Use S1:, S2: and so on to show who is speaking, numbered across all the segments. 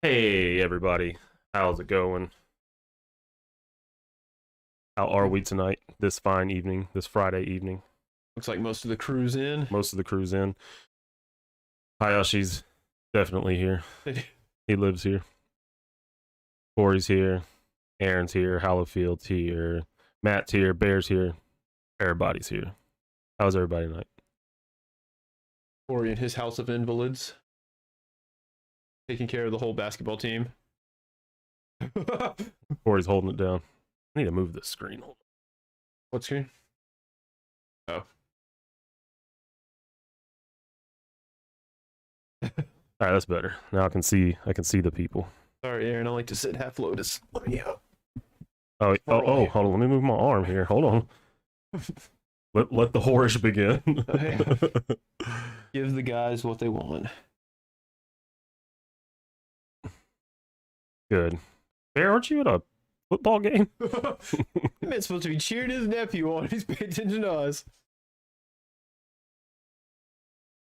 S1: Hey everybody, how's it going? How are we tonight? This fine evening, this Friday evening.
S2: Looks like most of the crew's in.
S1: Most of the crew's in. Hayashi's definitely here. He lives here. Corey's here. Aaron's here. Hallowfield's here. Matt's here. Bear's here. Everybody's here. How's everybody tonight?
S2: Corey and his house of invalids. Taking care of the whole basketball team.
S1: Corey's holding it down. I need to move this screen.
S2: What screen? Oh.
S1: All right, that's better. Now I can see the people.
S2: Sorry, Aaron. I like to sit half lotus. Let me out.
S1: Oh, hold on. Let me move my arm here. Hold on. Let the horish begin.
S2: Give the guys what they want.
S1: Good. Bear, aren't you at a football game?
S2: Man's supposed to be cheering his nephew on. He's paying attention to us.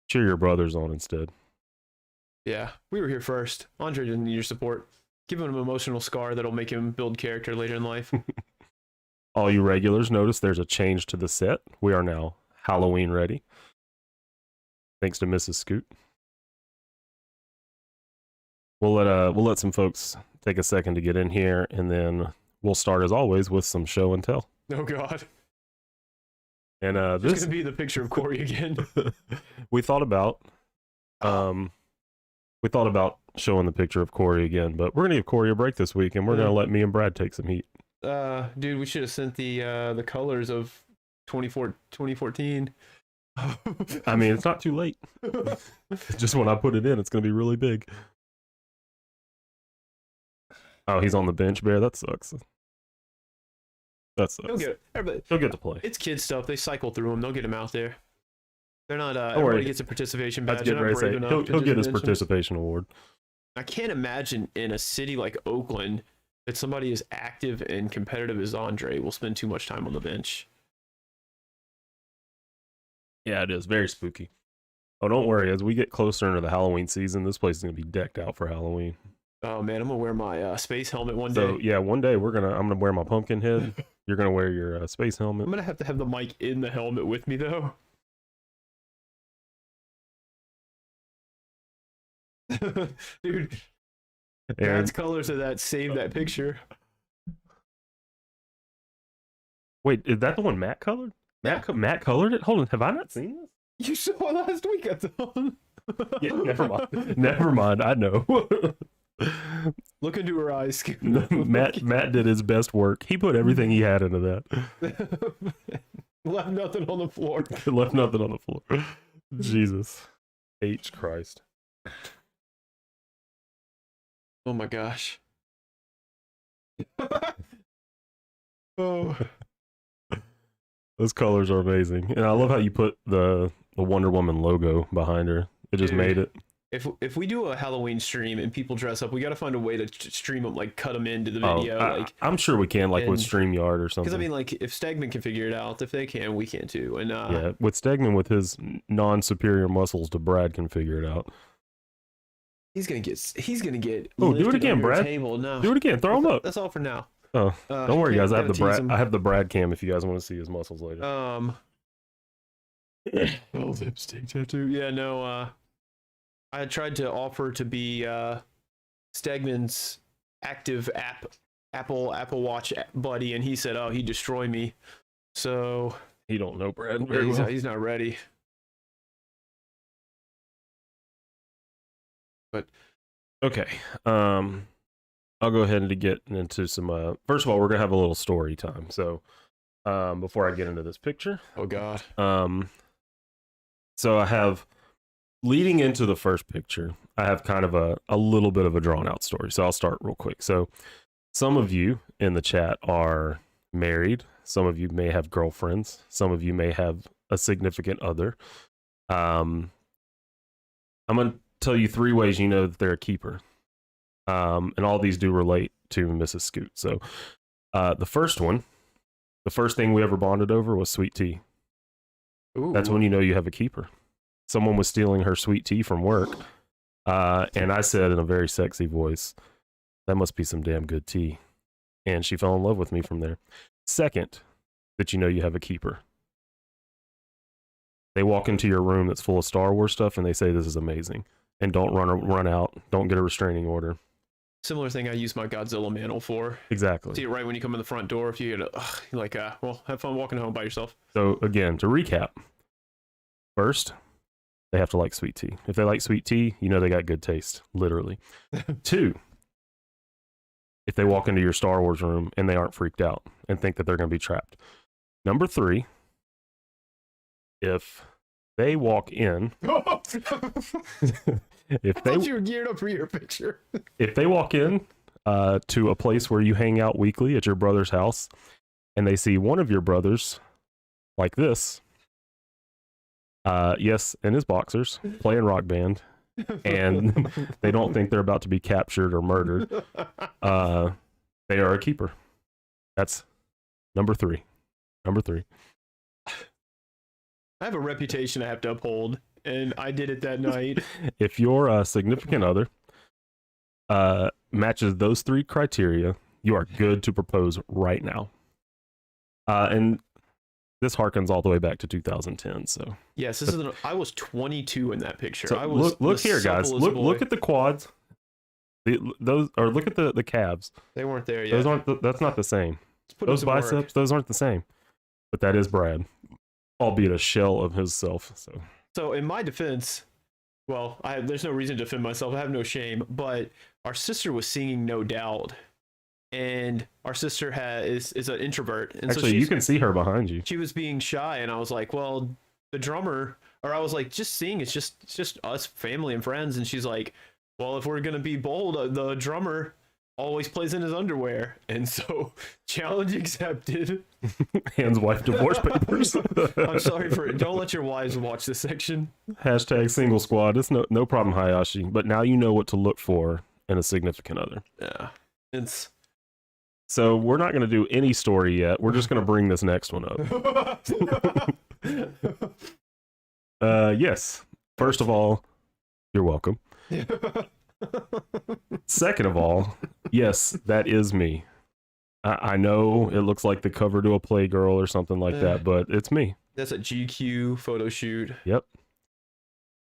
S1: Cheer your brothers on instead.
S2: Yeah, we were here first. Andre didn't need your support. Give him an emotional scar that'll make him build character later in life.
S1: All you regulars, notice there's a change to the set. We are now Halloween ready. Thanks to Mrs. Scoot. We'll let some folks take a second to get in here, and then we'll start as always with some show and tell.
S2: Oh God.
S1: And
S2: This is gonna be the picture of Corey again.
S1: we thought about showing the picture of Corey again, but we're gonna give Corey a break this week, and we're gonna let me and Brad take some heat.
S2: Dude, we should have sent the colors of 2014.
S1: I mean, it's not too late. Just when I put it in, it's gonna be really big. Oh, he's on the bench, Bear. That sucks. That sucks. He'll get to play.
S2: It's kid stuff. They cycle through them. They'll get him out there. They're not.
S1: Don't
S2: Everybody
S1: worry.
S2: Gets a participation badge.
S1: That's good, Ray. Say he'll get his participation award.
S2: I can't imagine in a city like Oakland that somebody as active and competitive as Andre will spend too much time on the bench.
S1: Yeah, it is very spooky. Oh, don't worry. As we get closer into the Halloween season, this place is gonna be decked out for Halloween.
S2: Oh man, I'm gonna wear my space helmet one day.
S1: So yeah, one day I'm gonna wear my pumpkin head. You're gonna wear your space helmet.
S2: I'm gonna have to have the mic in the helmet with me though. Dude, Brad's colors of that saved that picture.
S1: Wait, is that the one Matt colored? Matt colored it? Hold on, have I not seen
S2: this? You saw it last week, I thought.
S1: Yeah, never mind. Never mind, I know.
S2: Look into her eyes.
S1: Matt did his best work. He put everything he had into that.
S2: Left nothing on the floor.
S1: Left nothing on the floor. Jesus. H Christ.
S2: Oh my gosh. Oh.
S1: Those colors are amazing. And I love how you put the Wonder Woman logo behind her. It just made it.
S2: If we do a Halloween stream and people dress up, we got to find a way to stream them, like cut them into the video.
S1: I'm sure we can, like with StreamYard or something.
S2: Because I mean, like if Stegman can figure it out, if they can, we can too. And
S1: yeah, with Stegman with his non-superior muscles to Brad can figure it out.
S2: He's gonna get.
S1: Oh, do it again, Brad.
S2: Table. No,
S1: do it again. Throw him up.
S2: That's all for now.
S1: Oh, don't worry, guys. I have the Brad cam if you guys want to see his muscles later.
S2: Lipstick tattoo. Yeah, no. I had tried to offer to be Stegman's active Apple Watch buddy, and he said, "Oh, he'd destroy me." So
S1: he don't know Brad very well.
S2: He's not ready. But
S1: okay, I'll go ahead and get into some. First of all, we're gonna have a little story time. So before I get into this picture,
S2: oh God,
S1: so I have. Leading into the first picture, I have kind of a little bit of a drawn out story. So I'll start real quick. So some of you in the chat are married. Some of you may have girlfriends. Some of you may have a significant other. I'm going to tell you 3 ways you know that they're a keeper. And all these do relate to Mrs. Scoot. So the first one, the first thing we ever bonded over was sweet tea. Ooh. That's when you know you have a keeper. Someone was stealing her sweet tea from work, And I said in a very sexy voice, that must be some damn good tea. And she fell in love with me from there. Second, that you know you have a keeper. They walk into your room that's full of Star Wars stuff and they say this is amazing. And don't run out. Don't get a restraining order.
S2: Similar thing I use my Godzilla mantle for.
S1: Exactly.
S2: See it right when you come in the front door. If you get you're like, well, have fun walking home by yourself.
S1: So again, to recap, first, they have to like sweet tea. If they like sweet tea, you know they got good taste, literally. 2, if they walk into your Star Wars room and they aren't freaked out and think that they're going to be trapped. Number 3, if they walk in, if
S2: I thought you were geared up for your picture.
S1: if they walk in to a place where you hang out weekly at your brother's house, and they see one of your brothers like this, yes, in his boxers, playing Rock Band, and they don't think they're about to be captured or murdered, they are a keeper. That's number 3. Number 3.
S2: I have a reputation I have to uphold, and I did it that night.
S1: If your significant other matches those 3 criteria, you are good to propose right now. And this harkens all the way back to 2010. So
S2: yes, this is. I was 22 in that picture.
S1: so
S2: I was
S1: look
S2: the
S1: here, guys.
S2: supplest boy.
S1: Look at the quads. Those, or look at the calves.
S2: They weren't there yet.
S1: Those aren't. That's not the same.
S2: Let's put in
S1: Those
S2: some work.
S1: biceps. Those aren't the same. But that is Brad, albeit a shell of his self.
S2: So in my defense, well, there's no reason to defend myself. I have no shame. But our sister was singing No Doubt, and our sister is an introvert. And
S1: actually,
S2: so
S1: you can see her behind you.
S2: she was being shy, and I was like, well, the drummer, or I was like, just sing. It's just us, family and friends. And she's like, well, if we're gonna be bold, the drummer always plays in his underwear. And so, challenge accepted.
S1: Hands wife divorce papers.
S2: I'm sorry for it. Don't let your wives watch this section.
S1: Hashtag single squad. It's no problem, Hayashi. But now you know what to look for in a significant other.
S2: Yeah, it's.
S1: So we're not going to do any story yet. We're just going to bring this next one up. Yes. First of all, you're welcome. Second of all, yes, that is me. I know it looks like the cover to a Playgirl or something like that, but it's me.
S2: That's a GQ photo shoot.
S1: Yep.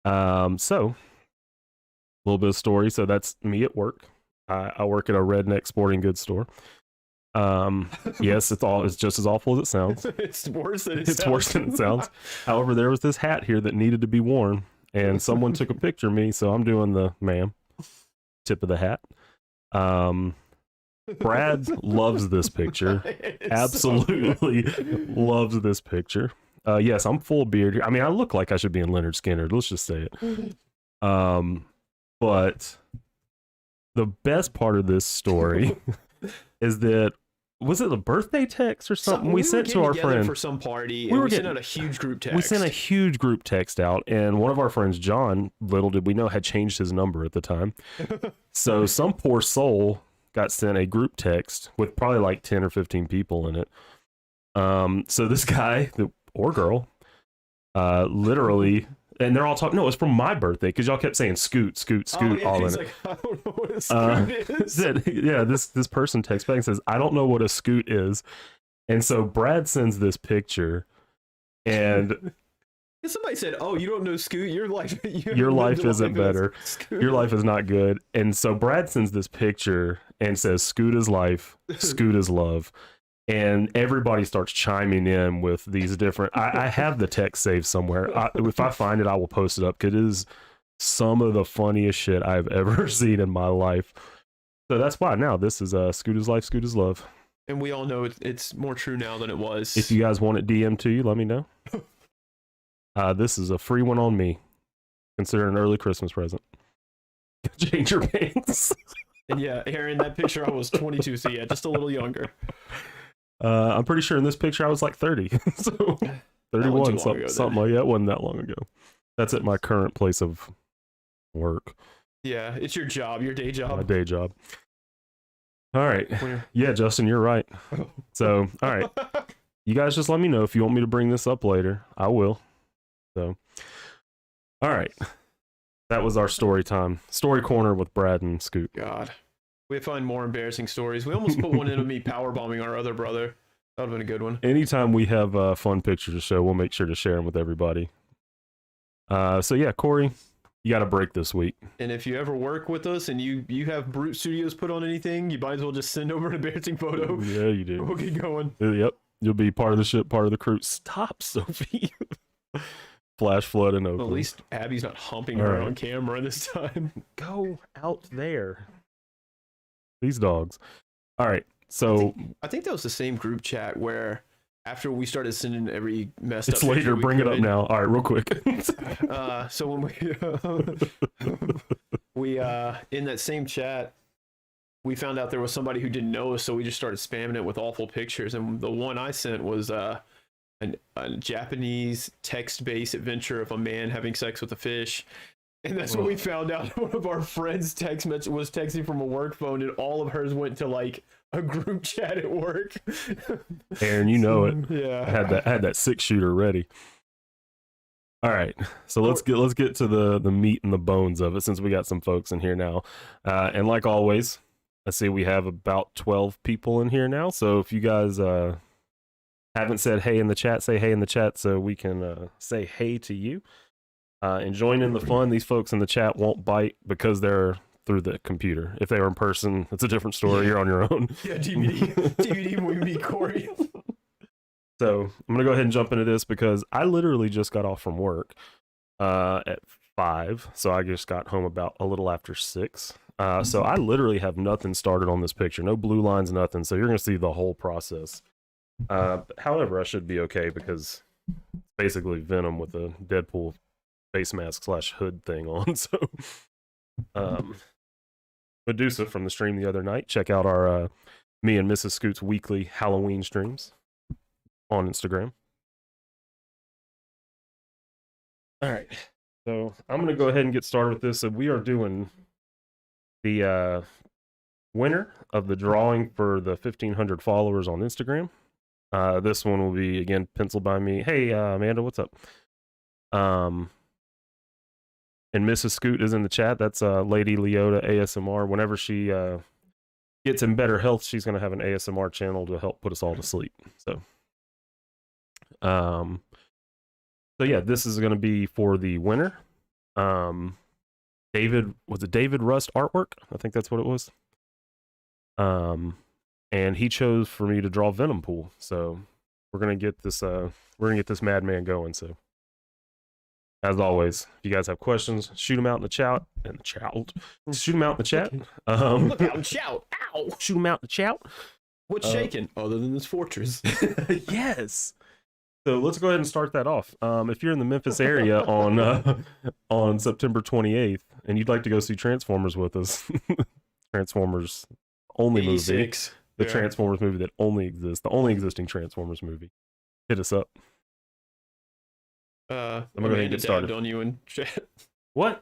S1: So a little bit of story. So that's me at work. I work at a redneck sporting goods store. Yes, it's just as awful as it sounds.
S2: It's worse than it
S1: It's
S2: sounds.
S1: worse than it sounds. However, there was this hat here that needed to be worn, and someone took a picture of me, so I'm doing the tip of the hat. Brad loves this picture.
S2: It's
S1: Absolutely loves this picture. Yes, I'm full beard here. I mean, I look like I should be in Leonard Skinner. Let's just say it. But the best part of this story is that, was it a birthday text or something we sent to our friend
S2: for some party?
S1: We
S2: And
S1: were
S2: we sent
S1: getting-
S2: out a huge group text.
S1: We sent a huge group text out, and one of our friends, John, little did we know, had changed his number at the time. So some poor soul got sent a group text with probably like 10 or 15 people in it. So this guy or girl, literally, and they're all talking. No, it's from my birthday because y'all kept saying "scoot, scoot, scoot" all in
S2: he's
S1: it.
S2: like, I don't know what a scoot is.
S1: This person texts back and says, "I don't know what a scoot is," and so Brad sends this picture, and
S2: Somebody said, "Oh, you don't know Scoot? Your life,
S1: your life isn't better.
S2: Scoot."
S1: Your life is not good. And so Brad sends this picture and says, "Scoot is life, Scoot is love." And everybody starts chiming in with these different. I have the text saved somewhere. If I find it, I will post it up because it is some of the funniest shit I've ever seen in my life. So that's why now this is Scoot is life, Scoot is love.
S2: And we all know it's more true now than it was.
S1: If you guys want it DM to you, let me know. This is a free one on me. Consider an early Christmas present. Change your pants.
S2: And yeah, Aaron, that picture I was 22, so yeah, just a little younger.
S1: I'm pretty sure in this picture I was like 30. So 31, something like that. It wasn't that long ago. That's at my current place of work.
S2: Yeah, it's your job, your day job.
S1: My day job. All right. Yeah, Justin, you're right. So, all right. You guys just let me know if you want me to bring this up later. I will. So, all right. That was our story time. Story corner with Brad and Scoot.
S2: God, we find more embarrassing stories. We almost put one in of me power bombing our other brother. That would have been a good one.
S1: Anytime we have fun pictures to show, we'll make sure to share them with everybody. So yeah, Corey, you got a break this week.
S2: And if you ever work with us and you have Brute Studios put on anything, you might as well just send over an embarrassing photo.
S1: Yeah, you do.
S2: We'll get going.
S1: Yep, you'll be part of the ship, part of the crew. Stop, Sophie. Flash flood in Oakland.
S2: Well, at least Abby's not humping
S1: All
S2: her
S1: right.
S2: on camera this time.
S1: Go out there. These dogs. All right. So
S2: I think that was the same group chat where after we started sending every messed
S1: it's
S2: up
S1: later.
S2: picture we
S1: Bring it up
S2: could,
S1: now. All right, real quick.
S2: So when we in that same chat, we found out there was somebody who didn't know us, so we just started spamming it with awful pictures. And the one I sent was a Japanese text-based adventure of a man having sex with a fish. And that's when we found out one of our friends' text message was texting from a work phone, and all of hers went to like a group chat at work.
S1: Aaron, you know it.
S2: Yeah.
S1: I had that 6-shooter ready. All right, so let's get to the meat and the bones of it, since we got some folks in here now. And like always, I see we have about 12 people in here now. So if you guys haven't said hey in the chat, say hey in the chat so we can say hey to you. And join in the fun. These folks in the chat won't bite because they're through the computer. If they were in person, it's a different story. You're on your own.
S2: Yeah, DVD movie Corey.
S1: So I'm gonna go ahead and jump into this because I literally just got off from work at 5, so I just got home about a little after 6. So I literally have nothing started on this picture, no blue lines, nothing. So you're gonna see the whole process. However, I should be okay because it's basically Venom with a Deadpool face mask / hood thing on. So Medusa from the stream the other night. Check out our me and Mrs. Scoot's weekly Halloween streams on Instagram. All right, so I'm gonna go ahead and get started with this. So we are doing the winner of the drawing for the 1,500 followers on Instagram. This one will be again penciled by me. Hey, Amanda, what's up? And Mrs. Scoot is in the chat. That's Lady Leota ASMR. Whenever she gets in better health, she's gonna have an ASMR channel to help put us all to sleep. So yeah, this is gonna be for the winner. David Rust artwork? I think that's what it was. And he chose for me to draw Venom Pool. So we're gonna get this madman going. So as always, if you guys have questions, shoot them out in the chat. Shoot them out in the chat.
S2: Look out and shout! Ow!
S1: Shoot them out in the chat.
S2: What's shaking? Other than this fortress.
S1: Yes. So let's go ahead and start that off. If you're in the Memphis area on September 28th and you'd like to go see Transformers with us, Transformers only movie,
S2: 86.
S1: the Transformers movie that only exists, the only existing Transformers movie, hit us up.
S2: I'm
S1: gonna go ahead and get started.
S2: on you in chat.
S1: What?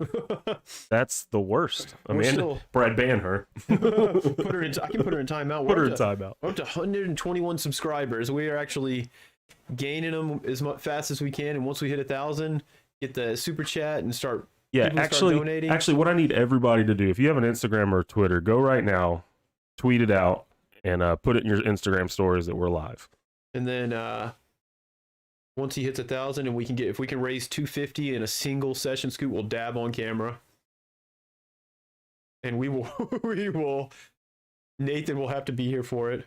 S1: That's the worst.
S2: We're
S1: Amanda,
S2: still-
S1: Brad, ban her.
S2: I can put her in timeout.
S1: Put her in timeout.
S2: We're up to 121 subscribers. We are actually gaining them as fast as we can, and once we hit 1,000, get the super chat and start.
S1: Yeah,
S2: people start donating.
S1: actually, what I need everybody to do, if you have an Instagram or Twitter, go right now, tweet it out, and put it in your Instagram stories that we're live.
S2: And then once he hits 1,000, and if we can raise 250 in a single session, Scoot will dab on camera, and we will. Nathan will have to be here for it.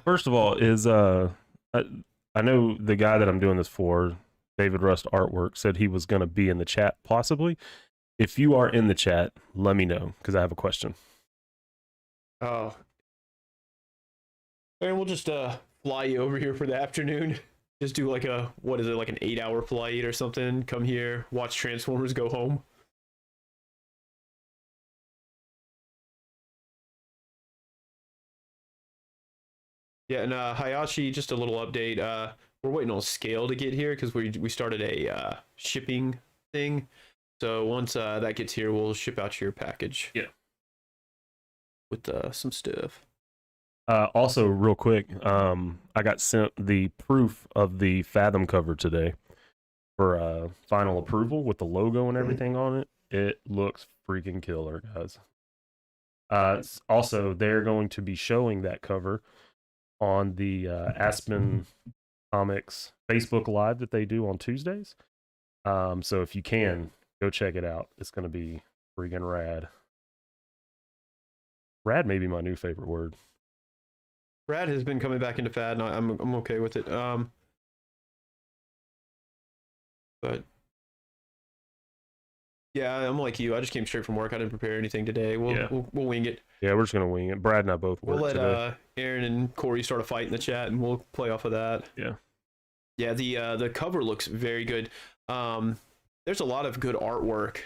S1: First of all, I know the guy that I'm doing this for, David Rust Artwork, said he was going to be in the chat possibly. If you are in the chat, let me know because I have a question.
S2: Oh, and we'll just fly you over here for the afternoon. Just do like an 8-hour flight or something. Come here, watch Transformers, go home. Yeah, and Hayashi, just a little update. We're waiting on Scale to get here because we started a shipping thing. So once that gets here, we'll ship out your package.
S1: Yeah.
S2: with some stuff.
S1: Also, real quick, I got sent the proof of the Fathom cover today for final approval with the logo and everything on it. It looks freaking killer, guys. Also, they're going to be showing that cover on the Aspen Comics Facebook Live that they do on Tuesdays. So if you can, go check it out. It's going to be freaking rad. Rad may be my new favorite word.
S2: Rad has been coming back into fad, and I'm okay with it. But yeah, I'm like you. I just came straight from work. I didn't prepare anything today. We'll wing it.
S1: Yeah, we're just gonna wing it. Brad and I both work
S2: We'll let
S1: today.
S2: Aaron and Corey start a fight in the chat, and we'll play off of that.
S1: Yeah.
S2: Yeah, the cover looks very good. There's a lot of good artwork.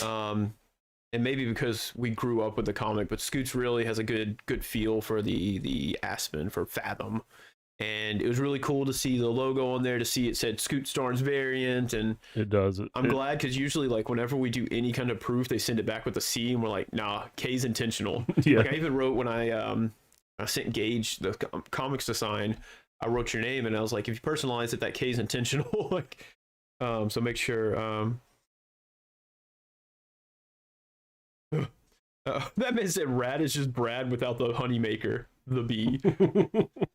S2: And maybe because we grew up with the comic, but Scoots really has a good feel for the Aspen, for Fathom. And it was really cool to see the logo on there, to see it said Scoot Starnes variant, and
S1: it does.
S2: I'm glad, because usually, like, whenever we do any kind of proof, they send it back with a C, and we're like, nah, K's intentional.
S1: Yeah.
S2: Like, I even wrote, when I sent Gage the comics to sign, I wrote your name, and I was like, if you personalize it, that K's intentional. Like, so make sure. That man said Rad is just Brad without the honey maker, the bee.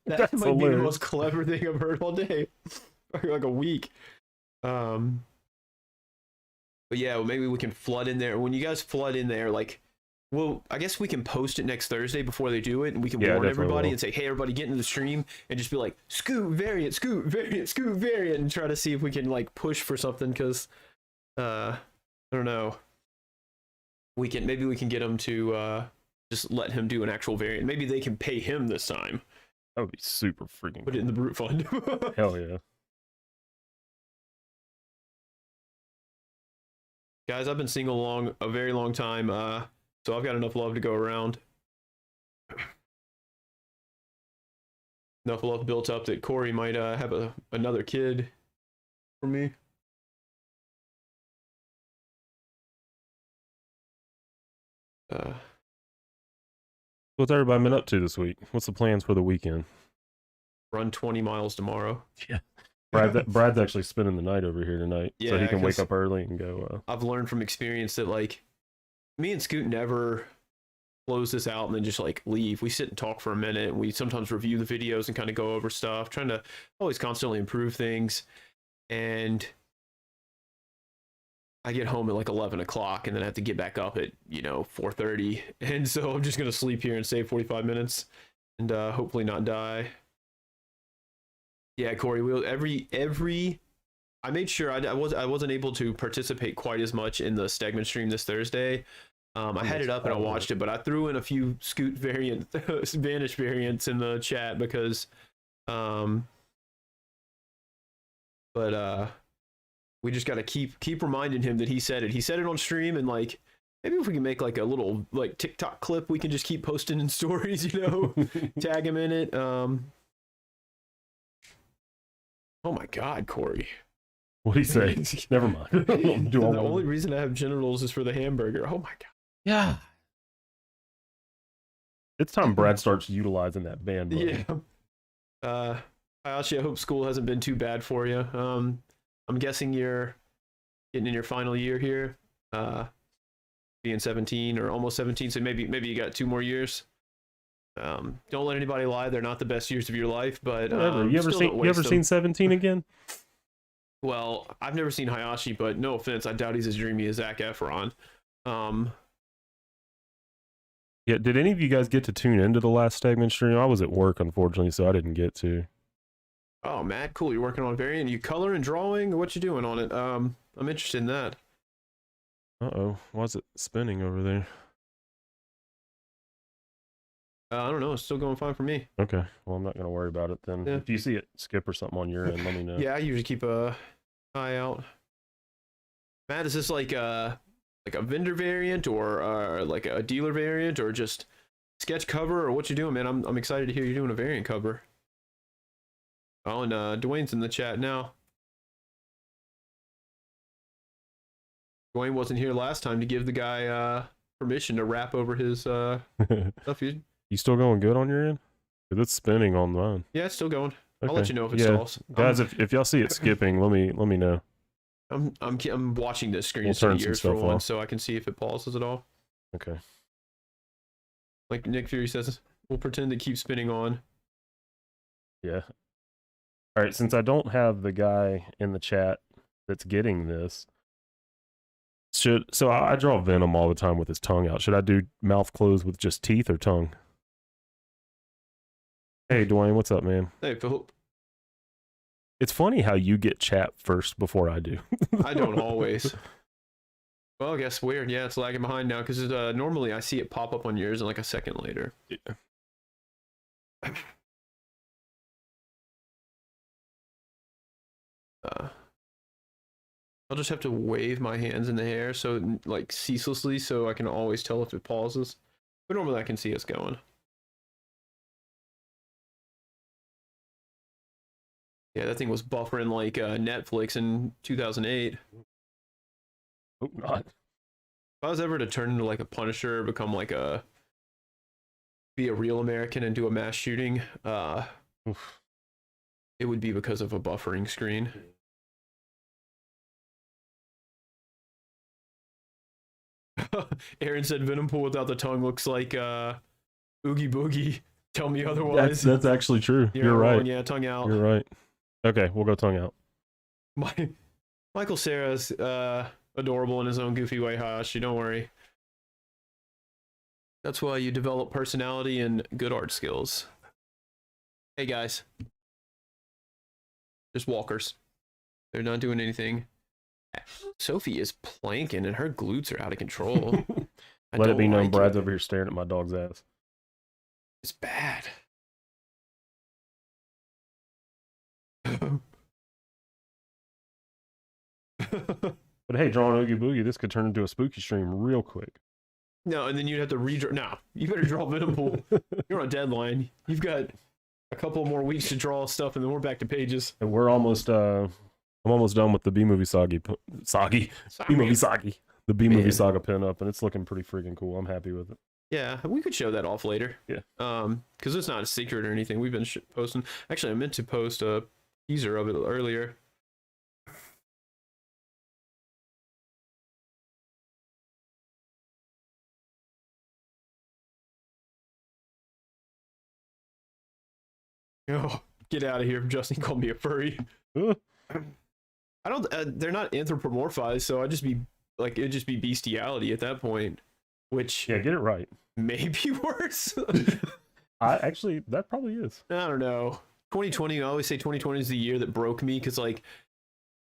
S2: That might be the most clever thing I've heard all day. Like a week. But yeah, well, maybe we can flood in there. When you guys flood in there, like, well, I guess we can post it next Thursday before they do it, and we can warn everybody and say, hey, everybody, get into the stream, and just be like, Scoot variant, Scoot variant, Scoot variant, and try to see if we can, like, push for something, because I don't know. Maybe we can get him to just let him do an actual variant. Maybe they can pay him this time.
S1: That would be super freaking
S2: Put it in the brute fund.
S1: Hell yeah.
S2: Guys, I've been single along a very long time, so I've got enough love to go around. Enough love built up that Corey might have another kid for me.
S1: What's everybody been up to this week? What's the plans for the weekend?
S2: Run 20 miles tomorrow.
S1: Yeah. Brad's actually spending the night over here tonight, so he can wake up early and go.
S2: I've learned from experience that, like, me and Scoot never close this out and then just, like, leave. We sit and talk for a minute, and we sometimes review the videos and kind of go over stuff, trying to always constantly improve things. And I get home at like 11 o'clock, and then I have to get back up at 4:30, and so I'm just gonna sleep here and save 45 minutes and hopefully not die. Yeah, Corey, we'll I made sure I wasn't able to participate quite as much in the Stegman stream this Thursday. I had it up and I watched it, but I threw in a few Scoot variant Vanish variants in the chat because we just got to keep reminding him that he said it. He said it on stream, and like, maybe if we can make like a little like TikTok clip, we can just keep posting in stories, tag him in it. Oh my God, Corey.
S1: What'd he say? Never mind.
S2: The only reason I have genitals is for the hamburger. Oh my God.
S1: Yeah. It's time Brad starts utilizing that band button.
S2: Yeah. Hayashi, I hope school hasn't been too bad for you. I'm guessing you're getting in your final year here, being 17 or almost 17, so maybe you got 2 more years. Don't let anybody lie; they're not the best years of your life. But
S1: you ever seen 17 again?
S2: Well, I've never seen Hayashi, but no offense, I doubt he's as dreamy as Zac Efron.
S1: Yeah, did any of you guys get to tune into the last Stegman stream? I was at work, unfortunately, so I didn't get to.
S2: Oh, Matt, cool. You're working on a variant. You color and drawing? What you doing on it? I'm interested in that.
S1: Uh-oh. Why is it spinning over there?
S2: I don't know. It's still going fine for me.
S1: Okay. Well, I'm not going to worry about it then. Yeah. If you see it skip or something on your end, let me know.
S2: Yeah, I usually keep a eye out. Matt, is this like a vendor variant or like a dealer variant or just sketch cover, or what you doing, man? I'm excited to hear you're doing a variant cover. Oh, and Dwayne's in the chat now. Dwayne wasn't here last time to give the guy permission to rap over his stuff.
S1: You still going good on your end? 'Cause it's spinning on mine.
S2: Yeah, it's still going. I'll
S1: Okay.
S2: let you know if it
S1: Yeah.
S2: stalls.
S1: Guys, if y'all see it skipping, let me know.
S2: I'm watching this screen
S1: We'll
S2: instead
S1: turn
S2: of
S1: some
S2: yours for
S1: stuff
S2: once,
S1: off.
S2: so I can see if it pauses at all.
S1: Okay.
S2: Like Nick Fury says, we'll pretend to keep spinning on.
S1: Yeah. All right. Since I don't have the guy in the chat that's getting this, I draw Venom all the time with his tongue out. Should I do mouth closed with just teeth or tongue? Hey, Dwayne, what's up, man?
S2: Hey, Philip.
S1: It's funny how you get chat first before I do.
S2: I don't always. Well, I guess weird. Yeah, it's lagging behind now because normally I see it pop up on yours in like a second later.
S1: Yeah.
S2: I'll just have to wave my hands in the air so like ceaselessly so I can always tell if it pauses. But normally I can see us going. Yeah, that thing was buffering like Netflix in 2008.
S1: Hope not.
S2: If I was ever to turn into like a Punisher or become like be a real American and do a mass shooting,
S1: Oof.
S2: it would be because of a buffering screen. Aaron said Venom Pool without the tongue looks like Oogie Boogie. Tell me otherwise.
S1: That's actually true. You're
S2: wrong.
S1: right.
S2: Yeah, tongue out.
S1: You're right. Okay, we'll go tongue out.
S2: Michael Cera's adorable in his own goofy way, Hayashi. Don't worry. That's why you develop personality and good art skills. Hey guys. Just walkers. They're not doing anything. Sophie is planking and her glutes are out of control.
S1: Let it be known
S2: like
S1: Brad's over here staring at my dog's ass.
S2: It's bad.
S1: But hey, drawing Oogie Boogie, this could turn into a spooky stream real quick.
S2: No, and then you'd have to redraw. No, you better draw Venom Pool. You're on a deadline. You've got a couple more weeks to draw stuff, and then we're back to pages.
S1: And we're almost I'm almost done with the B movie B movie the B movie
S2: Man.
S1: saga pin up, and it's looking pretty freaking cool. I'm happy with it.
S2: Yeah, we could show that off later.
S1: Yeah.
S2: Because it's not a secret or anything. We've been posting. Actually, I meant to post a teaser of it earlier. Oh, get out of here! Justin called me a furry.
S1: Ugh.
S2: I don't. They're not anthropomorphized, so I'd just be like, it'd just be bestiality at that point, which
S1: Yeah, get it right.
S2: may be worse.
S1: That probably is.
S2: I don't know. 2020. I always say 2020 is the year that broke me because like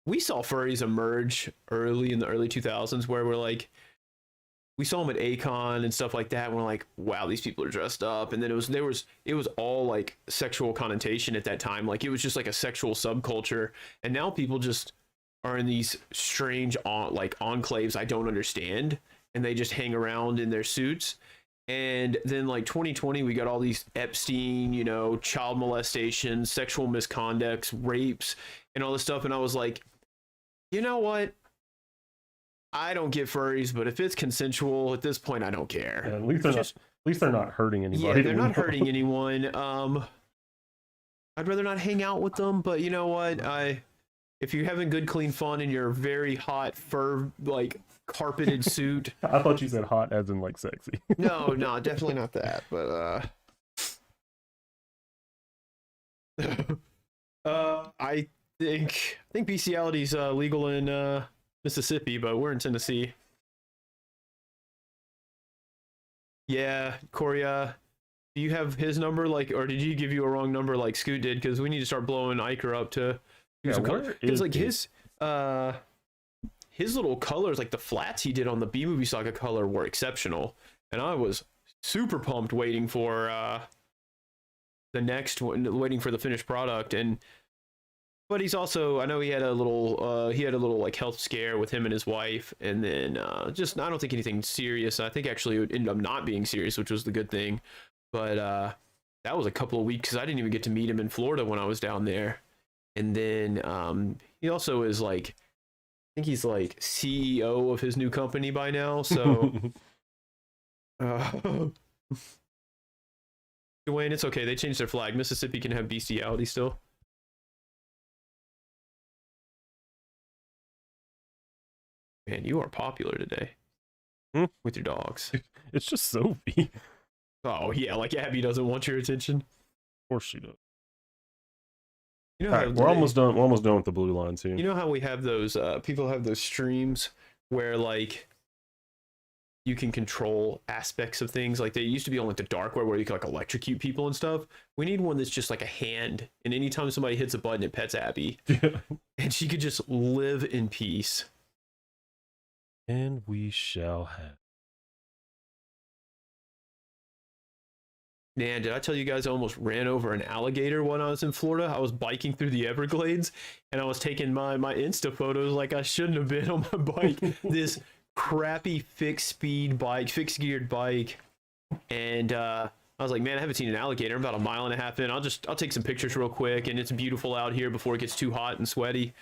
S2: we saw furries emerge early in the early 2000s, where we're like, we saw them at Akon and stuff like that. And we're like, wow, these people are dressed up. And then it was all like sexual connotation at that time. Like it was just like a sexual subculture. And now people just are in these strange like enclaves I don't understand. And they just hang around in their suits. And then like 2020, we got all these Epstein, child molestation, sexual misconducts, rapes, and all this stuff. And I was like, you know what? I don't get furries, but if it's consensual at this point, I don't care.
S1: Yeah, at least they're not hurting anybody.
S2: Yeah, they're not hurting anyone. I'd rather not hang out with them, but you know what? If you're having good, clean fun in your very hot fur, like carpeted suit.
S1: I thought you said hot as in like sexy.
S2: No, definitely not that. But I think bestiality is legal in Mississippi, but we're in Tennessee. Yeah, Corey, do you have his number, like, or did he give you a wrong number like Scoot did? Because we need to start blowing Iker up to do some color. Because like his little colors, like the flats he did on the B movie saga color, were exceptional, and I was super pumped waiting for the next one, waiting for the finished product. But he's also, I know he had a little like health scare with him and his wife, and then I don't think anything serious. I think actually it ended up not being serious, which was the good thing. But that was a couple of weeks because I didn't even get to meet him in Florida when I was down there. And then he also is like, I think he's like CEO of his new company by now. So Uh, Dwayne, it's okay. They changed their flag. Mississippi can have bestiality still. Man, you are popular today with your dogs.
S1: It's just Sophie.
S2: Oh yeah, like Abby doesn't want your attention.
S1: Of course she does.
S2: You know
S1: All
S2: how
S1: right, we're almost done. We're almost done with the blue lines here.
S2: You know how we have those people have those streams where like you can control aspects of things. Like they used to be on like the dark web where you can like electrocute people and stuff. We need one that's just like a hand, and anytime somebody hits a button, it pets Abby, and she could just live in peace.
S1: And we shall have.
S2: Man, did I tell you guys I almost ran over an alligator when I was in Florida? I was biking through the Everglades, and I was taking my Insta photos like I shouldn't have been on my bike. This crappy fixed geared bike, and I was like, man, I haven't seen an alligator. I'm about a mile and a half in. I'll take some pictures real quick, and it's beautiful out here before it gets too hot and sweaty.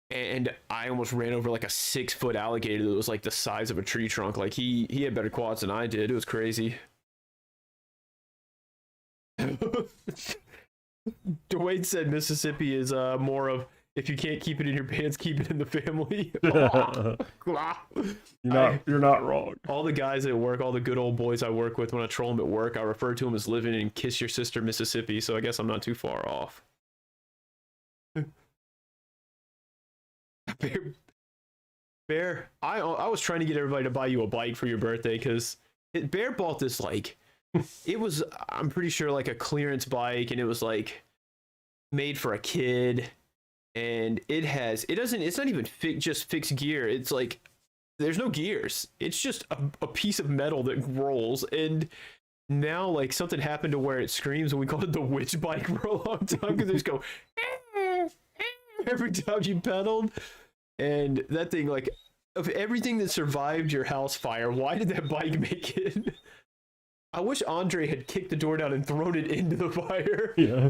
S2: And I almost ran over like a 6-foot alligator that was like the size of a tree trunk. Like he had better quads than I did. It was crazy. Dwayne said Mississippi is more of if you can't keep it in your pants, keep it in the family.
S1: You're not wrong.
S2: All the guys at work, all the good old boys I work with, when I troll them at work, I refer to them as living in Kiss Your Sister, Mississippi. So I guess I'm not too far off. Bear, I was trying to get everybody to buy you a bike for your birthday because Bear bought this like. It was, I'm pretty sure, like a clearance bike, and it was like made for a kid, and it's not even just fixed gear. It's like there's no gears. It's just a piece of metal that rolls. And now like something happened to where it screams, and we called it the witch bike for a long time because they just go every time you pedaled. And that thing, like, of everything that survived your house fire, why did that bike make it? I wish Andre had kicked the door down and thrown it into the fire.
S1: Yeah.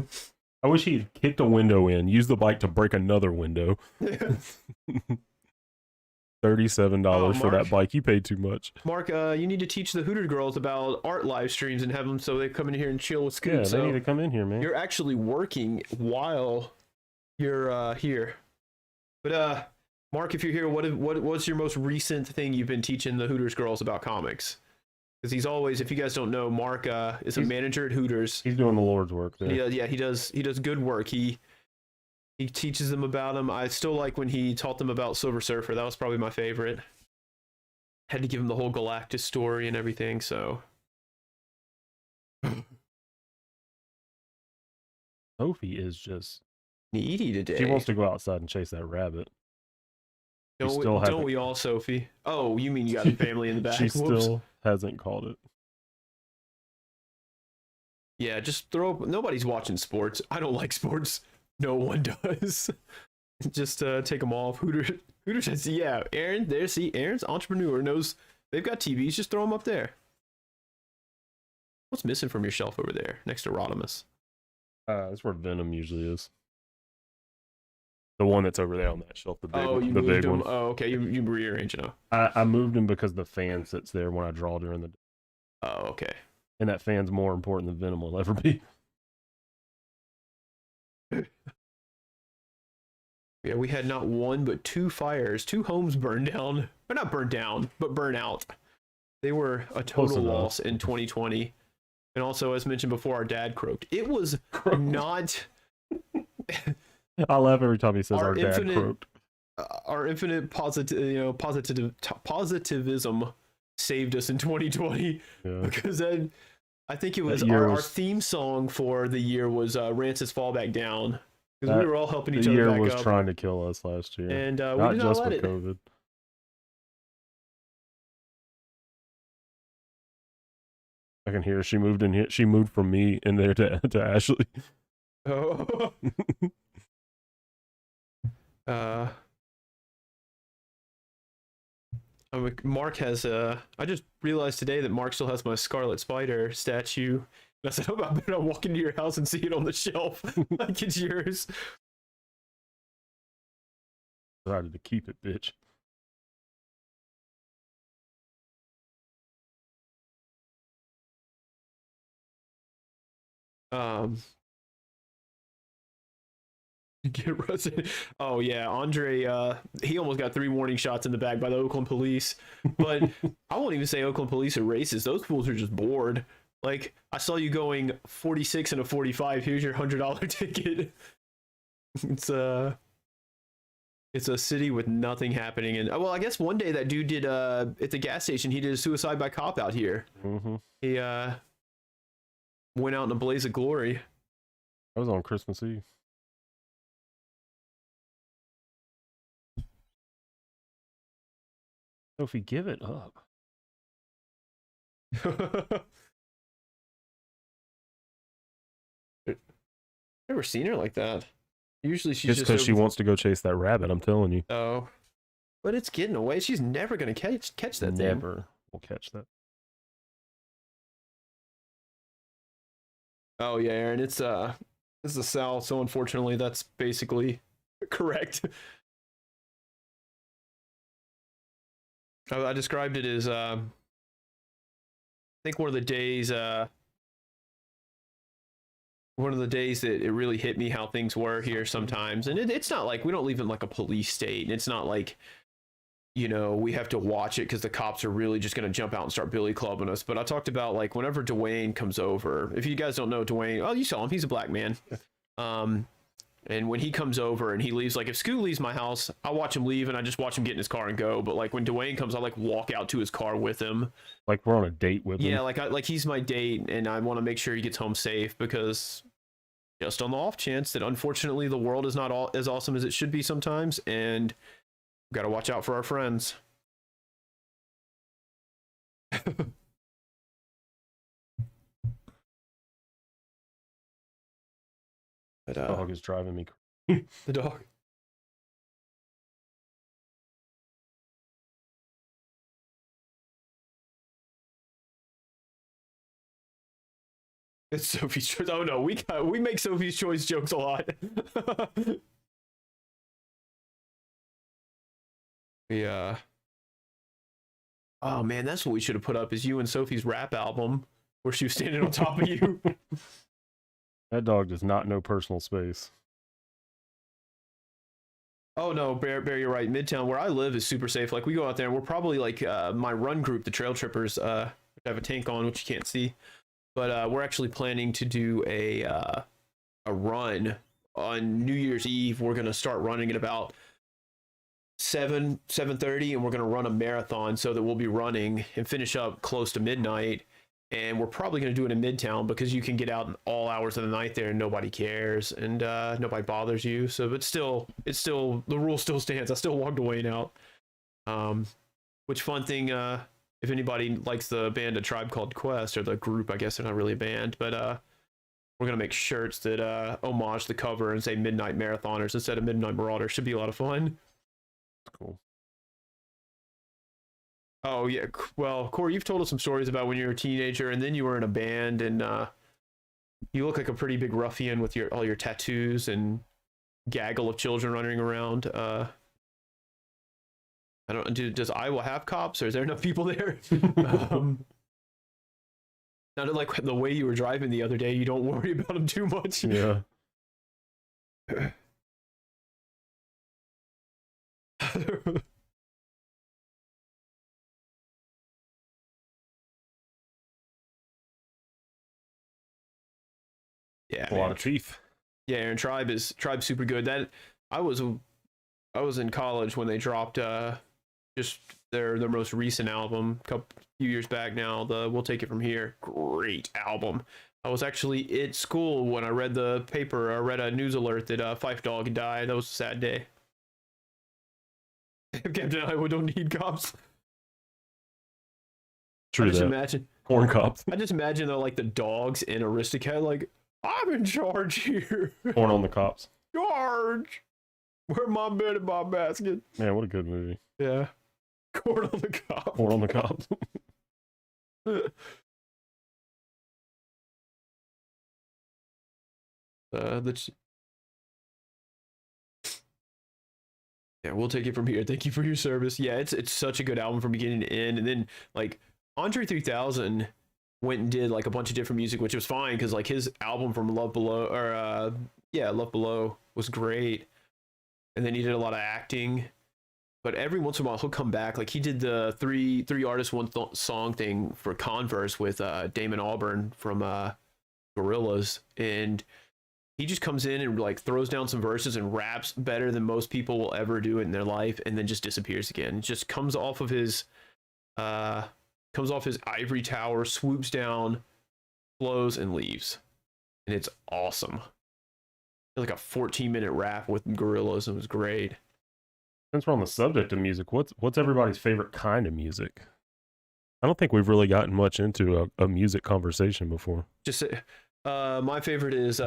S1: I wish he'd kicked a window in, used the bike to break another window. $37 for that bike. You paid too much.
S2: Mark, you need to teach the Hooter girls about art live streams and have them so they come in here and chill with Scoot.
S1: Yeah,
S2: so
S1: they need to come in here, man.
S2: You're actually working while you're here. But Mark, if you're here, what's your most recent thing you've been teaching the Hooters girls about comics? Because he's always, if you guys don't know, Mark is a manager at Hooters.
S1: He's doing the Lord's work there.
S2: He does good work. He teaches them about him. I still like when he taught them about Silver Surfer. That was probably my favorite. Had to give him the whole Galactus story and everything, so.
S1: Sophie is just
S2: needy today.
S1: She wants to go outside and chase that rabbit.
S2: Don't we all, Sophie? Oh, you mean you got a family in the back?
S1: She still hasn't called it.
S2: Yeah, just throw up. Nobody's watching sports. I don't like sports. No one does. Just take them off. Hooters says, yeah, Aaron, there, see, Aaron's entrepreneur knows they've got TVs. Just throw them up there. What's missing from your shelf over there next to Rodimus?
S1: That's where Venom usually is. The one that's over there on that shelf, the big one.
S2: The big one. Oh, okay. You rearrange it now.
S1: I moved him because the fan sits there when I draw during the day.
S2: Oh, okay.
S1: And that fan's more important than Venom will ever be.
S2: Yeah, we had not one but two fires, 2 homes burned down. Or not burned down, but burn out. They were a total loss in 2020. And also, as mentioned before, our dad croaked. It was not...
S1: I laugh every time he says our dad croaked.
S2: Our infinite positivism saved us in 2020. Yeah. Because then I think it was our theme song for the year was Rance's Fall Back Down. Because we were all helping each other back up.
S1: The year was trying to kill us last year.
S2: And
S1: not
S2: we did
S1: just
S2: not let
S1: with
S2: it.
S1: COVID. I can hear her. She moved in here. She moved from me in there to Ashley.
S2: Oh. Mark has I just realized today that Mark still has my Scarlet Spider statue. And I said, I better walk into your house and see it on the shelf. Like it's yours.
S1: Decided to keep it, bitch.
S2: Um, get arrested. Oh yeah, Andre. He almost got 3 warning shots in the back by the Oakland police. But I won't even say Oakland police are racist. Those fools are just bored. Like, I saw you going 46 and a 45. Here's your $100 ticket. It's a city with nothing happening. And well, I guess one day that dude did at the gas station. He did a suicide by cop out here.
S1: Mm-hmm.
S2: He went out in a blaze of glory.
S1: That was on Christmas Eve. Sophie, give it up.
S2: Never seen her like that. Usually she's
S1: It's
S2: just
S1: because she
S2: over-
S1: wants to go chase that rabbit. I'm telling you.
S2: Oh, but it's getting away. She's never gonna catch that thing.
S1: Never will catch that.
S2: Oh yeah, Aaron. It's the South, so unfortunately, that's basically correct. I described it as I think one of the days that it really hit me how things were here sometimes. And it's not like we don't live in like a police state, and it's not like, you know, we have to watch it because the cops are really just going to jump out and start billy clubbing us. But I talked about, like, whenever Dwayne comes over, if you guys don't know Dwayne, oh, you saw him, he's a black man. And when he comes over and he leaves, like, if Scoot leaves my house, I watch him leave and I just watch him get in his car and go. But like when Dwayne comes, I like walk out to his car with him.
S1: Like we're on a date with him.
S2: Yeah, like he's my date, and I want to make sure he gets home safe, because just on the off chance that unfortunately the world is not all as awesome as it should be sometimes, and we've got to watch out for our friends. But
S1: Dog is driving me.
S2: the dog. It's Sophie's Choice. Oh no, we make Sophie's Choice jokes a lot. Yeah. Oh man, that's what we should have put up, is you and Sophie's rap album where she was standing on top of you.
S1: That dog does not know personal space.
S2: Oh no, Bear, you're right. Midtown, where I live, is super safe. Like, we go out there and we're probably like my run group, the Trail Trippers, which I have a tank on, which you can't see. But we're actually planning to do a run on New Year's Eve. We're gonna start running at about 7:30, and we're gonna run a marathon, so that we'll be running and finish up close to midnight. And we're probably gonna do it in Midtown, because you can get out in all hours of the night there and nobody cares, and nobody bothers you. So, but still, it's still, the rule still stands. I still walked away now. Which, fun thing, if anybody likes the band A Tribe Called Quest, or the group, I guess they're not really a band, but we're gonna make shirts that homage the cover and say Midnight Marathoners instead of Midnight Marauders. Should be a lot of fun.
S1: Cool.
S2: Oh yeah, well, Corey, you've told us some stories about when you were a teenager and then you were in a band, and you look like a pretty big ruffian with all your tattoos and gaggle of children running around. I don't. Does Iowa have cops, or is there enough people there? Not like the way you were driving the other day. You don't worry about them too much.
S1: Yeah.
S2: Yeah,
S1: A lot of teeth.
S2: Yeah, Aaron, Tribe's super good. That I was in college when they dropped just their most recent album, few years back now. The We'll Take It From Here, great album. I was actually at school when I read the paper. I read a news alert that Fife Dog had died. That was a sad day. Captain Iowa don't need cops.
S1: True that.
S2: Imagine
S1: Corn cops.
S2: I just imagine though, like the dogs in Aristocat, like, I'm in charge here.
S1: Corn on the cops.
S2: Charge. Where my bed and my basket?
S1: Man, what a good movie.
S2: Yeah. Corn on the cob.
S1: Corn on the cops. Yeah, We'll Take It From Here. Thank you for your service. Yeah, it's such a good album from beginning to end. And then, like, Andre 3000,
S2: went and did like a bunch of different music, which was fine because like his album from Love Below Love Below was great, and then he did a lot of acting. But every once in a while he'll come back. Like he did the three artists one song thing for Converse with Damon Albarn from Gorillaz, and he just comes in and like throws down some verses and raps better than most people will ever do in their life, and then just disappears again. Just comes off his ivory tower, swoops down, flows, and leaves, and it's awesome. Like a 14-minute rap with Gorillaz, and it was great.
S1: Since we're on the subject of music, what's everybody's favorite kind of music? I don't think we've really gotten much into a music conversation before.
S2: Just my favorite is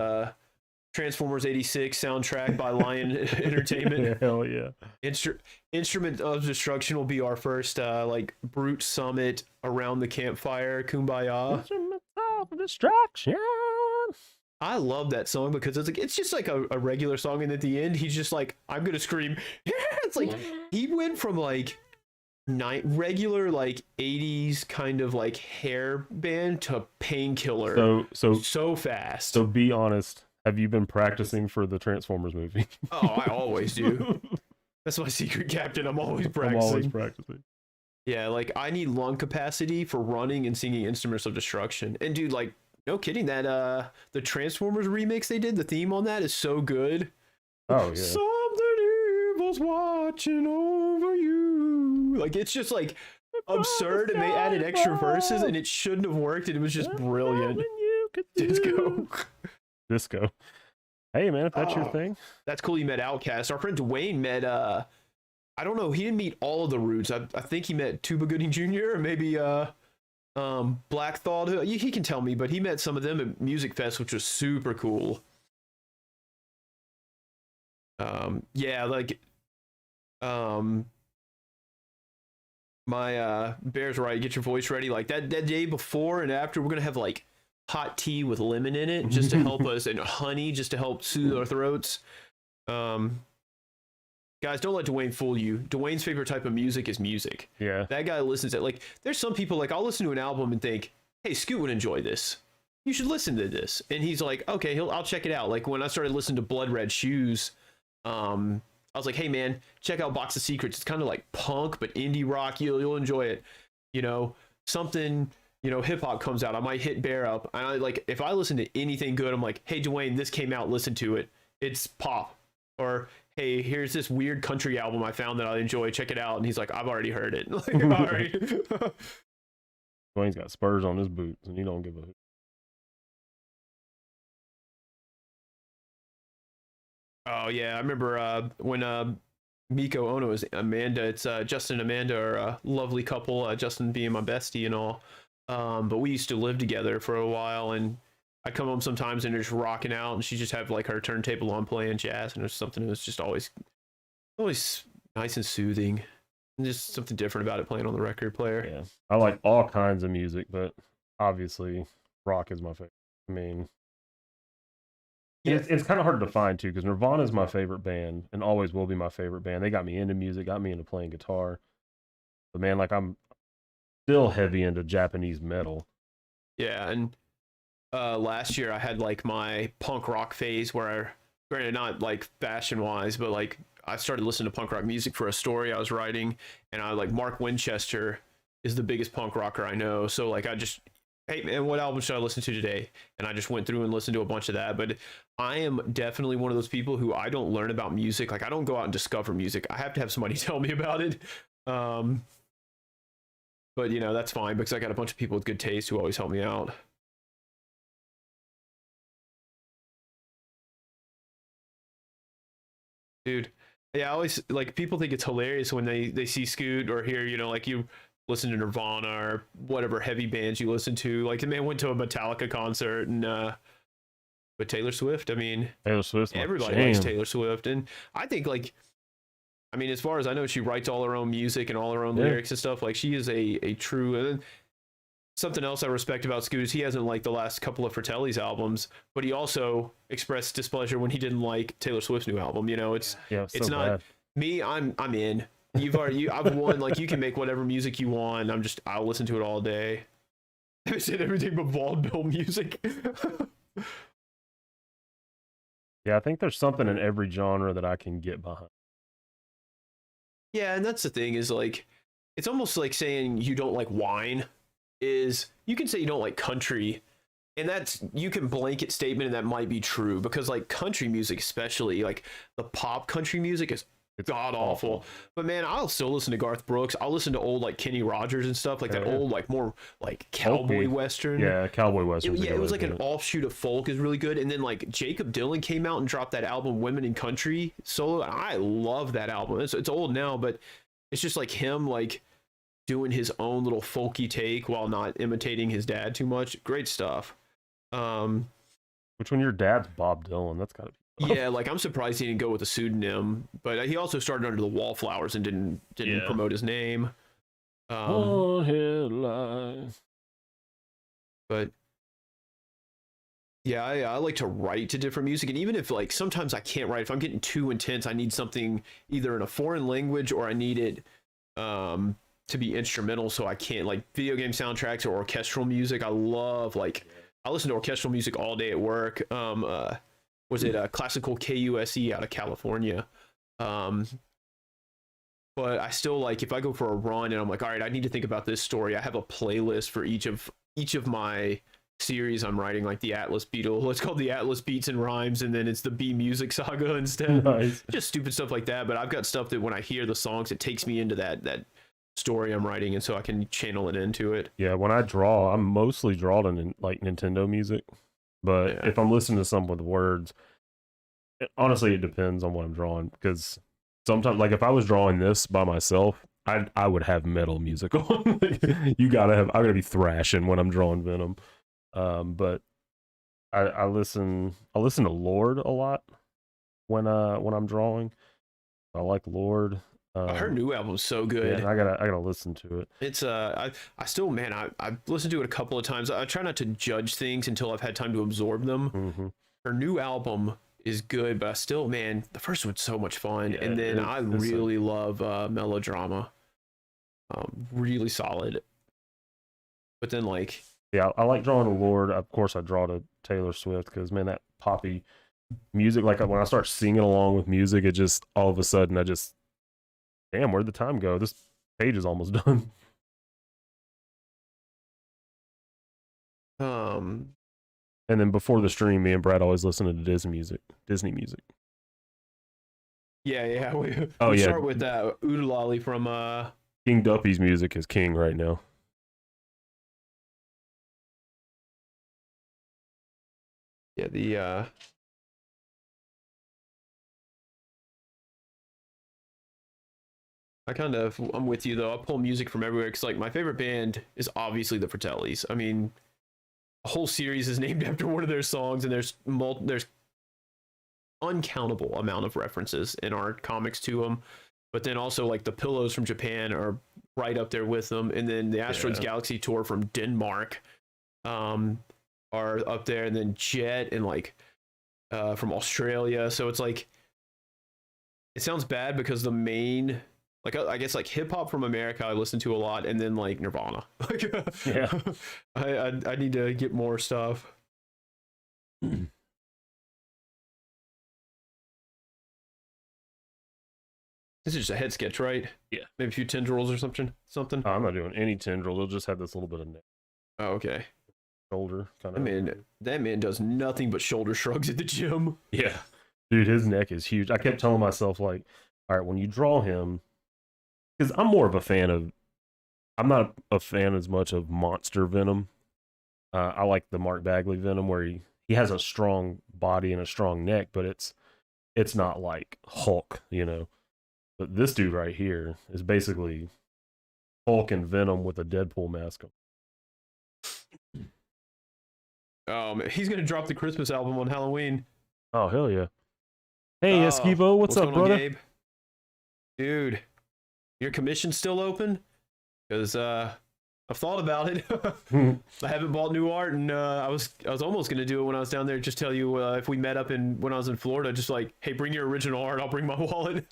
S2: Transformers '86 soundtrack by Lion Entertainment.
S1: Yeah, hell yeah.
S2: Instrument of Destruction will be our first like brute summit around the campfire, Kumbaya.
S1: Instrument of Destruction.
S2: I love that song because it's just like a regular song, and at the end he's just like, I'm gonna scream. Yeah, it's like he went from like regular like 80s kind of like hair band to Painkiller so fast.
S1: So be honest, have you been practicing for the Transformers movie?
S2: Oh, I always do. That's my secret, Captain. I'm always practicing. Yeah, like I need lung capacity for running and singing Instruments of Destruction. And dude, like, no kidding, that the Transformers remix they did, the theme on that is so good.
S1: Oh yeah.
S2: Something evil's watching over you. Like it's just like absurd, and they added extra verses, and it shouldn't have worked, and it was just brilliant.
S1: Disco. Hey man, if that's your thing.
S2: That's cool. You met Outkast. Our friend Dwayne met I don't know, he didn't meet all of the Roots. I think he met Tuba Gooding Jr. or maybe Black Thought. He can tell me, but he met some of them at Music Fest, which was super cool. Yeah, like my Bear's right, get your voice ready. Like that day before and after, we're gonna have like hot tea with lemon in it just to help us, and honey just to help soothe our throats. Guys, don't let Dwayne fool you. Dwayne's favorite type of music is music.
S1: Yeah.
S2: That guy listens to, like, there's some people, like, I'll listen to an album and think, hey, Scoot would enjoy this. You should listen to this. And he's like, okay, I'll check it out. Like, when I started listening to Blood Red Shoes, I was like, hey, man, check out Box of Secrets. It's kind of like punk, but indie rock. You'll enjoy it. You know, something, you know, hip hop comes out. I might hit Bear up. And I, like, if I listen to anything good, I'm like, hey, Dwayne, this came out. Listen to it. It's pop. Or, hey, here's this weird country album I found that I enjoy. Check it out. And he's like, I've already heard it. Like, all right.
S1: Dwayne's got spurs on his boots, and he don't give a hoot.
S2: Oh, yeah. I remember when Miko Ono is Amanda. It's Justin and Amanda are a lovely couple. Justin being my bestie and all. But we used to live together for a while, and I come home sometimes and they're just rocking out, and she just have like her turntable on playing jazz, and there's something that was just always nice and soothing, and just something different about it playing on the record player.
S1: Yeah, I like all kinds of music, but obviously rock is my favorite. I mean, yeah, it's kind of hard to find too, because Nirvana is my favorite band and always will be my favorite band. They got me into music, got me into playing guitar. But man, like I'm still heavy into Japanese metal.
S2: Yeah, and last year I had like my punk rock phase where, granted not like fashion wise, but like I started listening to punk rock music for a story I was writing, and I like Mark Winchester is the biggest punk rocker I know. So like I just, hey man, what album should I listen to today? And I just went through and listened to a bunch of that. But I am definitely one of those people who I don't learn about music. Like I don't go out and discover music. I have to have somebody tell me about it. But you know, that's fine because I got a bunch of people with good taste who always help me out. Dude, yeah, I always like people think it's hilarious when they see Scoot or hear, you know, like you listen to Nirvana or whatever heavy bands you listen to. Like the man went to a Metallica concert, and but Taylor Swift, I mean,
S1: Taylor Swift,
S2: everybody likes Taylor Swift, and I think like, I mean, as far as I know, she writes all her own music and all her own lyrics and stuff. Like she is a true. Something else I respect about Scoot is he hasn't liked the last couple of Fratelli's albums, but he also expressed displeasure when he didn't like Taylor Swift's new album. You know, it's not bad. Me. I'm in. I've won. Like you can make whatever music you want. I'll listen to it all day. I said everything but vaudeville music.
S1: Yeah, I think there's something in every genre that I can get behind.
S2: Yeah, and that's the thing is like, it's almost like saying you don't like wine. Is you can say you don't like country, and that's you can blanket statement, and that might be true because like country music, especially like the pop country music, is
S1: It's
S2: god awful. But man, I'll still listen to Garth Brooks. I'll listen to old like Kenny Rogers and stuff like that.
S1: Yeah.
S2: Old like more like cowboy
S1: Folky.
S2: western.
S1: Yeah, cowboy western.
S2: Yeah, it was like an offshoot of folk is really good. And then like Jacob Dylan came out and dropped that album Women in Country solo. I love that album. It's old now, but it's just like him like doing his own little folky take while not imitating his dad too much. Great stuff.
S1: Which one? Your dad's Bob Dylan. That's gotta be.
S2: Yeah, like I'm surprised he didn't go with a pseudonym, but he also started under the Wallflowers and didn't
S1: Yeah.
S2: promote his name.
S1: One headline.
S2: But yeah, I like to write to different music, and even if like sometimes I can't write, if I'm getting too intense, I need something either in a foreign language or I need it to be instrumental, so I can't like video game soundtracks or orchestral music. I love like I listen to orchestral music all day at work. Was it classical KUSE out of California? But I still like if I go for a run and I'm like, all right, I need to think about this story. I have a playlist for each of my series I'm writing, like the Atlas Beetle. It's called the Atlas Beats and Rhymes, and then it's the B Music Saga instead.
S1: Nice.
S2: Just stupid stuff like that. But I've got stuff that when I hear the songs, it takes me into that story I'm writing, and so I can channel it into it.
S1: Yeah, when I draw, I'm mostly drawing in like Nintendo music. But
S2: Yeah.
S1: if I'm listening to something with words, honestly, it depends on what I'm drawing. Because sometimes, like if I was drawing this by myself, I would have metal music on. I gotta be thrashing when I'm drawing Venom. But I listen to Lord a lot when I'm drawing. I like Lord.
S2: Her new album's so
S1: Yeah,
S2: good.
S1: and I gotta listen to it.
S2: It's I still, man, I've listened to it a couple of times. I try not to judge things until I've had time to absorb them.
S1: Mm-hmm.
S2: Her new album is good, but I still, man, the first one's so much fun.
S1: Yeah,
S2: And then I
S1: it's
S2: really love Melodrama. Really solid. But then like
S1: Yeah, I like drawing to Lord. Of course, I draw to Taylor Swift because man, that poppy music. Like when I start singing along with music, it just all of a sudden damn, where'd the time go? This page is almost done. And then before the stream, me and Brad always listened to Disney music.
S2: yeah, we
S1: Oh, yeah.
S2: start with Oodalali from
S1: King Duffy's music is king right now.
S2: yeah, the I'm with you though. I pull music from everywhere because like my favorite band is obviously the Fratellis. I mean, a whole series is named after one of their songs, and there's uncountable amount of references in our comics to them. But then also like the Pillows from Japan are right up there with them, and then the Asteroids Galaxy Tour from Denmark are up there, and then Jet and like from Australia. So it's like it sounds bad because the main like I guess like hip hop from America I listen to a lot, and then like Nirvana. Like
S1: Yeah.
S2: I need to get more stuff. This is just a head sketch, right?
S1: Yeah.
S2: Maybe a few tendrils or something.
S1: I'm not doing any tendrils. They'll just have this little bit of neck,
S2: Oh, okay.
S1: shoulder kind of.
S2: That man does nothing but shoulder shrugs at the gym.
S1: Yeah. Dude, his neck is huge. I kept telling myself, like, all right, when you draw him, because I'm not a fan as much of monster Venom. I like the Mark Bagley Venom where he has a strong body and a strong neck, but it's not like Hulk, you know. But this dude right here is basically Hulk and Venom with a Deadpool mask on.
S2: Man, he's gonna drop the Christmas album on Halloween.
S1: Oh, hell yeah. Hey, Esquivo, what's up,
S2: going on,
S1: brother?
S2: Gabe? Dude, your commission's still open? Because I've thought about it. I haven't bought new art, and I was almost gonna do it when I was down there. Just tell you if we met up when I was in Florida, just like, hey, bring your original art. I'll bring my wallet.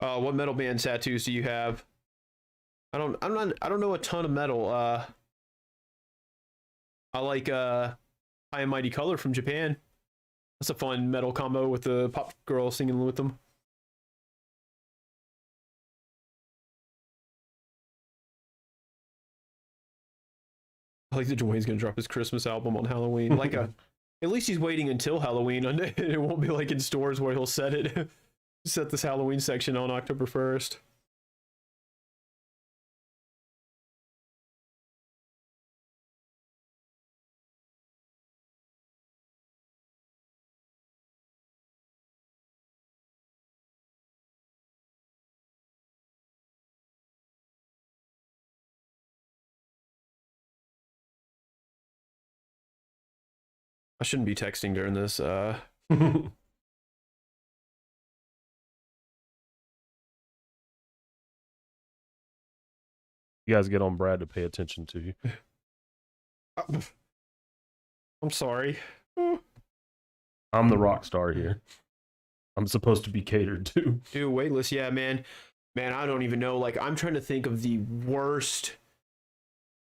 S2: What metal band tattoos do you have? I don't know a ton of metal. I like High and Mighty Color from Japan. That's a fun metal combo with the pop girl singing with them. I like that Dwayne's gonna drop his Christmas album on Halloween. Like at least he's waiting until Halloween. It won't be like in stores where he'll set it, set this Halloween section on October 1st. I shouldn't be texting during this.
S1: You guys get on Brad to pay attention to you.
S2: I'm sorry.
S1: I'm the rock star here. I'm supposed to be catered to.
S2: Dude, waitlist, yeah, man. Man, I don't even know. Like, I'm trying to think of the worst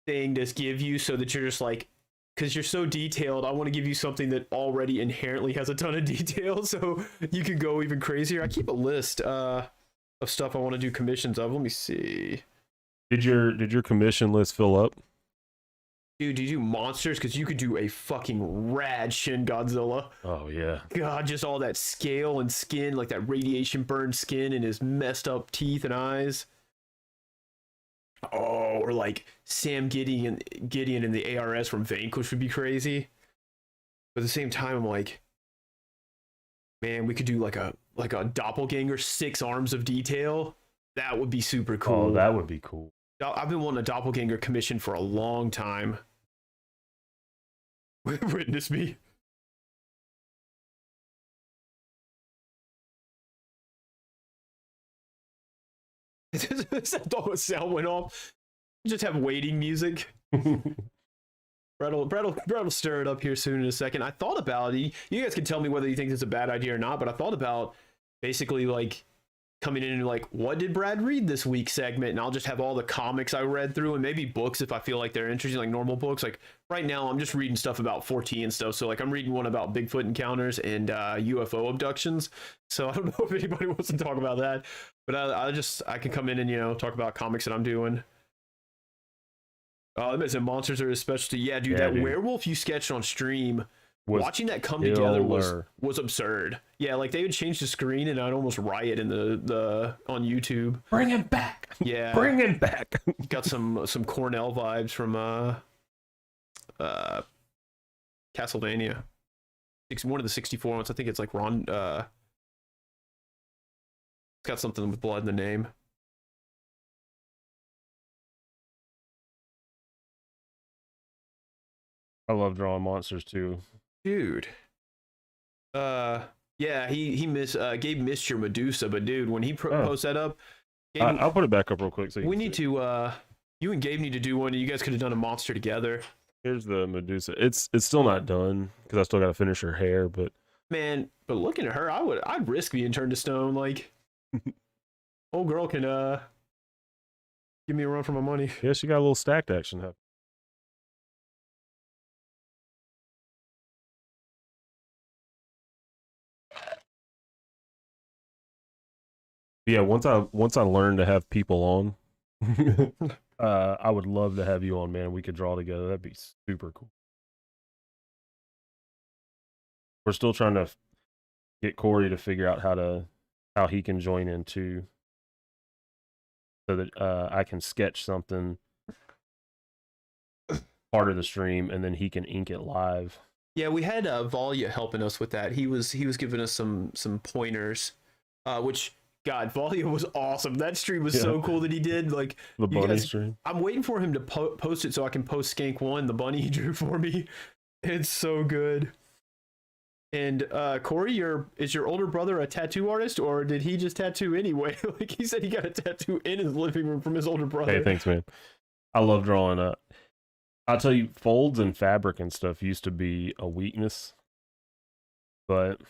S2: thing to give you so that you're just like, because you're so detailed, I want to give you something that already inherently has a ton of detail so you can go even crazier. I keep a list of stuff I want to do commissions of. Let me see.
S1: Did your commission list fill up?
S2: Dude, do you do monsters? Because you could do a fucking rad Shin Godzilla.
S1: Oh yeah.
S2: God, just all that scale and skin, like that radiation burned skin and his messed up teeth and eyes. Oh, or like Sam Gideon in the ARS from Vanquish would be crazy. But at the same time, I'm like, man, we could do like a doppelganger 6 arms of detail. That would be super cool.
S1: Oh, that would be cool.
S2: I've been wanting a doppelganger commission for a long time. Witness me. That sound went off. Just have waiting music. Brett will stir it up here soon in a second. I thought about it. You guys can tell me whether you think it's a bad idea or not, but I thought about basically like coming in and like, what did Brad read this week segment? And I'll just have all the comics I read through and maybe books if I feel like they're interesting, like normal books. Like right now, I'm just reading stuff about 4T and stuff. So like I'm reading one about Bigfoot encounters and UFO abductions. So I don't know if anybody wants to talk about that, but I can come in and, you know, talk about comics that I'm doing. Oh, that monsters are his specialty. Yeah, dude, that werewolf you sketched on stream, watching that come together was absurd. Yeah, like they would change the screen and I'd almost riot in the on YouTube.
S1: Bring him back.
S2: Yeah,
S1: bring him back.
S2: Got some Cornell vibes from Castlevania. One of the 64 ones. I think it's like Ron. It's got something with blood in the name.
S1: I love drawing monsters too,
S2: dude. Yeah, he Gabe missed your Medusa, but dude, when he posts that up, Gabe,
S1: I'll put it back up real quick. So
S2: we need to you and Gabe need to do one. You guys could have done a monster together.
S1: Here's the Medusa. It's still not done because I still got to finish her hair, but
S2: man, but looking at her, I'd risk being turned to stone. Like, old girl can give me a run for my money.
S1: Yeah, she got a little stacked action happening. Yeah, once I learn to have people on, I would love to have you on, man. We could draw together. That'd be super cool. We're still trying to get Corey to figure out how he can join in too, so that I can sketch something part of the stream and then he can ink it live.
S2: Yeah, we had Valia helping us with that. He was giving us some pointers, which. God, Valia was awesome. That stream was so cool that he did. Like
S1: the bunny stream.
S2: I'm waiting for him to post it so I can post Skank 1, the bunny he drew for me. It's so good. And Corey, is your older brother a tattoo artist, or did he just tattoo anyway? Like he said, he got a tattoo in his living room from his older brother.
S1: Hey, thanks, man. I love drawing up. I'll tell you, folds and fabric and stuff used to be a weakness, but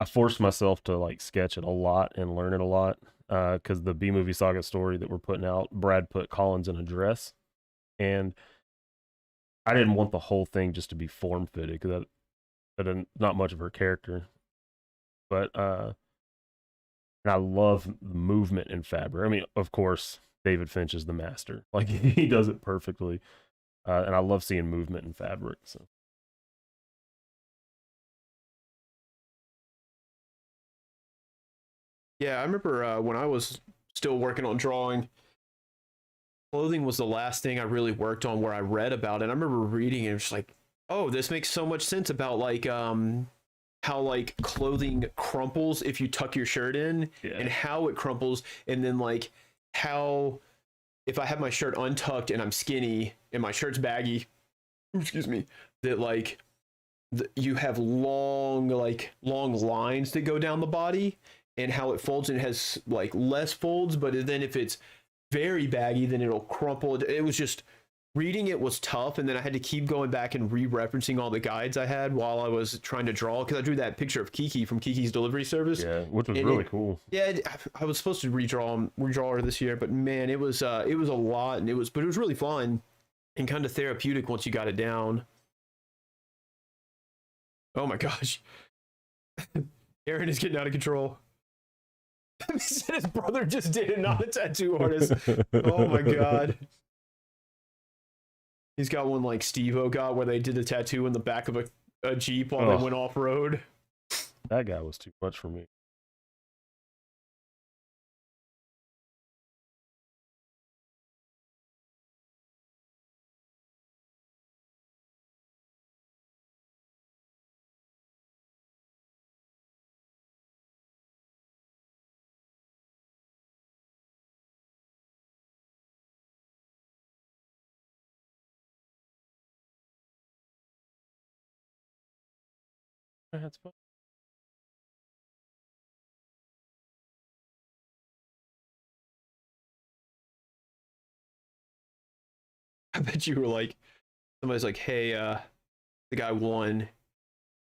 S1: I forced myself to like sketch it a lot and learn it a lot. because the B Movie Saga story that we're putting out, Brad put Collins in a dress, and I didn't want the whole thing just to be form fitted because that not much of her character, but and I love the movement in fabric. I mean, of course, David Finch is the master; like he does it perfectly, and I love seeing movement in fabric. So.
S2: Yeah, I remember when I was still working on drawing, clothing was the last thing I really worked on where I read about it. I remember reading it, it's like, oh, this makes so much sense about like how like clothing crumples if you tuck your shirt in, and how it crumples, and then like how if I have my shirt untucked and I'm skinny and my shirt's baggy, excuse me, that like you have long lines that go down the body, and how it folds, and it has like less folds, but then if it's very baggy, then it'll crumple. It was just, reading it was tough, and then I had to keep going back and re-referencing all the guides I had while I was trying to draw, because I drew that picture of Kiki from Kiki's Delivery Service.
S1: Yeah, which was really cool.
S2: Yeah, I was supposed to redraw her this year, but man, it was a lot, and it was really fun and kind of therapeutic once you got it down. Oh my gosh. Aaron is getting out of control. He said his brother just did it, not a tattoo artist. Oh my god. He's got one like Steve-O got, where they did a tattoo in the back of a Jeep while they went off-road.
S1: That guy was too much for me. That's fun.
S2: I bet you were like, somebody's like, hey, the guy won. And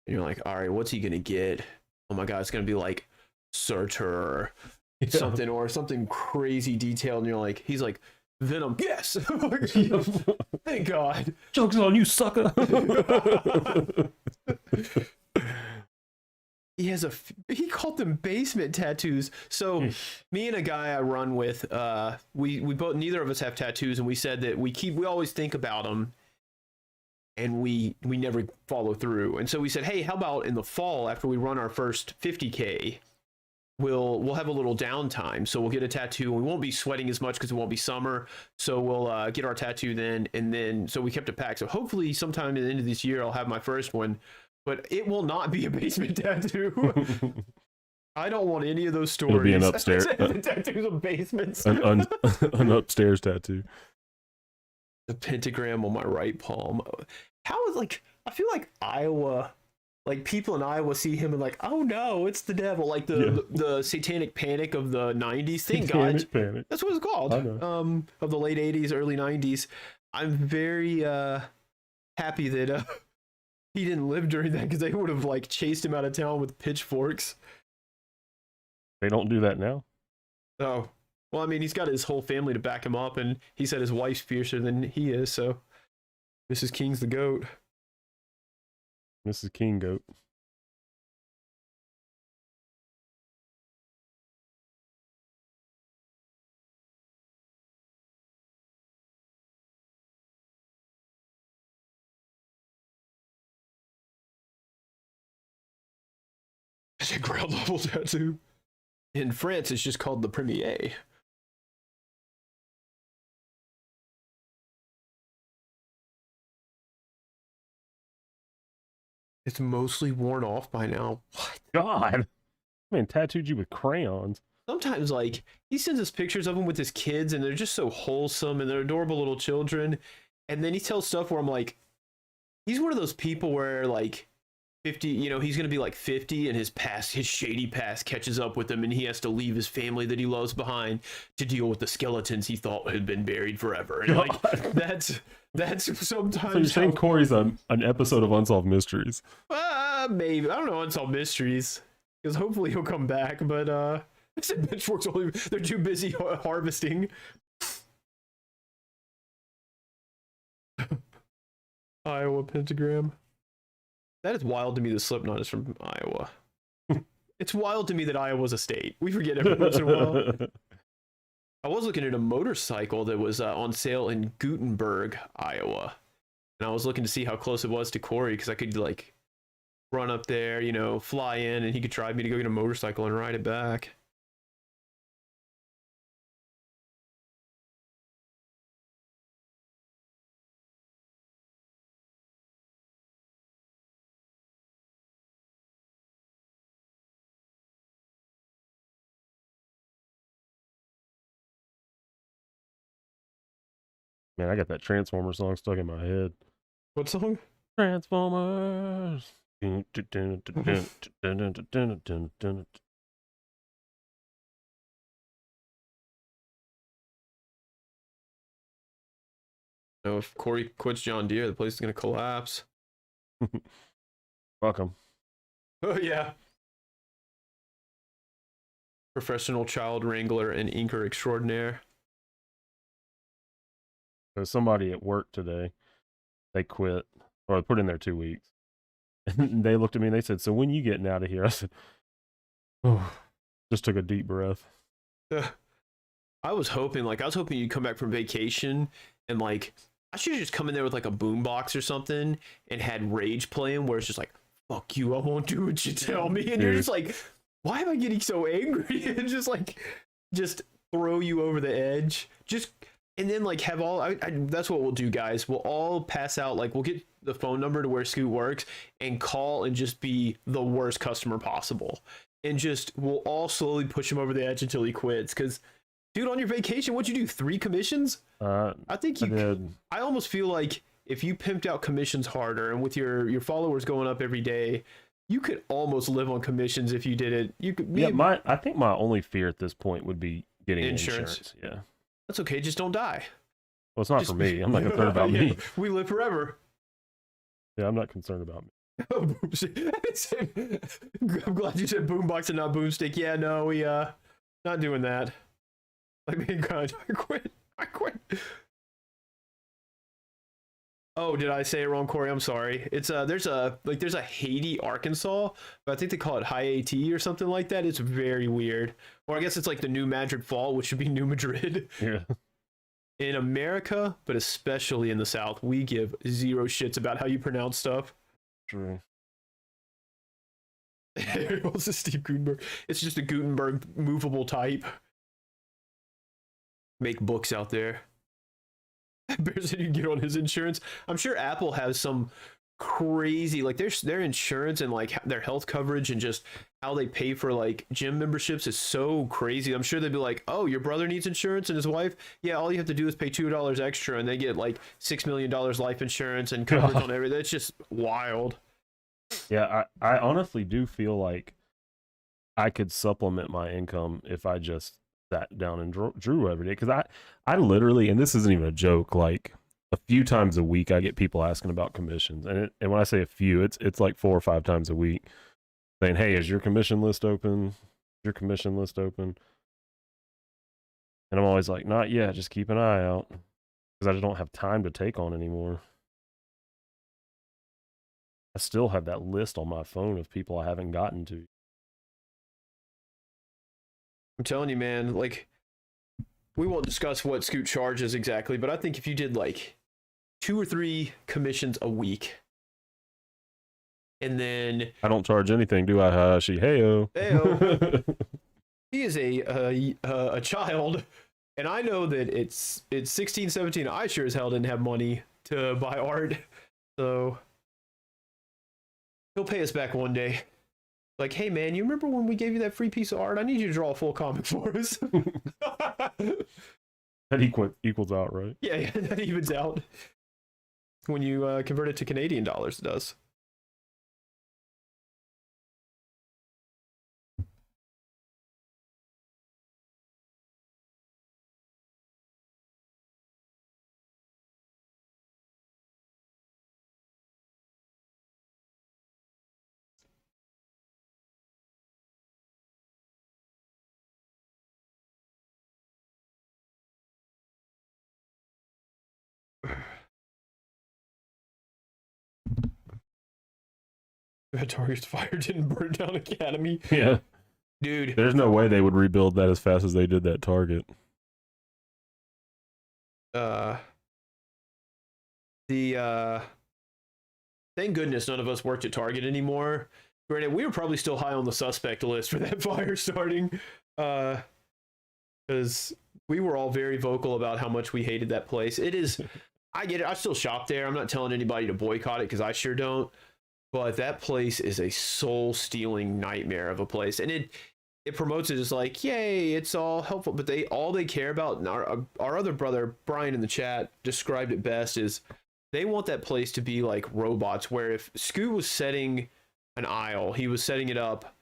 S2: you're like, all right, what's he gonna get? Oh my god, it's gonna be like Surtur or something, or something crazy detailed. And you're like, he's like, Venom, yes. Thank God.
S1: Joke's on you, sucker.
S2: He called them basement tattoos. So me and a guy I run with, we both, neither of us have tattoos, and we said that we always think about them, and we never follow through. And so we said, hey, how about in the fall, after we run our first 50K, we'll have a little downtime, so we'll get a tattoo, and we won't be sweating as much because it won't be summer, so we'll get our tattoo then. And then so we kept it packed, so hopefully sometime at the end of this year I'll have my first one, but it will not be a basement tattoo. I don't want any of those stories.
S1: It'll be an upstairs
S2: tattoos of basements.
S1: an upstairs tattoo.
S2: The pentagram on my right palm. How is, like, I feel like Iowa, like people in Iowa see him and like, oh no, it's the devil, like the satanic panic of the 90s. Thank God. Panic. That's what it's called. Of the late 80s, early 90s. I'm very happy that he didn't live during that, because they would have like chased him out of town with pitchforks.
S1: They don't do that now.
S2: Oh, well, I mean, he's got his whole family to back him up, and he said his wife's fiercer than he is, so Mrs. King's the goat.
S1: Mrs. King goat.
S2: It's a ground level tattoo. In France, it's just called the premier. It's mostly worn off by now. What?
S1: God. Man, tattooed you with crayons.
S2: Sometimes, like, he sends us pictures of him with his kids, and they're just so wholesome, and they're adorable little children. And then he tells stuff where I'm like, he's one of those people where, like, 50, you know, he's going to be like 50, and his shady past catches up with him, and he has to leave his family that he loves behind to deal with the skeletons he thought had been buried forever. And like, that's sometimes.
S1: So you're saying Corey's an episode of Unsolved Mysteries?
S2: Maybe. I don't know, Unsolved Mysteries, because hopefully he'll come back, but I said pitchforks only. They're too busy harvesting. Iowa pentagram. That is wild to me. The Slipknot is from Iowa. It's wild to me that Iowa's a state. We forget every once in a while. I was looking at a motorcycle that was on sale in Gutenberg, Iowa, and I was looking to see how close it was to Corey because I could like run up there, you know, fly in, and he could drive me to go get a motorcycle and ride it back.
S1: Man, I got that Transformer song stuck in my head.
S2: What song?
S1: Transformers.
S2: No, if Corey quits John Deere, the place is gonna collapse.
S1: Fuck 'em.
S2: Oh yeah. Professional child wrangler and inker extraordinaire.
S1: So somebody at work today, they quit or put in their 2 weeks. And they looked at me and they said, "So when you getting out of here?" I said, "Oh," just took a deep breath.
S2: I was hoping you'd come back from vacation and like I should have just come in there with like a boombox or something and had Rage playing where it's just like, fuck you, I won't do what you tell me. And you're just like, why am I getting so angry? And just throw you over the edge. And then like have all that's what we'll do, guys. We'll all pass out, like we'll get the phone number to where Scoot works and call and just be the worst customer possible. And just we'll all slowly push him over the edge until he quits. Because dude, on your vacation, what'd you do? 3 commissions? I think you did. I almost feel like if you pimped out commissions harder and with your followers going up every day, you could almost live on commissions if you did it. You could.
S1: Yeah, I think my only fear at this point would be getting insurance. Yeah.
S2: That's okay, just don't die.
S1: Well, it's not for me. I'm not concerned about me.
S2: We live forever.
S1: Yeah, I'm not concerned about me.
S2: I'm glad you said boombox and not boomstick. Yeah, no, we not doing that. Like being kind. I quit. Oh, did I say it wrong, Corey? I'm sorry. It's there's a Haiti, Arkansas, but I think they call it High AT or something like that. It's very weird. Or I guess it's like the New Madrid Fall, which should be New Madrid.
S1: Yeah. In
S2: America, but especially in the South, we give 0 shits about how you pronounce stuff.
S1: True.
S2: What's this Steve Gutenberg? It's just a Gutenberg movable type. Make books out there. Bear said you can get on his insurance. I'm sure Apple has some crazy, like their insurance and like their health coverage and just how they pay for like gym memberships is so crazy. I'm sure they'd be like, oh, your brother needs insurance and his wife, yeah, all you have to do is pay $2 extra and they get like $6 million life insurance and coverage on everything. It's just wild.
S1: Yeah, I honestly do feel like I could supplement my income if I just sat down and drew every day. Because I literally, and this isn't even a joke, like a few times a week I get people asking about commissions, and when I say a few, it's like 4 or 5 times a week, saying, "Hey, is your commission list open? Is your commission list open?" And I'm always like, "Not yet. Just keep an eye out," because I just don't have time to take on anymore. I still have that list on my phone of people I haven't gotten to.
S2: I'm telling you, man, like, we won't discuss what Scoot charges exactly, but I think if you did like 2 or 3 commissions a week, and then
S1: I don't charge anything, do I, Hashi? Heyo.
S2: Heyo. He is a child, and I know that it's 16, 17. I sure as hell didn't have money to buy art, so he'll pay us back one day. Like, hey man, you remember when we gave you that free piece of art? I need you to draw a full comic for us.
S1: That equals out, right?
S2: Yeah, that evens out. When you convert it to Canadian dollars, it does. Target's fire didn't burn down Academy.
S1: Yeah.
S2: Dude.
S1: There's no way they would rebuild that as fast as they did that Target.
S2: Thank goodness none of us worked at Target anymore. Granted, we were probably still high on the suspect list for that fire starting. Because we were all very vocal about how much we hated that place. It is, I get it. I still shop there. I'm not telling anybody to boycott it because I sure don't. But that place is a soul-stealing nightmare of a place, and it promotes it as like, yay, it's all helpful. But all they care about, and our other brother Brian in the chat described it best, is they want that place to be like robots, where if Scoot was setting an aisle, he was setting it up,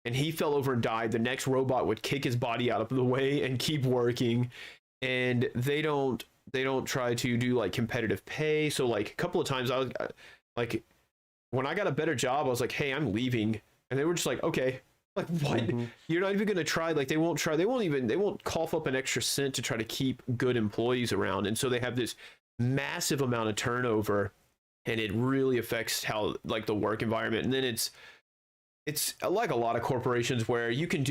S2: and he fell over and died, the next robot would kick his body out of the way and keep working. And they don't try to do like competitive pay. So like a couple of times I was like, when I got a better job, I was like, hey, I'm leaving. And they were just like, okay. Like, what? Mm-hmm. You're not even going to try. Like, they won't cough up an extra cent to try to keep good employees around. And so they have this massive amount of turnover, and it really affects how, like, the work environment. And then it's like a lot of corporations where they can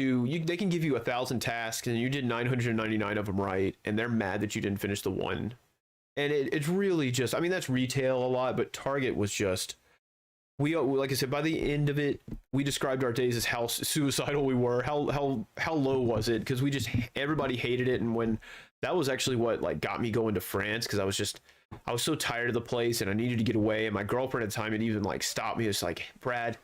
S2: give you 1,000 tasks and you did 999 of them right. And they're mad that you didn't finish the one. And it's really just, I mean, that's retail a lot, but Target was just, like I said, by the end of it, we described our days as how suicidal we were. How low was it? Because everybody hated it. And when that was actually what like got me going to France, because I was so tired of the place and I needed to get away. And my girlfriend at the time had even like stopped me. It's like, Brad,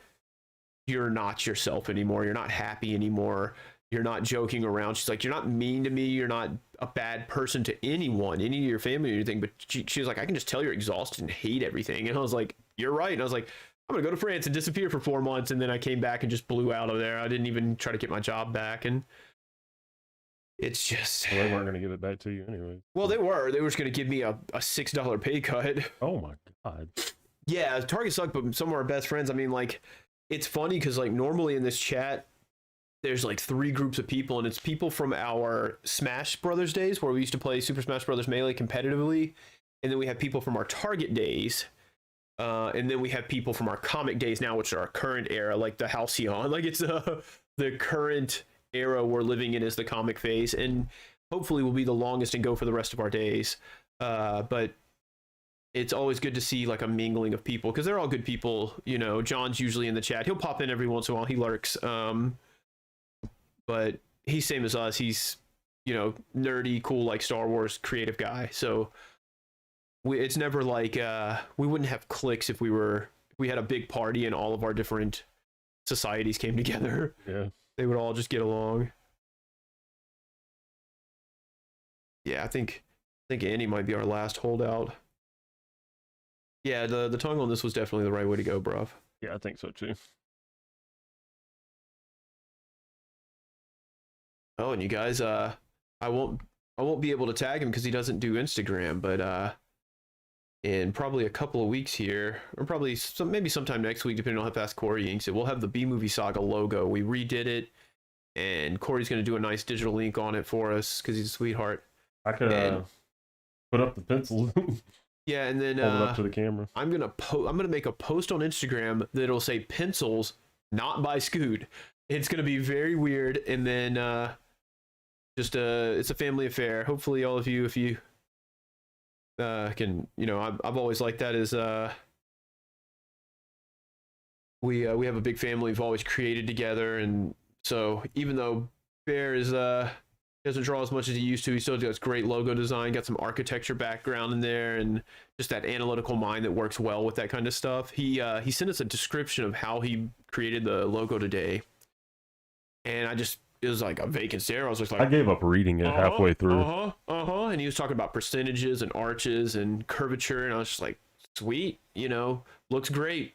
S2: you're not yourself anymore. You're not happy anymore. You're not joking around. She's like, you're not mean to me. You're not a bad person to anyone, any of your family or anything. But she was like, I can just tell you're exhausted and hate everything. And I was like, you're right. And I was like, I'm going to go to France and disappear for 4 months. And then I came back and just blew out of there. I didn't even try to get my job back. And it's just...
S1: Well, they weren't going to give it back to you anyway.
S2: Well, they were. They were just going to give me a $6 pay cut.
S1: Oh, my God.
S2: Yeah, Target sucked, but some of our best friends, I mean, like, it's funny because, like, normally in this chat, there's, like, 3 groups of people. And it's people from our Smash Brothers days where we used to play Super Smash Brothers Melee competitively. And then we have people from our Target days. And then we have people from our comic days now, which are our current era, like the Halcyon. Like, it's the current era we're living in is the comic phase, and hopefully will be the longest and go for the rest of our days. But it's always good to see like a mingling of people, because they're all good people. You know, John's usually in the chat. He'll pop in every once in a while. He lurks. But he's same as us. He's, you know, nerdy, cool, like Star Wars creative guy. So it's never like we wouldn't have cliques if we had a big party and all of our different societies came together.
S1: Yeah,
S2: they would all just get along. Yeah, I think Andy might be our last holdout. Yeah, the tongue on this was definitely the right way to go, bruv.
S1: Yeah, I think so too.
S2: Oh, and you guys, I won't be able to tag him because he doesn't do Instagram, but in probably a couple of weeks here, or probably maybe sometime next week, depending on how fast Corey inks it, we'll have the B-Movie Saga logo. We redid it, and Corey's going to do a nice digital link on it for us because he's a sweetheart.
S1: I could put up the pencil.
S2: Yeah, and then
S1: hold it up to the camera.
S2: I'm gonna make a post on Instagram that'll say pencils, not by Scoot. It's gonna be very weird, and then it's a family affair. Hopefully, all of you, if you can, you know, I've always liked that as we have a big family. We've always created together, and so even though Bear is doesn't draw as much as he used to, he still does great logo design, got some architecture background in there, and just that analytical mind that works well with that kind of stuff. He sent us a description of how he created the logo today, and it was like a vacant stare. I was just like,
S1: I gave up reading it halfway through.
S2: And he was talking about percentages and arches and curvature, and I was just like, sweet, you know, looks great.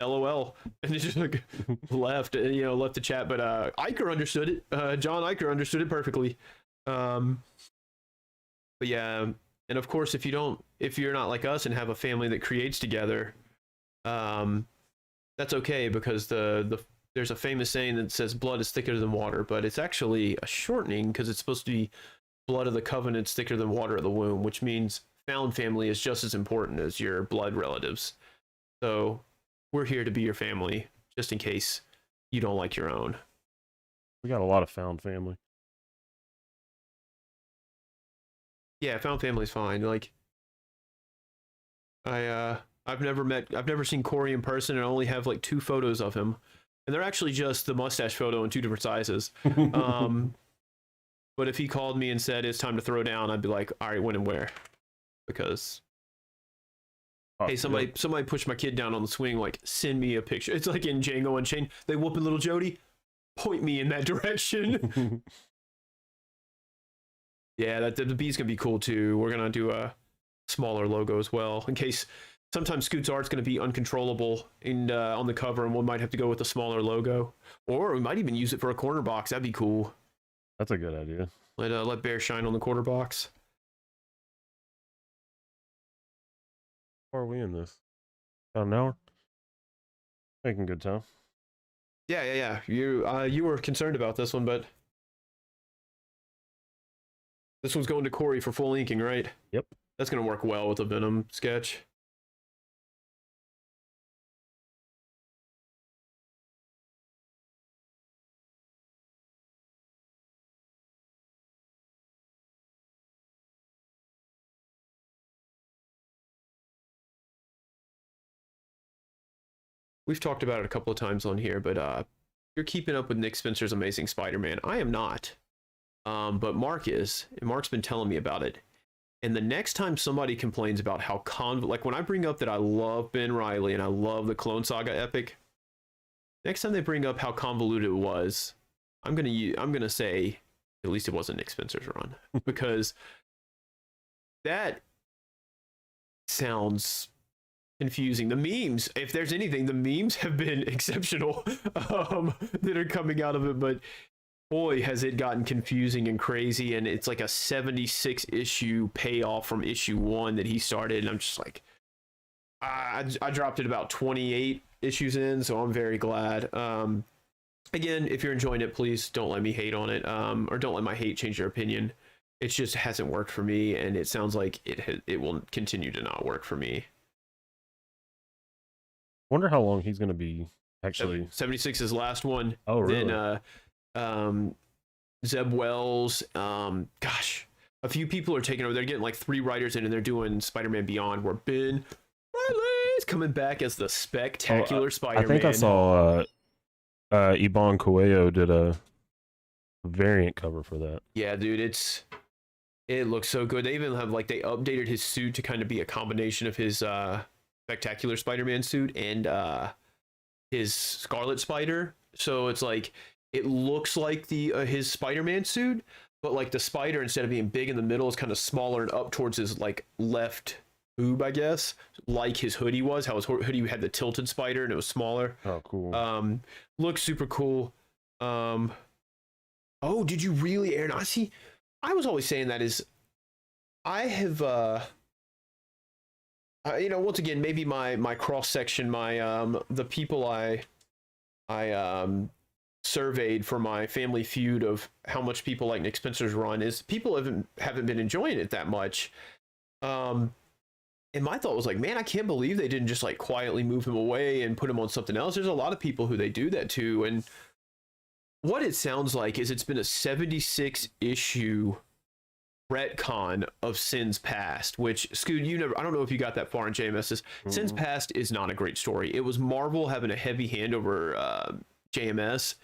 S2: LOL. And he just like left the chat, but Iker understood it. John Iker understood it perfectly. But yeah, and of course, if you're not like us and have a family that creates together, that's okay, because there's a famous saying that says blood is thicker than water, but it's actually a shortening because it's supposed to be blood of the covenant's thicker than water of the womb, which means found family is just as important as your blood relatives. So we're here to be your family, just in case you don't like your own.
S1: We got a lot of found family.
S2: Yeah, found family's fine. Like, I've never seen Corey in person, and I only have like 2 photos of him, and they're actually just the mustache photo in 2 different sizes. But if he called me and said it's time to throw down, I'd be like, all right, when and where? Because hey, somebody pushed my kid down on the swing. Like, send me a picture. It's like in Django Unchained. They whooping little Jody. Point me in that direction. Yeah, the B's gonna be cool too. We're gonna do a smaller logo as well, in case sometimes Scoot's art's gonna be uncontrollable and on the cover, and we might have to go with a smaller logo, or we might even use it for a corner box. That'd be cool.
S1: That's a good idea.
S2: Let Bear shine on the quarter box.
S1: How are we in this? About an hour? Making good time.
S2: Yeah. You were concerned about this one, but this one's going to Corey for full inking, right?
S1: Yep.
S2: That's gonna work well with a Venom sketch. We've talked about it a couple of times on here, but you're keeping up with Nick Spencer's Amazing Spider-Man. I am not. But Mark is, and Mark's been telling me about it. And the next time somebody complains about how like when I bring up that I love Ben Reilly and I love the Clone Saga epic, next time they bring up how convoluted it was, I'm gonna say at least it wasn't Nick Spencer's run, because that sounds confusing. The memes, if there's anything, the memes have been exceptional that are coming out of it, but boy, has it gotten confusing and crazy. And it's like a 76 issue payoff from issue 1 that he started, and I'm just like, I dropped it about 28 issues in, so I'm very glad. Again, if you're enjoying it, please don't let me hate on it, or don't let my hate change your opinion. It just hasn't worked for me, and it sounds like it will continue to not work for me.
S1: Wonder how long he's going to be actually.
S2: 76 is last one.
S1: Oh, really?
S2: Then Zeb Wells, gosh, a few people are taking over. They're getting like 3 writers in, and they're doing Spider-Man Beyond, where Ben Reilly's coming back as the spectacular Spider-Man.
S1: I think I saw Iban Coelho did a variant cover for that.
S2: Yeah, dude, it looks so good. They even have they updated his suit to kind of be a combination of his spectacular Spider-Man suit and his Scarlet Spider. So it's like, it looks like his Spider-Man suit, but like the spider, instead of being big in the middle, is kind of smaller and up towards his like left boob, I guess, like his hoodie was. How his hoodie had the tilted spider and it was smaller.
S1: Oh, cool.
S2: Looks super cool. Oh, did you really, Aaron? I was always saying that is, I have once again, maybe my cross section, the people I surveyed for my Family Feud of how much people like Nick Spencer's run, is people haven't been enjoying it that much. And my thought was like, man, I can't believe they didn't just like quietly move him away and put him on something else. There's a lot of people who they do that to, and what it sounds like is it's been a 76 issue retcon of Sins Past, which, Scoot, I don't know if you got that far in JMS's. Sins Past is not a great story. It was Marvel having a heavy hand over JMS,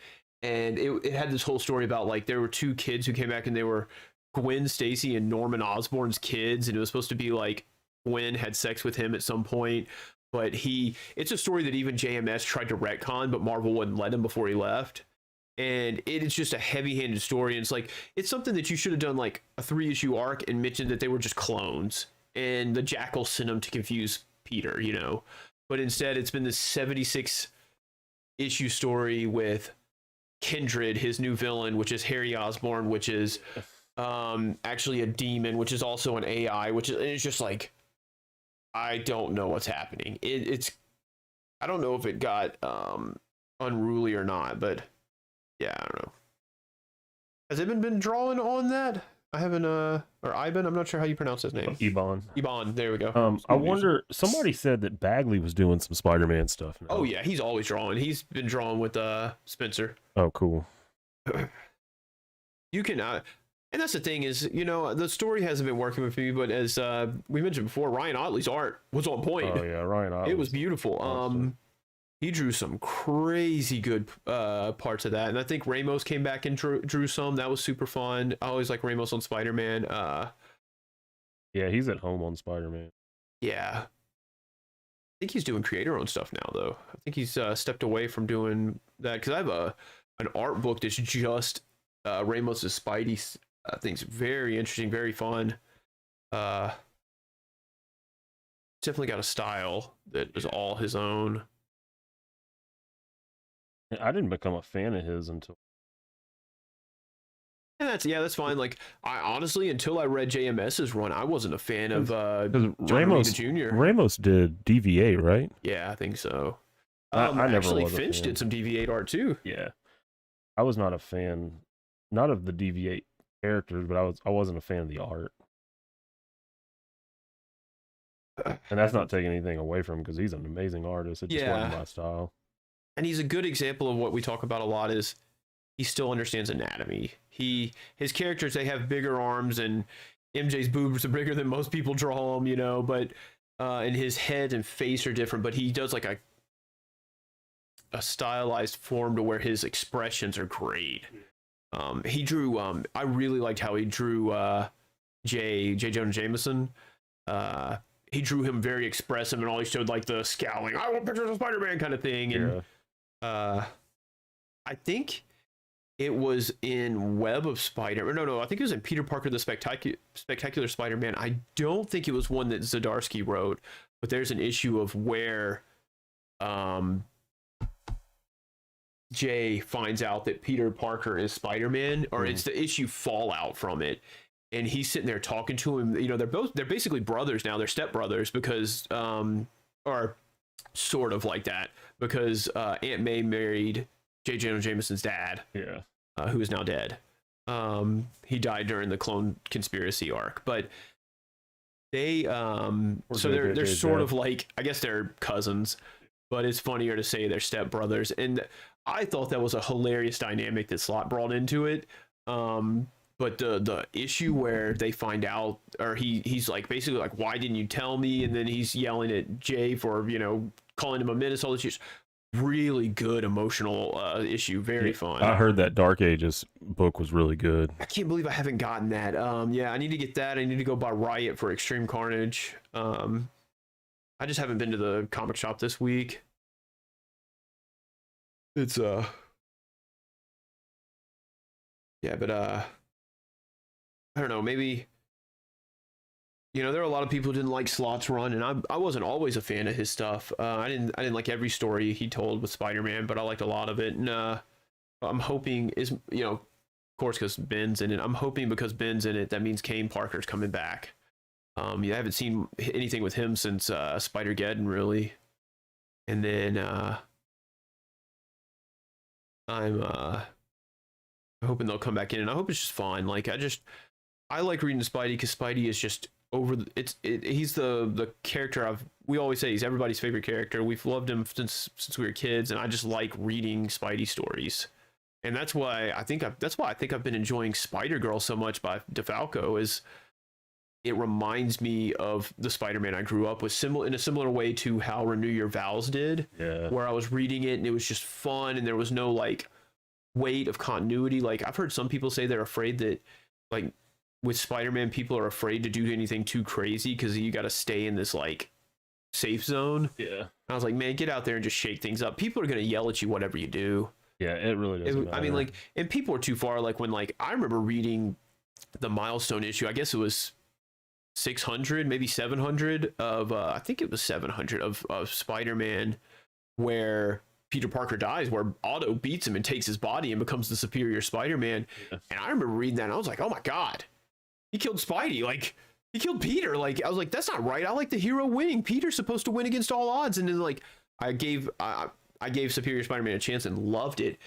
S2: and it had this whole story about like there were 2 kids who came back, and they were Gwen Stacy and Norman Osborn's kids, and it was supposed to be like Gwen had sex with him at some point, but it's a story that even JMS tried to retcon, but Marvel wouldn't let him before he left. And it's just a heavy-handed story, and it's something that you should have done like a 3-issue arc and mentioned that they were just clones, and the Jackal sent them to confuse Peter, but instead it's been this 76 issue story with Kindred, his new villain, which is Harry Osborn, which is actually a demon, which is also an AI, it's just like, I don't know what's happening. I don't know if it got unruly or not, but yeah, I don't know. Has it been drawing on that? I haven't or Ivan. I'm not sure how you pronounce his name.
S1: Ebon.
S2: Iban. There we go.
S1: I wonder. Somebody said that Bagley was doing some Spider-Man stuff now.
S2: Oh yeah, he's always drawing. He's been drawing with Spencer.
S1: Oh, cool.
S2: You can and that's the thing is, you know, the story hasn't been working with me, but as we mentioned before, Ryan Otley's art was on point.
S1: Oh yeah, Ryan Otley.
S2: It was beautiful.
S1: awesome.
S2: He drew some crazy good parts of that, and I think Ramos came back and drew some. That was super fun. I always like Ramos on Spider-Man.
S1: Yeah, he's at home on Spider-Man.
S2: Yeah, I think he's doing creator-owned stuff now, though. I think he's stepped away from doing that because I have an art book that's just Ramos's Spidey things. Very interesting, very fun. Definitely got a style that is all his own.
S1: I didn't become a fan of his until.
S2: And that's fine. Like I honestly, until I read JMS's run, I wasn't a fan of
S1: Because
S2: John
S1: Ramos
S2: Romita Jr.
S1: Ramos did DV8, right?
S2: Yeah, I think so.
S1: I never
S2: actually,
S1: was a
S2: Finch
S1: fan.
S2: did some DV8 art too.
S1: Yeah, I was not a fan, not of the DV8 characters, but I wasn't a fan of the art. And that's not taking anything away from him because he's an amazing artist. It just wasn't my style.
S2: And he's a good example of what we talk about a lot is he still understands anatomy. His characters, they have bigger arms, and MJ's boobs are bigger than most people draw them, you know, but and his head and face are different, but he does like a stylized form to where his expressions are great. He drew I really liked how he drew J. Jonah Jameson. He drew him very expressive, and all he showed like the scowling, I want pictures of Spider-Man kind of thing. And I think it was in Web of Spider. No, I think it was in Peter Parker the Spectacular Spider-Man. I don't think it was one that Zdarsky wrote, but there's an issue of where Jay finds out that Peter Parker is Spider-Man, or it's the issue Fallout from it. And he's sitting there talking to him. You know, they're basically brothers now. They're stepbrothers because, or sort of like that, because Aunt May married J. Jonah Jameson's dad.
S1: Yeah.
S2: Who is now dead. He died during the clone conspiracy arc, but they so they're sort of like, I guess they're cousins, but it's funnier to say they're stepbrothers. And I thought that was a hilarious dynamic that Slott brought into it. But the issue where they find out, or he's like basically like, why didn't you tell me? And then he's yelling at Jay for, you know, calling him a menace, all this shit. Really good emotional issue, very fun.
S1: I heard that Dark Ages book was really good.
S2: I can't believe I haven't gotten that. Yeah, I need to get that. I need to go buy Riot for Extreme Carnage. I just haven't been to the comic shop this week. It's yeah, but I don't know, maybe, you know, there are a lot of people who didn't like Slott's run, and I wasn't always a fan of his stuff. I didn't like every story he told with Spider-Man, but I liked a lot of it. And I'm hoping you know, of course, because Ben's in it. I'm hoping because Ben's in it, that means Kane Parker's coming back. I haven't seen anything with him since Spider-Geddon, really. And then I'm hoping they'll come back in, and I hope it's just fine. Like I like reading Spidey because Spidey is just he's the character we always say he's everybody's favorite character. We've loved him since we were kids, and I just like reading Spidey stories. And that's why I think I've been enjoying Spider-Girl so much by DeFalco, is it reminds me of the Spider-Man I grew up with, in a similar way to how Renew Your Vows did.
S1: Yeah.
S2: Where I was reading it and it was just fun, and there was no like weight of continuity. Like I've heard some people say they're afraid that, like, with Spider-Man, people are afraid to do anything too crazy because you got to stay in this like safe zone.
S1: Yeah.
S2: I was like, man, get out there and just shake things up. People are going to yell at you whatever you do.
S1: Yeah, it really doesn't
S2: I mean, like, and people are too far. Like when, like, I remember reading the Milestone issue, I guess it was 600, maybe 700 of, I think it was 700 of Spider-Man, where Peter Parker dies, where Otto beats him and takes his body and becomes the superior Spider-Man. Yeah. And I remember reading that and I was like, oh my God, he killed Spidey. Like, he killed Peter. Like, I was like, that's not right. I like the hero winning. Peter's supposed to win against all odds. And then, like, I gave Superior Spider-Man a chance and loved it.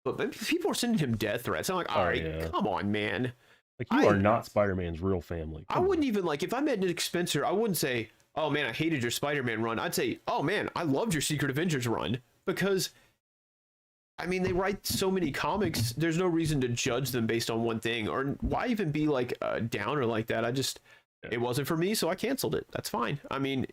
S2: But people were sending him death threats. I'm like, all right, come on, man.
S1: Like you are not Spider-Man's real family.
S2: I wouldn't even like if I met Nick Spencer, I wouldn't say, "Oh man, I hated your Spider-Man run." I'd say, "Oh man, I loved your Secret Avengers run," because I mean, they write so many comics. There's no reason to judge them based on one thing, or why even be like a downer like that. It wasn't for me, so I canceled it. That's fine. I mean,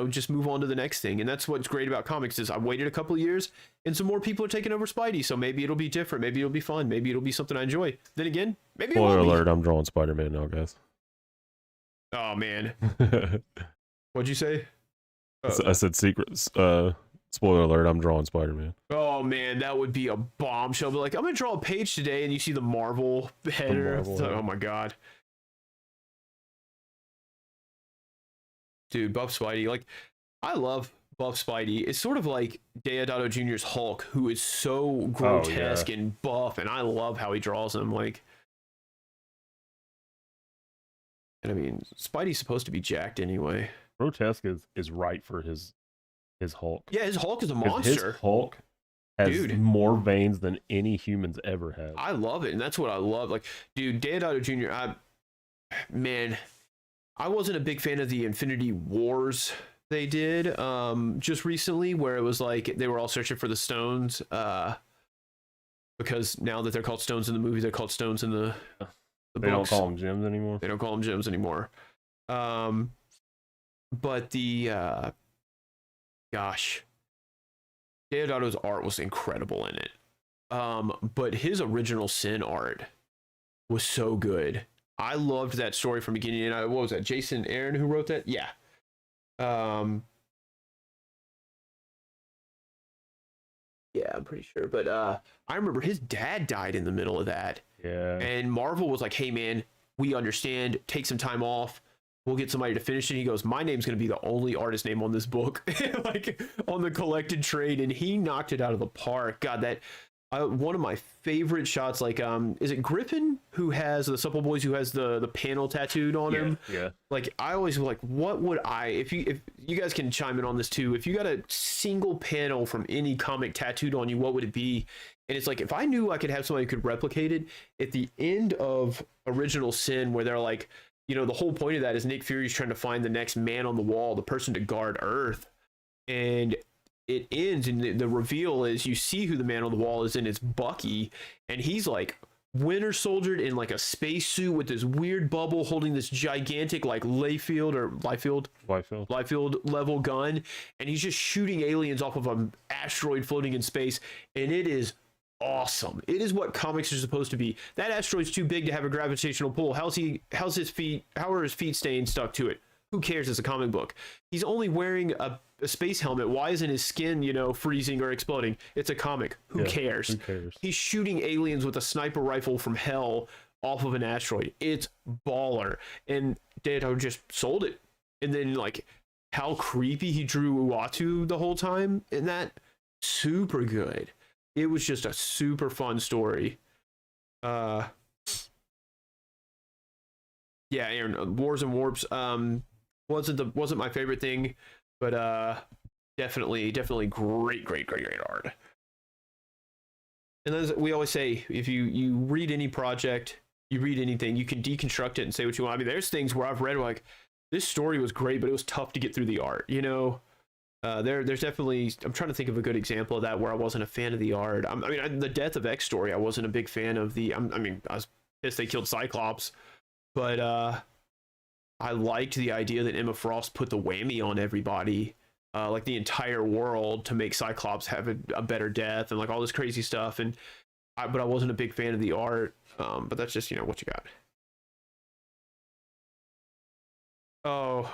S2: just move on to the next thing. And that's what's great about comics is I waited a couple of years, and some more people are taking over Spidey. So maybe it'll be different. Maybe it'll be fun. Maybe it'll be something I enjoy. Then again, maybe it won't
S1: Spoiler
S2: be.
S1: alert, I'm drawing Spider-Man now, guys.
S2: Oh man, what'd you say?
S1: I said secrets. Spoiler alert, I'm drawing Spider-Man.
S2: Oh man, that would be a bombshell. But like, I'm gonna draw a page today, and you see the Marvel header. Oh my god, dude, Buff Spidey. Like, I love Buff Spidey. It's sort of like Deodato Jr.'s Hulk, who is so grotesque and buff, and I love how he draws him. Like, and I mean, Spidey's supposed to be jacked anyway.
S1: Grotesque is right for his Hulk.
S2: Yeah, his Hulk is a monster.
S1: His Hulk has more veins than any humans ever have.
S2: I love it, and that's what I love. Like, dude, Deodato Jr., I wasn't a big fan of the Infinity Wars they did just recently, where it was like they were all searching for the stones, because now that they're called stones in the movie, they're called stones in the
S1: they don't call them gems anymore.
S2: They don't call them gems anymore. But the gosh, Deodato's art was incredible in it. But his original Sin art was so good. I loved that story from beginning. And what was that? Jason Aaron who wrote that? Yeah. Yeah, I'm pretty sure. But I remember his dad died in the middle of that.
S1: Yeah.
S2: And Marvel was like, "Hey man, we understand. Take some time off. We'll get somebody to finish it." He goes, "My name's going to be the only artist name on this book," like on the collected trade, and he knocked it out of the park. God, that one of my favorite shots. Like, is it Griffin who has the Supple Boys who has the panel tattooed on him?
S1: Yeah.
S2: Like, I always was like, what would if you guys can chime in on this too? If you got a single panel from any comic tattooed on you, what would it be? And it's like, if I knew I could have somebody who could replicate it at the end of Original Sin, where they're like, the whole point of that is Nick Fury's trying to find the next man on the wall, the person to guard Earth. And it ends, and the reveal is you see who the man on the wall is, and it's Bucky. And he's like Winter Soldiered in like a spacesuit with this weird bubble holding this gigantic like Liefeld level gun. And he's just shooting aliens off of an asteroid floating in space. And it is awesome. It is what comics are supposed to be. That asteroid's too big to have a gravitational pull. How are his feet staying stuck to it? Who cares? It's a comic book. He's only wearing a space helmet. Why isn't his skin, freezing or exploding? It's a comic. Who cares?
S1: Who cares?
S2: He's shooting aliens with a sniper rifle from hell off of an asteroid. It's baller. And Deodato just sold it. And then like how creepy he drew Uatu the whole time, and that super good. It was just a super fun story. Yeah, Aaron, Wars and Warps wasn't my favorite thing, but definitely great art. And as we always say, if you read any project, you read anything, you can deconstruct it and say what you want. I mean, there's things where I've read like this story was great, but it was tough to get through the art. There's definitely, I'm trying to think of a good example of that where I wasn't a fan of the art. The Death of X story, I wasn't a big fan of I was pissed they killed Cyclops, but I liked the idea that Emma Frost put the whammy on everybody, like the entire world, to make Cyclops have a better death and like all this crazy stuff. But I wasn't a big fan of the art. But that's just, what you got. Oh,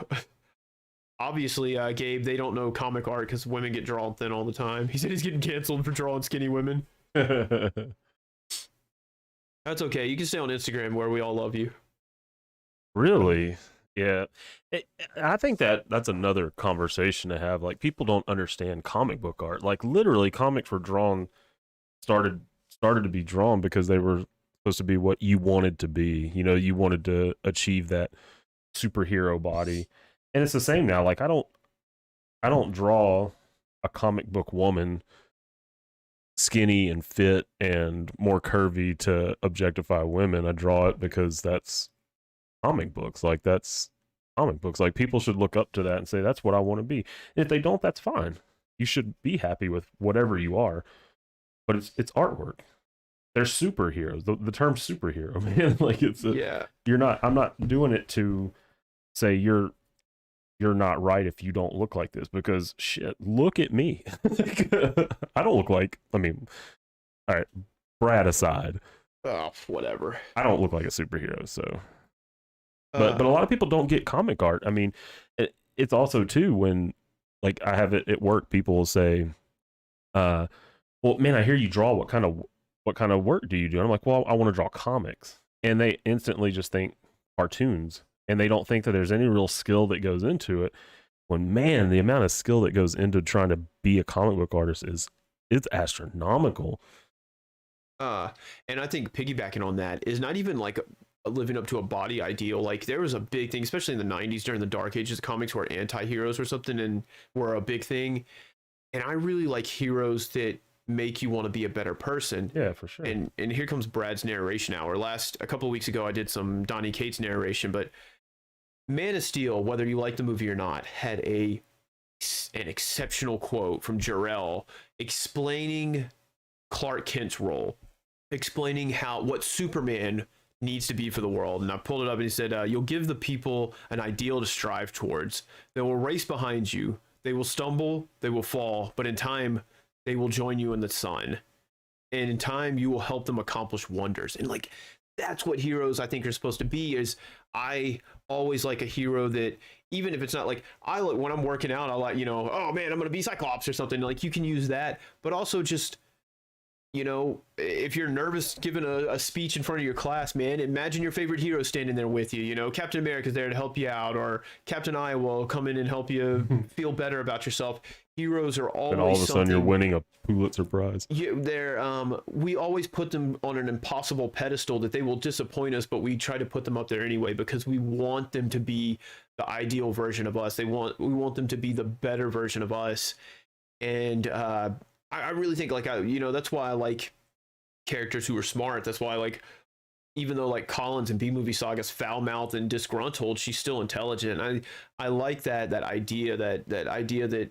S2: obviously, Gabe, they don't know comic art because women get drawn thin all the time. He said he's getting canceled for drawing skinny women. That's okay. You can stay on Instagram where we all love you.
S1: Really? Yeah. I think that's another conversation to have. Like, people don't understand comic book art. Like, literally, comics were started to be drawn because they were supposed to be what you wanted to be. You wanted to achieve that superhero body. And it's the same now. Like, I don't draw a comic book woman skinny and fit and more curvy to objectify women. I draw it because that's comic books. Like that's comic books. Like people should look up to that and say that's what I want to be. And if they don't, that's fine. You should be happy with whatever you are. But it's artwork. They're superheroes. The term superhero, man. Like
S2: Yeah.
S1: you're not. I'm not doing it to say you're not right if you don't look like this, because shit, look at me. I don't look like. I mean, all right, Brad aside,
S2: Oh, whatever.
S1: I don't look like a superhero. So, but a lot of people don't get comic art. I mean, it's also too when like I have it at work, people will say, well, man, I hear you draw. What kind of work do you do? And I'm like, well, I want to draw comics, and they instantly just think cartoons, and they don't think that there's any real skill that goes into it. When man, the amount of skill that goes into trying to be a comic book artist it's astronomical.
S2: And I think piggybacking on that is not even like living up to a body ideal. Like there was a big thing, especially in the 90s during the dark ages, comics were anti-heroes or something and were a big thing. And I really like heroes that make you want to be a better person.
S1: Yeah, for sure.
S2: And here comes Brad's narration hour. A couple of weeks ago I did some Donny Cates narration, but Man of Steel, whether you like the movie or not, had an exceptional quote from Jor-El explaining Clark Kent's role, explaining what Superman needs to be for the world. And I pulled it up and he said, you'll give the people an ideal to strive towards. They will race behind you. They will stumble, they will fall, but in time, they will join you in the sun. And in time, you will help them accomplish wonders. And like, that's what heroes I think are supposed to be. Is I always like a hero that, even if it's not like, when I'm working out, I like, oh man, I'm going to be Cyclops or something. Like you can use that, but also just, if you're nervous giving a speech in front of your class, man, imagine your favorite hero standing there with you. Captain America's there to help you out, or Captain Iowa will come in and help you feel better about yourself. Heroes are always,
S1: and all of a sudden you're winning a Pulitzer Prize.
S2: Yeah, we always put them on an impossible pedestal that they will disappoint us, but we try to put them up there anyway because we want them to be the ideal version of us. We want them to be the better version of us, and I really think that's why I like characters who are smart. That's why I like, even though like Collins in B-Movie Saga's foul-mouthed and disgruntled, she's still intelligent. I like that idea that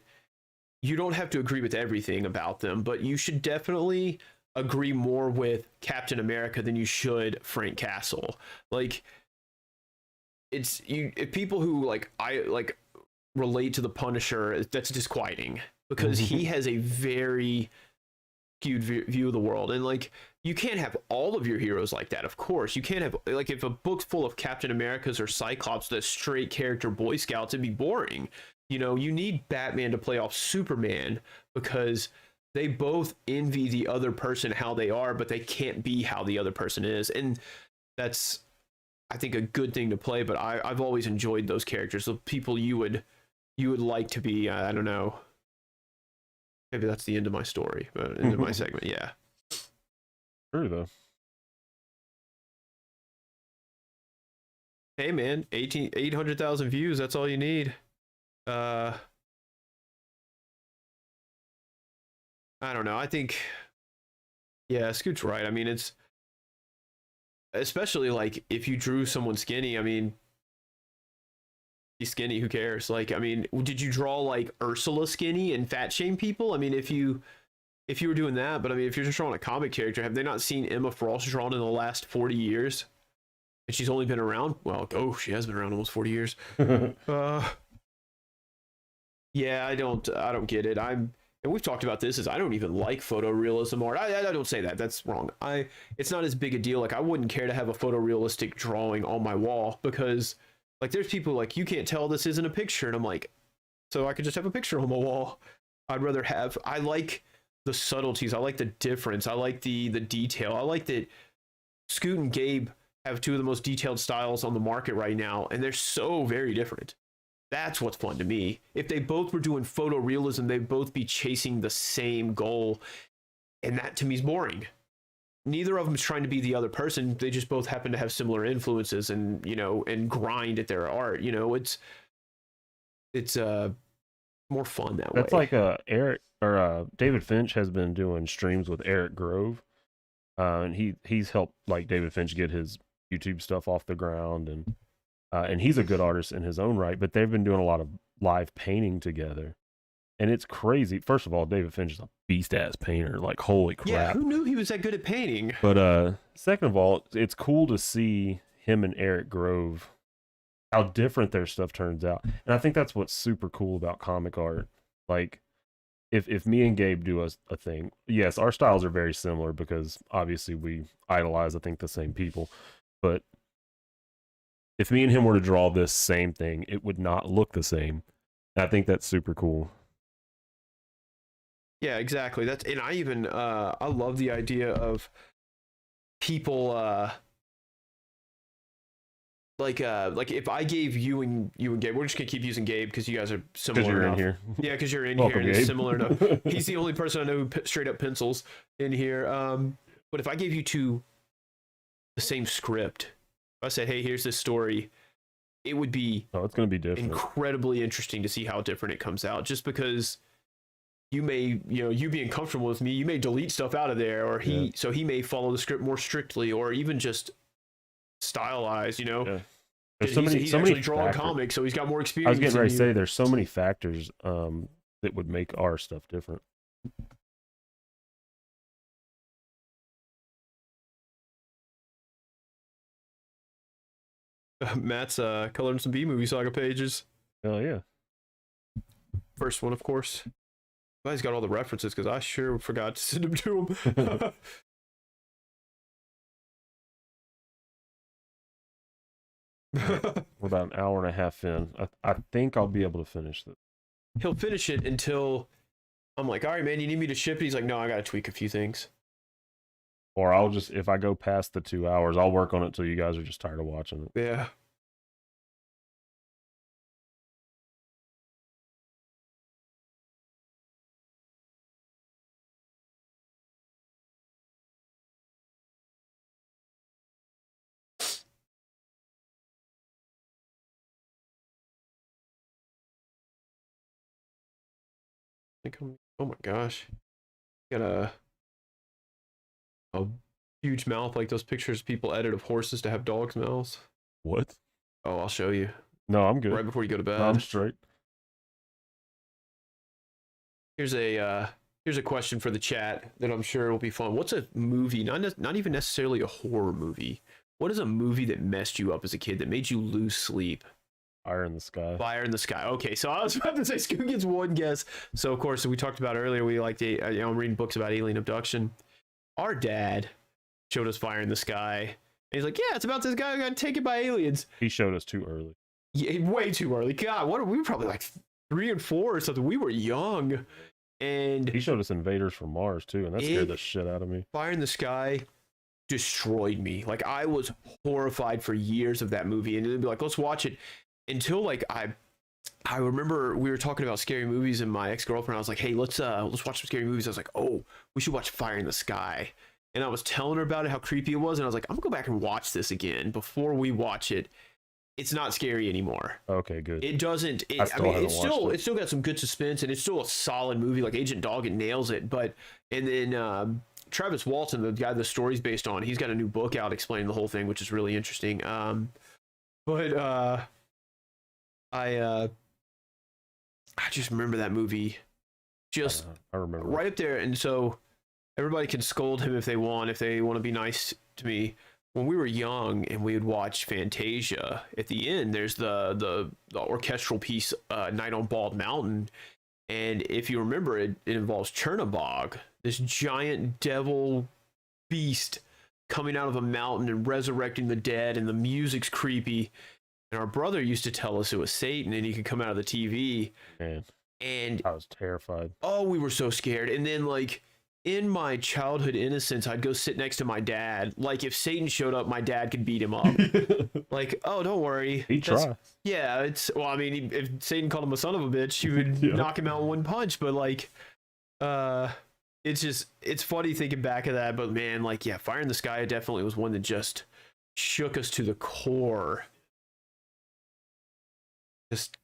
S2: you don't have to agree with everything about them, but you should definitely agree more with Captain America than you should Frank Castle. Like if people who relate to the Punisher, that's disquieting because he has a very skewed view of the world. And like, you can't have all of your heroes like that. Of course you can't have, like, if a book's full of Captain Americas or Cyclops, the straight character Boy Scouts, it'd be boring. You need Batman to play off Superman because they both envy the other person how they are, but they can't be how the other person is. And that's, I think, a good thing to play. But I've always enjoyed those characters, the people you would like to be. I don't know. Maybe that's the end of my story, but end of my segment. Yeah.
S1: True though.
S2: Hey man, 800,000 views. That's all you need. I don't know. I think, yeah, Scoot's right. I mean, it's especially like if you drew someone skinny. I mean, he's skinny. Who cares? Like, I mean, did you draw like Ursula skinny and fat shame people? I mean, if you were doing that, but I mean, if you're just drawing a comic character, have they not seen Emma Frost drawn in the last 40 years? And she's only been around. Well, she has been around almost 40 years. Yeah, I don't get it. And we've talked about this, is I don't even like photorealism art. I don't say that. That's wrong. It's not as big a deal. Like, I wouldn't care to have a photorealistic drawing on my wall because, like, there's people like, you can't tell this isn't a picture. And I'm like, so I could just have a picture on my wall. I like the subtleties. I like the difference. I like the detail. I like that Scoot and Gabe have two of the most detailed styles on the market right now, and they're so very different. That's what's fun to me. If they both were doing photorealism, they'd both be chasing the same goal, and that to me is boring. Neither of them is trying to be the other person. They just both happen to have similar influences and grind at their art. It's more fun that way.
S1: That's like Eric David Finch has been doing streams with Eric Grove, and he's helped like David Finch get his YouTube stuff off the ground, and he's a good artist in his own right. But they've been doing a lot of live painting together, and it's crazy. First of all, David Finch is a beast ass painter. Like holy crap!
S2: Yeah, who knew he was that good at painting?
S1: But second of all, it's cool to see him and Eric Grove, how different their stuff turns out. And I think that's what's super cool about comic art. Like if me and Gabe do a thing, yes, our styles are very similar because obviously we idolize, I think, the same people. But if me and him were to draw this same thing, it would not look the same. And I think that's super cool.
S2: Yeah, exactly. That's, and I even I love the idea of people like if I gave you and Gabe, we're just gonna keep using Gabe because you guys are similar
S1: Because you're
S2: enough.
S1: in here.
S2: Yeah, because you're in
S1: Welcome,
S2: here and it's
S1: Gabe.
S2: similar enough. He's the only person I know who straight up pencils in here. But if I gave you two the same script, if I said, "Hey, here's this story," it would be
S1: Oh, it's gonna be different.
S2: incredibly interesting to see how different it comes out. Just because you may, you being comfortable with me, you may delete stuff out of there, or he may follow the script more strictly, or even just stylize.
S1: Yeah. There's so many,
S2: he's
S1: so
S2: actually
S1: many
S2: drawing
S1: factors.
S2: comics, so he's got more
S1: I
S2: experience.
S1: was getting ready to
S2: than
S1: say
S2: you.
S1: there's so many factors that would make our stuff different.
S2: Matt's coloring some B movie saga pages.
S1: Oh yeah.
S2: First one, of course. Well, he's got all the references because I sure forgot to send them to him.
S1: We're about an hour and a half in. I think I'll be able to finish this.
S2: He'll finish it until I'm like, all right, man, you need me to ship it? He's like, no, I got to tweak a few things.
S1: Or I'll just, if I go past the 2 hours, I'll work on it till you guys are just tired of watching it.
S2: Yeah. Oh my gosh. Got a huge mouth like those pictures people edit of horses to have dogs' mouths.
S1: What?
S2: Oh, I'll show you.
S1: No, I'm good.
S2: Right before you go to bed.
S1: No, I'm straight.
S2: Here's a question for the chat that I'm sure will be fun. What's a movie, not even necessarily a horror movie? What is a movie that messed you up as a kid, that made you lose sleep?
S1: Fire in the Sky.
S2: Fire in the Sky. Okay, so I was about to say Scoot gets one guess. So of course, we talked about earlier, we like to, I'm reading books about alien abduction. Our dad showed us Fire in the Sky. And he's like, yeah, it's about this guy who got taken by aliens.
S1: He showed us too early.
S2: Yeah, way too early. God, we were probably like 3 and 4 or something. We were young. And
S1: He showed us Invaders from Mars too, and that scared the shit out of me.
S2: Fire in the Sky destroyed me. Like, I was horrified for years of that movie, and they'd be like, let's watch it. Until like I remember we were talking about scary movies, and my ex-girlfriend, I was like, hey, let's watch some scary movies. I was like, oh, we should watch Fire in the Sky. And I was telling her about it, how creepy it was, and I was like, I'm gonna go back and watch this again before we watch it. It's not scary anymore.
S1: Okay, good.
S2: It doesn't.
S1: I still haven't
S2: it's
S1: watched it.
S2: still got some good suspense, and it's still a solid movie. Like Agent Doggett nails it. But and then Travis Walton, the guy the story's based on, he's got a new book out explaining the whole thing, which is really interesting. I just remember that movie, just
S1: I remember.
S2: right up there. And so everybody can scold him if they want to be nice to me. When we were young and we would watch Fantasia, at the end there's the orchestral piece, Night on Bald Mountain, and if you remember, it involves Chernobog, this giant devil beast coming out of a mountain and resurrecting the dead, and the music's creepy. And our brother used to tell us it was Satan and he could come out of the TV.
S1: Man,
S2: And
S1: I was terrified.
S2: oh, we were so scared. And then like in my childhood innocence, I'd go sit next to my dad. Like if Satan showed up, my dad could beat him up. Like, oh, don't worry.
S1: He'd try.
S2: Yeah, well, I mean, if Satan called him a son of a bitch, he would knock him out in one punch. But like, it's funny thinking back of that. But man, like, yeah, Fire in the Sky definitely was one that just shook us to the core. Just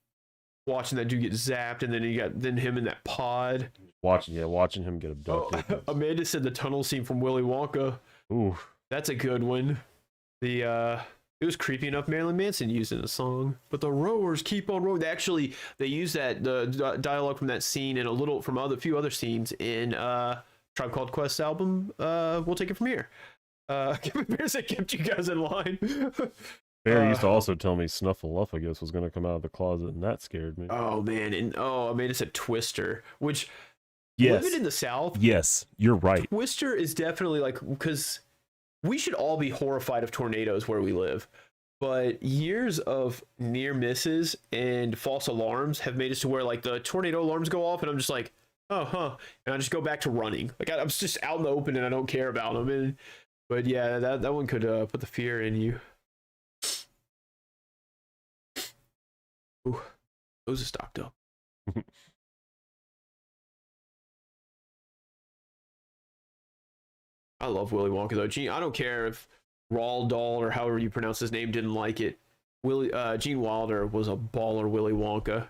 S2: watching that dude get zapped, and then you got him in that pod.
S1: Watching him get abducted.
S2: Amanda said the tunnel scene from Willy Wonka.
S1: Ooh,
S2: That's a good one. It was creepy enough Marilyn Manson used in a song, but the rowers keep on rowing. They use the dialogue from that scene and a little from few other scenes in Tribe Called Quest album. We'll take it from here. Bears that kept you guys in line.
S1: Bear used to also tell me Snuffleupagus was going to come out of the closet, and that scared me.
S2: Oh man, and Amanda said Twister, which
S1: Yes.
S2: living in the South.
S1: Yes, you're right.
S2: Twister is definitely like, because we should all be horrified of tornadoes where we live, but years of near misses and false alarms have made us to where like the tornado alarms go off and I'm just like, oh huh, and I just go back to running. Like I'm just out in the open and I don't care about them. But yeah, that one could put the fear in you. Ooh, those are stocked up. I love Willy Wonka though. Gene, I don't care if Roald Dahl or however you pronounce his name didn't like it. Gene Wilder was a baller Willy Wonka.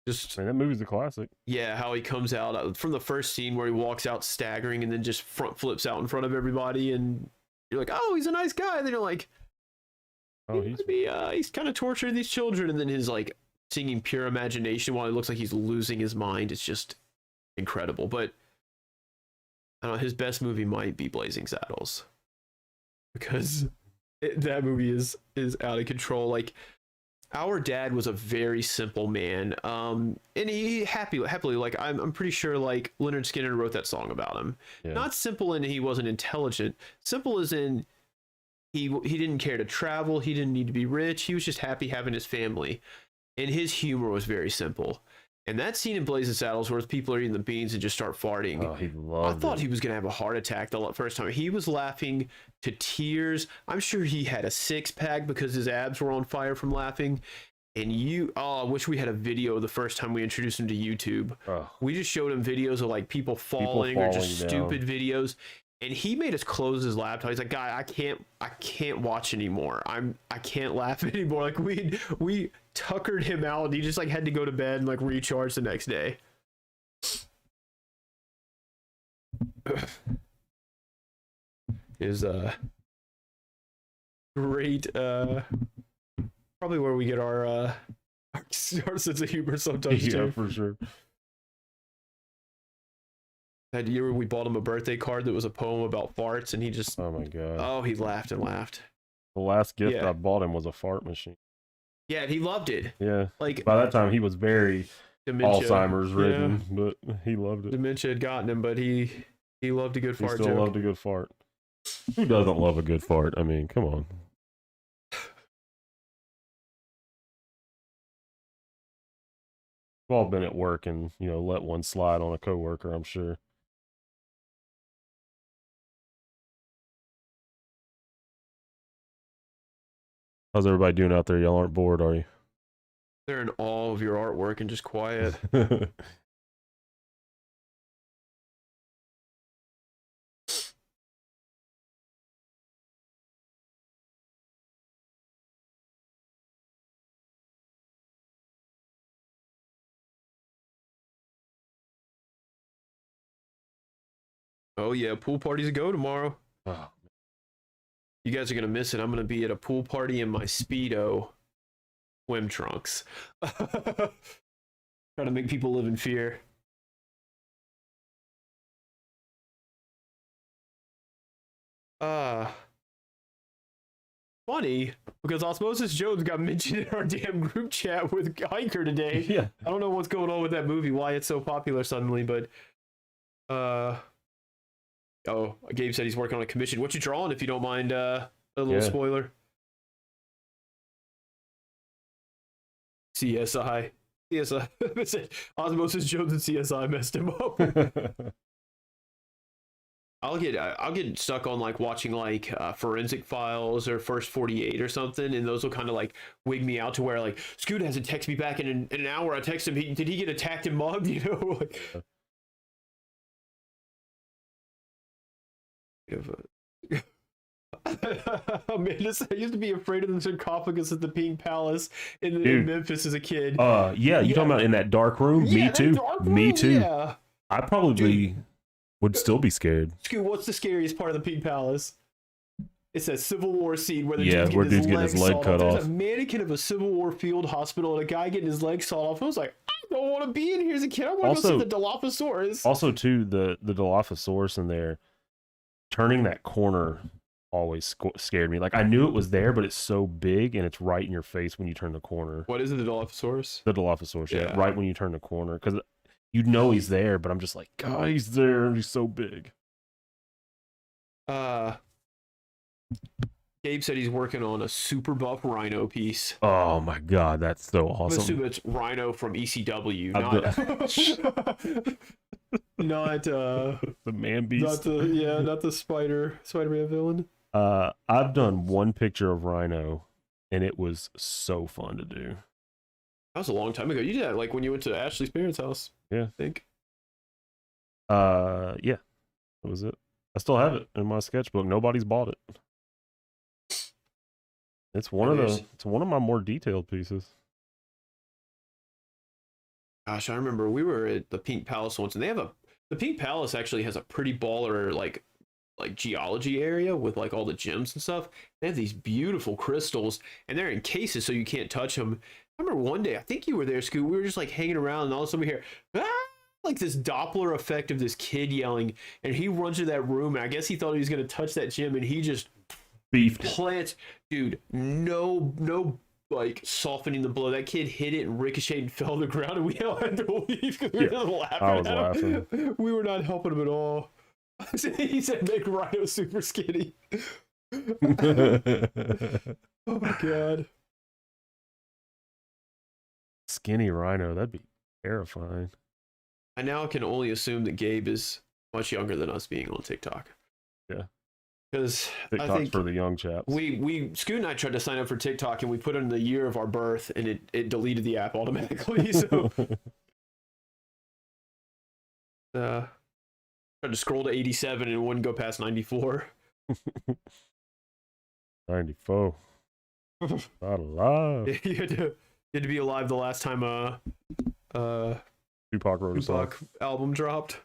S2: Just
S1: Man, that movie's a classic.
S2: yeah, how he comes out from the first scene where he walks out staggering and then just front flips out in front of everybody, and you're like, oh, he's a nice guy. And then you're like,
S1: Oh,
S2: he's kind of torturing these children, and then his like singing Pure Imagination while he looks like he's losing his mind. It's just incredible. But I don't know, his best movie might be Blazing Saddles, because that movie is out of control. Like, our dad was a very simple man, and he happily, like I'm pretty sure like Leonard Skinner wrote that song about him.
S1: yeah.
S2: Not simple in he wasn't intelligent. Simple as in he didn't care to travel. He didn't need to be rich. He was just happy having his family, and his humor was very simple. And that scene in Blazing Saddles where people are eating the beans and just start farting.
S1: Oh, he
S2: I
S1: loved
S2: thought
S1: it.
S2: he was going to have a heart attack the first time. He was laughing to tears. I'm sure he had a six-pack because his abs were on fire from laughing. And I wish we had a video the first time we introduced him to YouTube.
S1: Oh,
S2: We just showed him videos of like people falling or just
S1: falling
S2: stupid videos. And he made us close his laptop. He's like, "Guy, I can't watch anymore. I can't laugh anymore." Like we tuckered him out, and he just like had to go to bed and like recharge the next day. Is great. Probably where we get our sense of humor sometimes
S1: yeah,
S2: too.
S1: for sure.
S2: That year we bought him a birthday card that was a poem about farts, and he just
S1: Oh my god.
S2: he laughed and laughed.
S1: The last gift
S2: Yeah.
S1: I bought him was a fart machine.
S2: Yeah, and he loved it.
S1: Yeah.
S2: Like
S1: By that time, he was very
S2: dementia,
S1: Alzheimer's ridden, but he loved it.
S2: dementia had gotten him, but he loved a good
S1: He
S2: fart
S1: still
S2: joke.
S1: loved a good fart. Who doesn't love a good fart? I mean, come on. We've all been at work and, let one slide on a coworker, I'm sure. How's everybody doing out there? Y'all aren't bored, are you?
S2: They're in awe of your artwork and just quiet. Oh yeah, pool parties a go tomorrow.
S1: Oh,
S2: You guys are gonna miss it. I'm gonna be at a pool party in my Speedo swim trunks. Trying to make people live in fear. Funny, because Osmosis Jones got mentioned in our damn group chat with Hiker today.
S1: yeah.
S2: I don't know what's going on with that movie, why it's so popular suddenly, but Gabe said he's working on a commission. What you drawing, if you don't mind a little
S1: Yeah.
S2: spoiler? CSI. Osmosis Jones and CSI messed him up. I'll get stuck on like watching like Forensic Files or First 48 or something, and those will kind of like wig me out to where like Scoot hasn't texted me back in an hour. I text him, did he get attacked and mugged? You know, like, Amanda said I used to be afraid of the sarcophagus at the Pink Palace in
S1: Dude.
S2: Memphis as a kid.
S1: Yeah, you
S2: Yeah.
S1: talking about in that dark room?
S2: Yeah,
S1: Me
S2: that
S1: too.
S2: dark
S1: Me
S2: room,
S1: too.
S2: Yeah.
S1: I probably would still be scared.
S2: Scoot, what's the scariest part of the Pink Palace? It's that Civil War scene where the
S1: Yeah,
S2: dude's
S1: where
S2: getting
S1: dude's getting his leg
S2: sawed
S1: cut
S2: There's
S1: off.
S2: a mannequin of a Civil War field hospital and a guy getting his leg sawed off. I was like, I don't want to be in here as a kid. I want to go
S1: Also-
S2: see the Dilophosaurus.
S1: Also, too, the Dilophosaurus in there, turning that corner always scared me. Like, I knew it was there, but it's so big and it's right in your face when you turn the corner.
S2: What is it, the Dilophosaurus?
S1: The Dilophosaurus, yeah,
S2: Yeah.
S1: right when you turn the corner. Because you know he's there, but I'm just like, God, he's there. He's so big.
S2: Gabe said he's working on a super buff Rhino piece.
S1: Oh, my God. That's so
S2: I'm
S1: awesome.
S2: assuming it's Rhino from ECW,
S1: I've
S2: not
S1: The man beast.
S2: not the Spider-Man villain.
S1: I've done one picture of Rhino, and it was so fun to do.
S2: That was a long time ago. You did that like when you went to Ashley's parents' house.
S1: Yeah.
S2: I think.
S1: Yeah, that was it. I still have it in my sketchbook. Nobody's bought it. It's one of my more detailed pieces.
S2: Gosh, I remember we were at the Pink Palace once, and the Pink Palace actually has a pretty baller like geology area with like all the gems and stuff. They have these beautiful crystals, and they're in cases so you can't touch them. I remember one day, I think you were there, Scoot. We were just like hanging around, and all of a sudden we hear like this Doppler effect of this kid yelling, and he runs to that room, and I guess he thought he was gonna touch that gem, and he just
S1: Beefed.
S2: plants, dude. No. Like softening the blow, that kid hit it and ricocheted and fell to the ground, and we all had to leave because we were just laughing.
S1: I was
S2: at him. We were not helping him at all. He said, "Make Rhino super skinny." Oh my god!
S1: Skinny Rhino, that'd be terrifying.
S2: I now can only assume that Gabe is much younger than us being on TikTok.
S1: Yeah.
S2: Because I
S1: TikTok's
S2: think
S1: for the young chaps.
S2: we Scoot and I tried to sign up for TikTok, and we put in the year of our birth, and it deleted the app automatically. So tried to scroll to 87 and it wouldn't go past 94.
S1: 94. Not alive.
S2: You had to be alive the last time
S1: Tupac wrote a song.
S2: Tupac album dropped.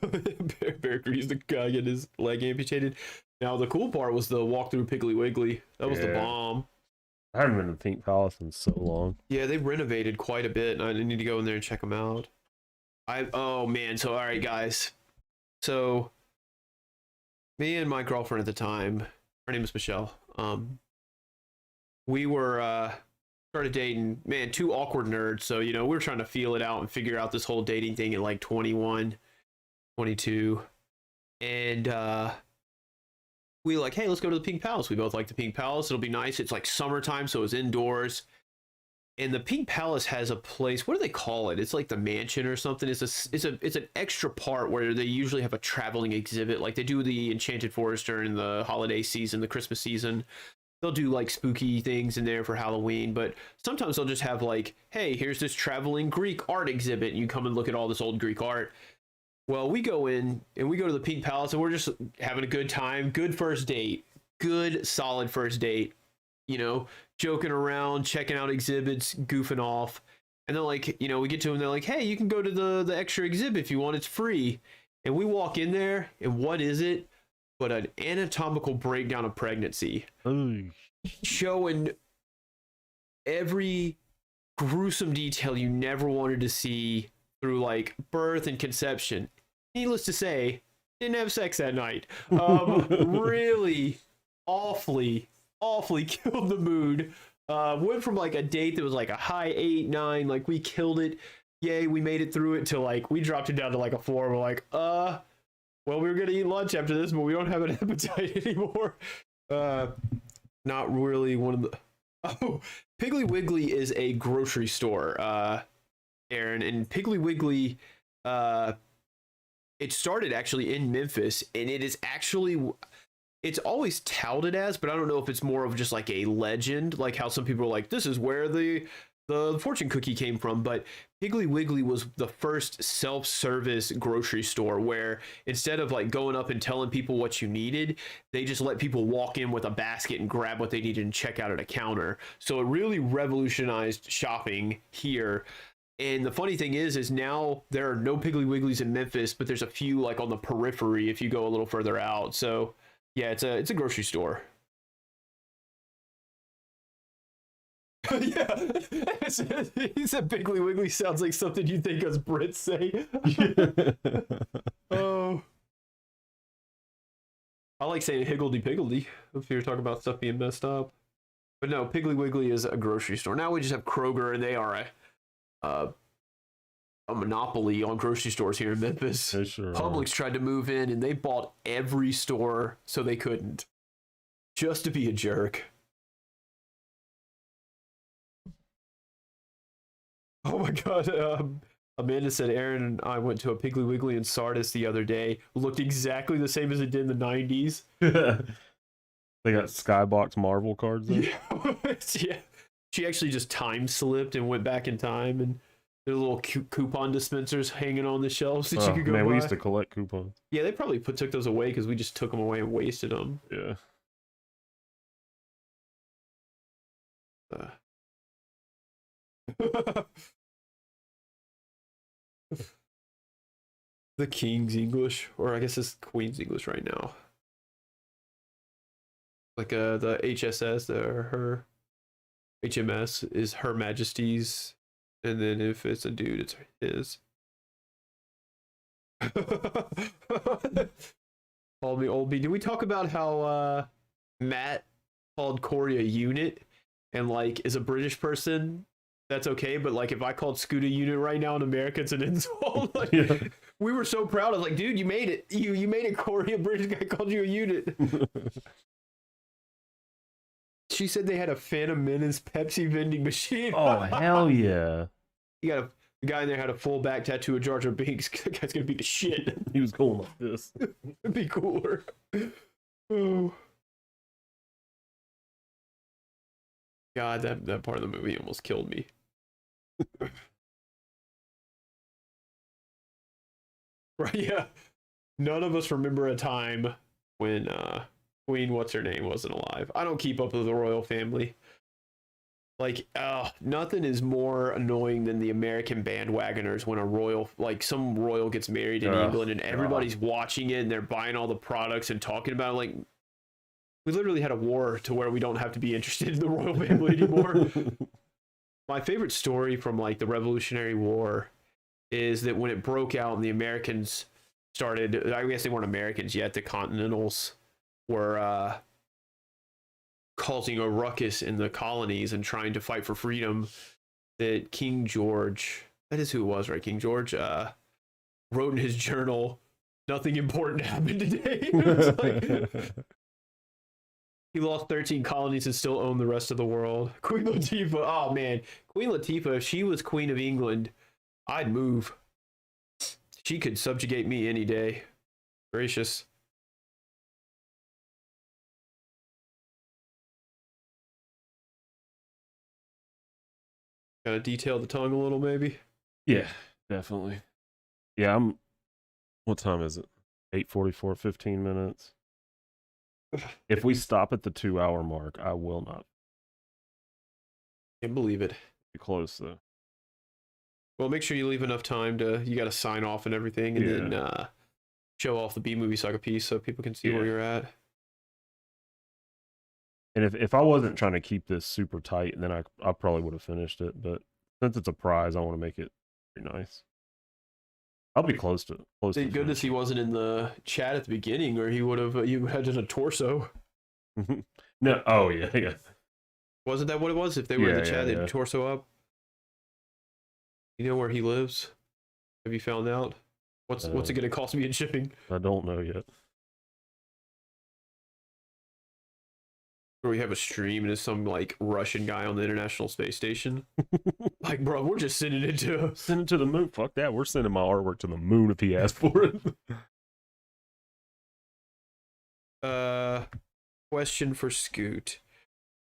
S2: Bear agrees the guy getting his leg amputated. Now the cool part was the walk through Piggly Wiggly. That was the
S1: Yeah.
S2: bomb.
S1: I haven't been to Pink Palace in so long.
S2: Yeah, they renovated quite a bit, and I need to go in there and check them out. Oh man, so all right, guys. So me and my girlfriend at the time, her name is Michelle. We were started dating. Man, two awkward nerds. So we were trying to feel it out and figure out this whole dating thing at like 21, 22, and we like, hey, let's go to the Pink Palace. We both like the Pink Palace. It'll be nice. It's like summertime, so it's indoors. And the Pink Palace has a place. What do they call it? It's like the mansion or something. It's an extra part where they usually have a traveling exhibit, like they do the Enchanted Forest during the holiday season, the Christmas season. They'll do like spooky things in there for Halloween, but sometimes they'll just have like, hey, here's this traveling Greek art exhibit, and you come and look at all this old Greek art. Well, we go in and we go to the Pink Palace, and we're just having a good time. Good first date. Good, solid first date. Joking around, checking out exhibits, goofing off. And then, like, we get to them, they're like, hey, you can go to the extra exhibit if you want, it's free. And we walk in there, and what is it but an anatomical breakdown of pregnancy?
S1: Ooh.
S2: Showing every gruesome detail you never wanted to see through, like, birth and conception. Needless to say, didn't have sex that night. Really awfully killed the mood. Went from like a date that was like a high 8, 9, like we killed it, yay, we made it through it, to like we dropped it down to like a 4. We're like, well, we were gonna eat lunch after this, but we don't have an appetite anymore. Not really one of the. Oh, Piggly Wiggly is a grocery store. Aaron, and Piggly Wiggly, it started actually in Memphis, and it is actually, it's always touted as, but I don't know if it's more of just like a legend, like how some people are like, this is where the fortune cookie came from. But Piggly Wiggly was the first self-service grocery store where instead of like going up and telling people what you needed, they just let people walk in with a basket and grab what they needed and check out at a counter. So it really revolutionized shopping here. And the funny thing is now there are no Piggly Wigglies in Memphis, but there's a few like on the periphery if you go a little further out. So yeah, it's a grocery store. Yeah, he said Piggly Wiggly sounds like something you think us Brits say. Oh, I like saying higgledy piggledy if you're talking about stuff being messed up. But no, Piggly Wiggly is a grocery store. Now we just have Kroger, and they are a monopoly on grocery stores here in Memphis.
S1: They sure
S2: Publix tried to move in, and they bought every store so they couldn't, just to be a jerk. Oh my god. Amanda said Aaron and I went to a Piggly Wiggly in Sardis the other day. Looked exactly the same as it did in the 90s.
S1: They got Skybox Marvel cards there.
S2: Yeah. She actually just time slipped and went back in time, and there's little coupon dispensers hanging on the shelves that you could go
S1: man,
S2: buy.
S1: we used to collect coupons.
S2: Yeah, they probably took those away because we just took them away and wasted them.
S1: Yeah.
S2: The King's English, or I guess it's Queen's English right now. Like the HSS, her HMS is Her Majesty's, and then if it's a dude, it's his. Call me Old B. Did we talk about how Matt called Corey a unit, and like is a British person? That's okay, but like if I called Scoot a unit right now in America, it's an insult. Like,
S1: Yeah.
S2: we were so proud. I was like, dude, you made it. You made it, Corey. A British guy called you a unit. She said they had a Phantom Menace Pepsi vending machine.
S1: Oh, hell yeah.
S2: You got the guy in there had a full back tattoo of Jar Jar Binks. That guy's gonna be the shit.
S1: He was going like this.
S2: It'd be cooler. Oh. God, that part of the movie almost killed me. Right, yeah. None of us remember a time when Queen what's her name wasn't alive. I don't keep up with the royal family. Like, nothing is more annoying than the American bandwagoners when a royal, like some royal gets married in England and everybody's watching it and they're buying all the products and talking about it. Like, we literally had a war to where we don't have to be interested in the royal family anymore. My favorite story from like the Revolutionary War is that when it broke out and the Americans started, I guess they weren't Americans yet, the Continentals were causing a ruckus in the colonies and trying to fight for freedom, that King George, that is who it was, right? King George wrote in his journal, nothing important happened today. Like, he lost 13 colonies and still owned the rest of the world. Queen Latifah, oh man. Queen Latifah, if she was Queen of England, I'd move. She could subjugate me any day. Gracious. Gotta detail the tongue a little, maybe.
S1: Yeah, definitely. Yeah, what time is it? 8:44, 15 minutes. If we stop at the 2-hour mark, I will not.
S2: Can't believe it.
S1: Be close though.
S2: Well, make sure you leave enough time to, you gotta sign off and everything, and then show off the B-Movie Saga piece so people can see where you're at.
S1: And if I wasn't trying to keep this super tight, then I probably would have finished it. But since it's a prize, I want to make it pretty nice. I'll be close to
S2: Thank goodness he wasn't in the chat at the beginning, or he would have. You had done a torso.
S1: No, oh yeah.
S2: Wasn't that what it was? If they were in the chat, they'd torso up. You know where he lives? Have you found out? What's it going to cost me in shipping?
S1: I don't know yet.
S2: Or we have a stream and it's some like Russian guy on the International Space Station. Like, bro, we're just sending it to.
S1: Send it to the moon. Fuck that. We're sending my artwork to the moon if he asks for it.
S2: Question for Scoot.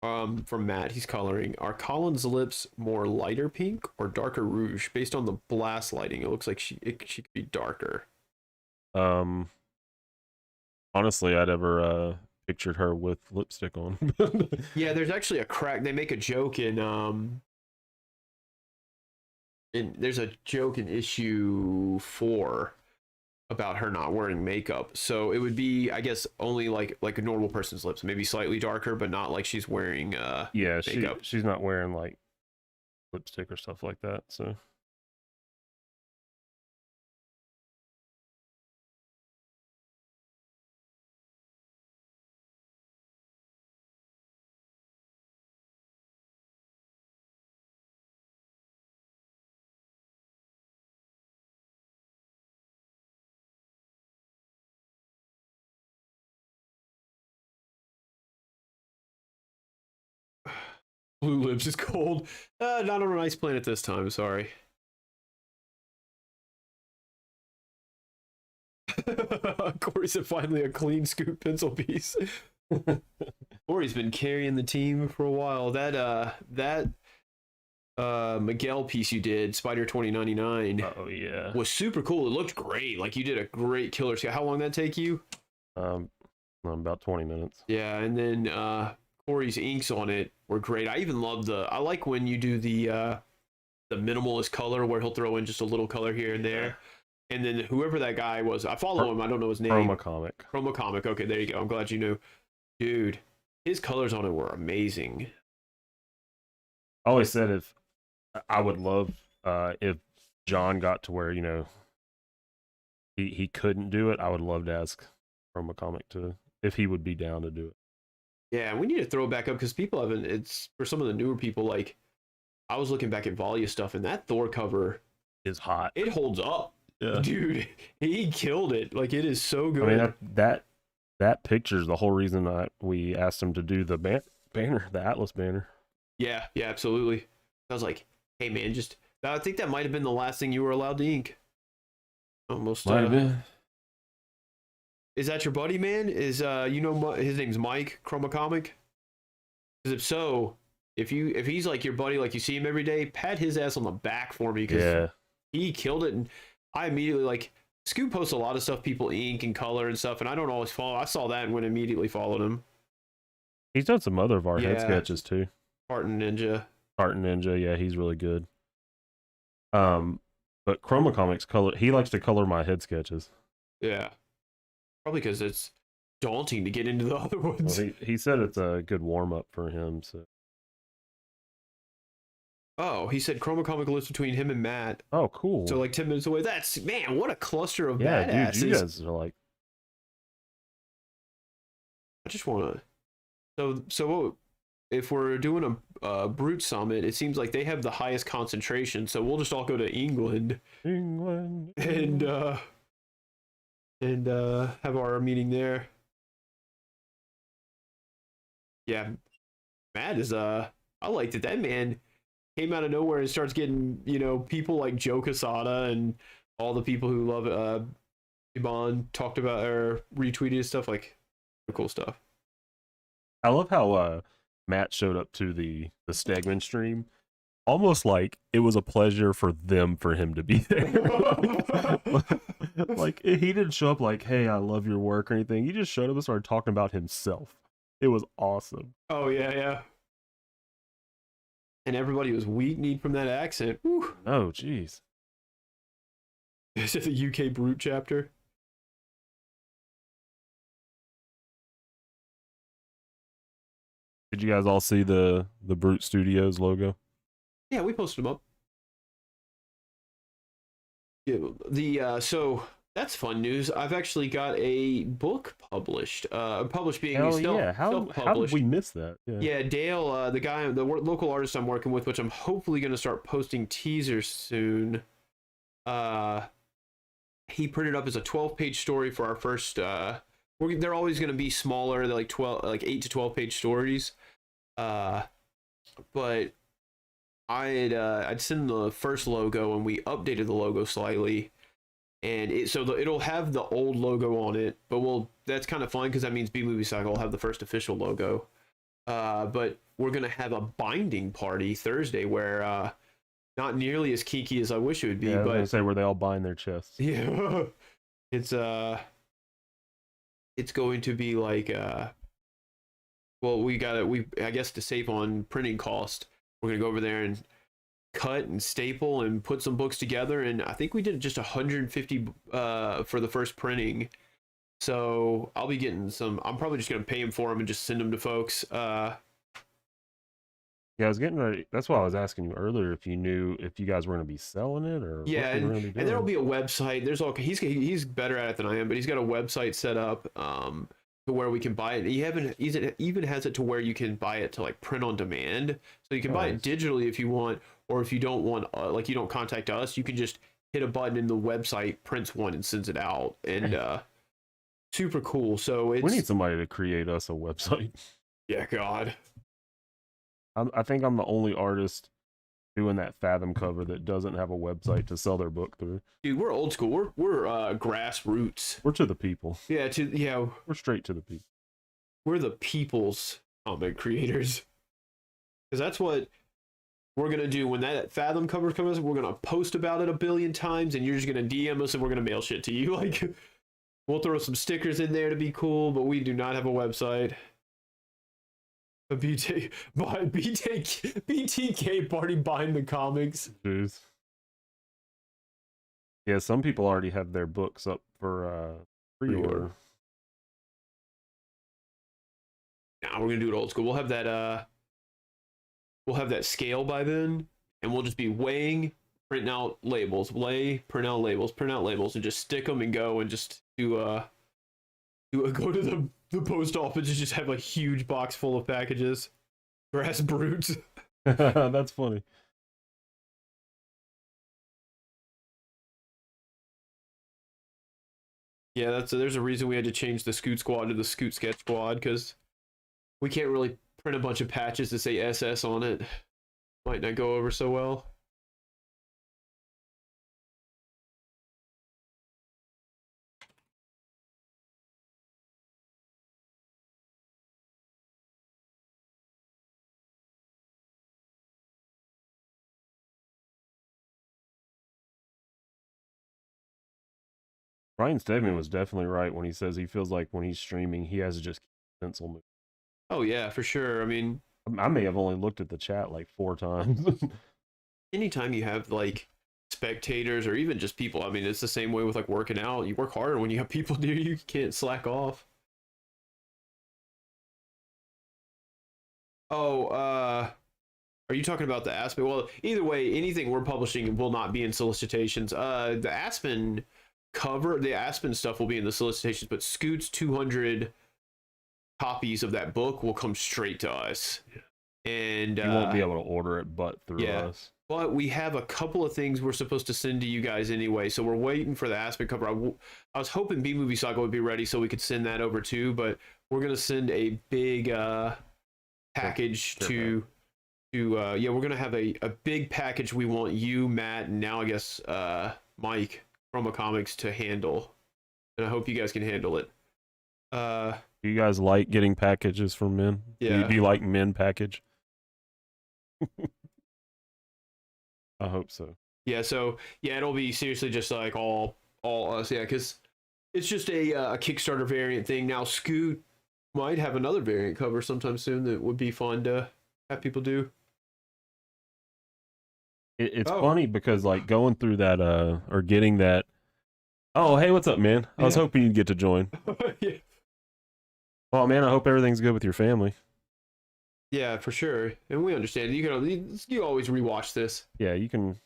S2: From Matt, he's coloring. Are Colin's lips more lighter pink or darker rouge? Based on the blast lighting, it looks like she could be darker.
S1: Honestly, I never pictured her with lipstick on.
S2: Yeah, there's actually a crack. They make a joke in there's a joke in issue 4 about her not wearing makeup. So it would be, I guess, only like a normal person's lips, maybe slightly darker, but not like she's wearing
S1: yeah,
S2: makeup.
S1: she's not wearing like lipstick or stuff like that. So
S2: Blue lips is cold. Not on an ice planet this time, sorry. Corey said finally a clean scoop pencil piece. Corey's been carrying the team for a while. That Miguel piece you did, Spider 2099,
S1: oh yeah,
S2: was super cool. It looked great. Like, you did a great killer scale. How long did that take you?
S1: About 20 minutes.
S2: Yeah, and then Corey's inks on it were great. I even love I like when you do the minimalist color where he'll throw in just a little color here and there. And then whoever that guy was, I follow him, I don't know his name.
S1: Chroma Comic.
S2: Okay, there you go. I'm glad you knew. Dude, his colors on it were amazing.
S1: I always said if I would love if John got to where, you know, he couldn't do it, I would love to ask Chroma Comic to if he would be down to do it.
S2: Yeah, we need to throw it back up because people haven't. It's for some of the newer people. Like, I was looking back at Valia stuff, and that Thor cover
S1: is hot.
S2: It holds up.
S1: Yeah.
S2: Dude, he killed it. Like, it is so good.
S1: I mean, that picture is the whole reason we asked him to do the banner, the Atlas banner.
S2: Yeah, absolutely. I was like, hey man, I think that might have been the last thing you were allowed to ink. Almost.
S1: Might have been.
S2: Is that your buddy, man? Is his name's Mike Chroma Comic? Because if so, if he's like your buddy, like you see him every day, pat his ass on the back for me because he killed it. And I immediately, like, Scoop posts a lot of stuff people ink and color and stuff, and I don't always follow. I saw that and went immediately followed him.
S1: He's done some other of our head sketches too.
S2: Tartan Ninja, yeah,
S1: he's really good. But Chroma Comics he likes to color my head sketches.
S2: Yeah. Probably because it's daunting to get into the other ones.
S1: Well, he said it's a good warm-up for him. So.
S2: Oh, he said Chroma Comic lives between him and Matt.
S1: Oh, cool.
S2: So like 10 minutes away. That's, man, what a cluster of badasses.
S1: Dude, you guys are like...
S2: I just want to... So if we're doing a Brute Summit, it seems like they have the highest concentration, so we'll just all go to England. And have our meeting there. Yeah, Matt is I liked it. That man came out of nowhere and starts getting, you know, people like Joe Quesada and all the people who love Iban talked about or retweeted stuff, like cool stuff.
S1: I love how Matt showed up to the Stegman stream. Almost like it was a pleasure for him to be there. Like, he didn't show up like, hey, I love your work or anything. He just showed up and started talking about himself. It was awesome.
S2: Oh, yeah. And everybody was weak-kneed from that accent. Whew.
S1: Oh, jeez.
S2: This is the UK Brute chapter.
S1: Did you guys all see the Brute Studios logo?
S2: Yeah, we posted them up. Yeah, so that's fun news. I've actually got a book published. Published being
S1: self-published. How did we miss that?
S2: Yeah, Dale, the local artist I'm working with, which I'm hopefully going to start posting teasers soon. He printed up as a 12-page story for our first they're always going to be smaller. They're like 12, like 8 to 12 page stories. But I'd send the first logo, and we updated the logo slightly, and it'll have the old logo on it. But that's kind of fun because that means B Movie Cycle will have the first official logo. But we're gonna have a binding party Thursday where not nearly as kinky as I wish it would be.
S1: Yeah, I was
S2: but
S1: gonna say where they all bind their chests.
S2: yeah, it's going to be like I guess to save on printing cost, we're gonna go over there and cut and staple and put some books together, and I think we did just 150 for the first printing. So I'll be getting some. I'm probably just gonna pay them for them and just send them to folks.
S1: Yeah, I was getting ready. That's why I was asking you earlier if you knew if you guys were going to be selling it or
S2: Yeah,
S1: what you were going to be doing.
S2: and there'll be a website. There's all he's better at it than I am, but he's got a website set up to where we can buy it. He even has it to where you can buy it to like print on demand, so you can buy it digitally if you want, or if you don't want, like you don't contact us, you can just hit a button and the website prints one and sends it out, and super cool. So
S1: we need somebody to create us a website.
S2: Yeah, God.
S1: I think I'm the only artist doing that Fathom cover that doesn't have a website to sell their book through.
S2: Dude, we're old school. We're grassroots.
S1: We're to the people.
S2: Yeah,
S1: we're straight to the people.
S2: We're the people's comic creators. Because that's what we're gonna do when that Fathom cover comes. We're gonna post about it a billion times, and you're just gonna DM us, and we're gonna mail shit to you. Like, we'll throw some stickers in there to be cool, but we do not have a website. A BTK party buying the comics.
S1: Jeez. Yeah, some people already have their books up for pre-order.
S2: Nah, we're gonna do it old school. We'll have that scale by then, and we'll just be weighing, printing out labels, print out labels, and just stick them and go and just go to the post office and just have a huge box full of packages. Grass brutes.
S1: That's funny.
S2: Yeah, there's a reason we had to change the Scoot Squad to the Scoot Sketch Squad, because we can't really print a bunch of patches to say SS on it. Might not go over so well.
S1: Ryan Stegman was definitely right when he says he feels like when he's streaming, he has to just keep pencil moving.
S2: Oh yeah, for sure. I mean,
S1: I may have only looked at the chat like 4 times.
S2: Anytime you have like spectators or even just people, I mean, it's the same way with like working out. You work harder when you have people near you. You can't slack off. Oh, are you talking about the Aspen? Well, either way, anything we're publishing will not be in solicitations. The Aspen stuff will be in the solicitations, but Scoot's 200 copies of that book will come straight to us.
S1: Yeah.
S2: And
S1: you won't be able to order it but through us.
S2: But we have a couple of things we're supposed to send to you guys anyway, so we're waiting for the Aspen cover. I was hoping B Movie Cycle would be ready so we could send that over too, but we're gonna send a big package we're gonna have a big package we want you, Matt, and now I guess Mike from Comics to handle, and I hope you guys can handle it.
S1: Do you guys like getting packages from men?
S2: Yeah.
S1: Do you like men package? I hope so.
S2: Yeah, so it'll be seriously just like all us, because it's just a Kickstarter variant thing. Now Scoot might have another variant cover sometime soon that would be fun to have people do.
S1: It's funny because like going through that or getting that. Oh, hey, what's up, man? I was hoping you'd get to join.
S2: Yeah.
S1: Well, man, I hope everything's good with your family.
S2: Yeah, for sure. And we understand. You always rewatch this.
S1: Yeah, you can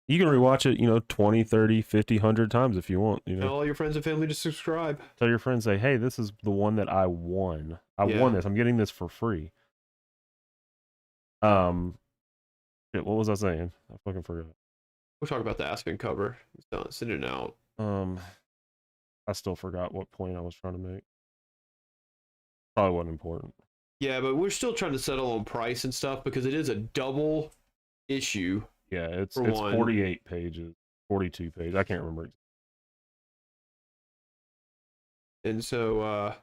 S1: rewatch it, 20, 30, 50, 100 times if you want,
S2: Tell all your friends and family to subscribe.
S1: Tell your friends, say, hey, this is the one that I won. I won this. I'm getting this for free. What was I saying? I fucking forgot.
S2: We'll talk about the Aspen cover. Send it out.
S1: I still forgot what point I was trying to make. Probably wasn't important.
S2: Yeah, but we're still trying to settle on price and stuff because it is a double issue.
S1: Yeah, it's
S2: For one.
S1: 48 pages, 42 pages. I can't remember.
S2: And so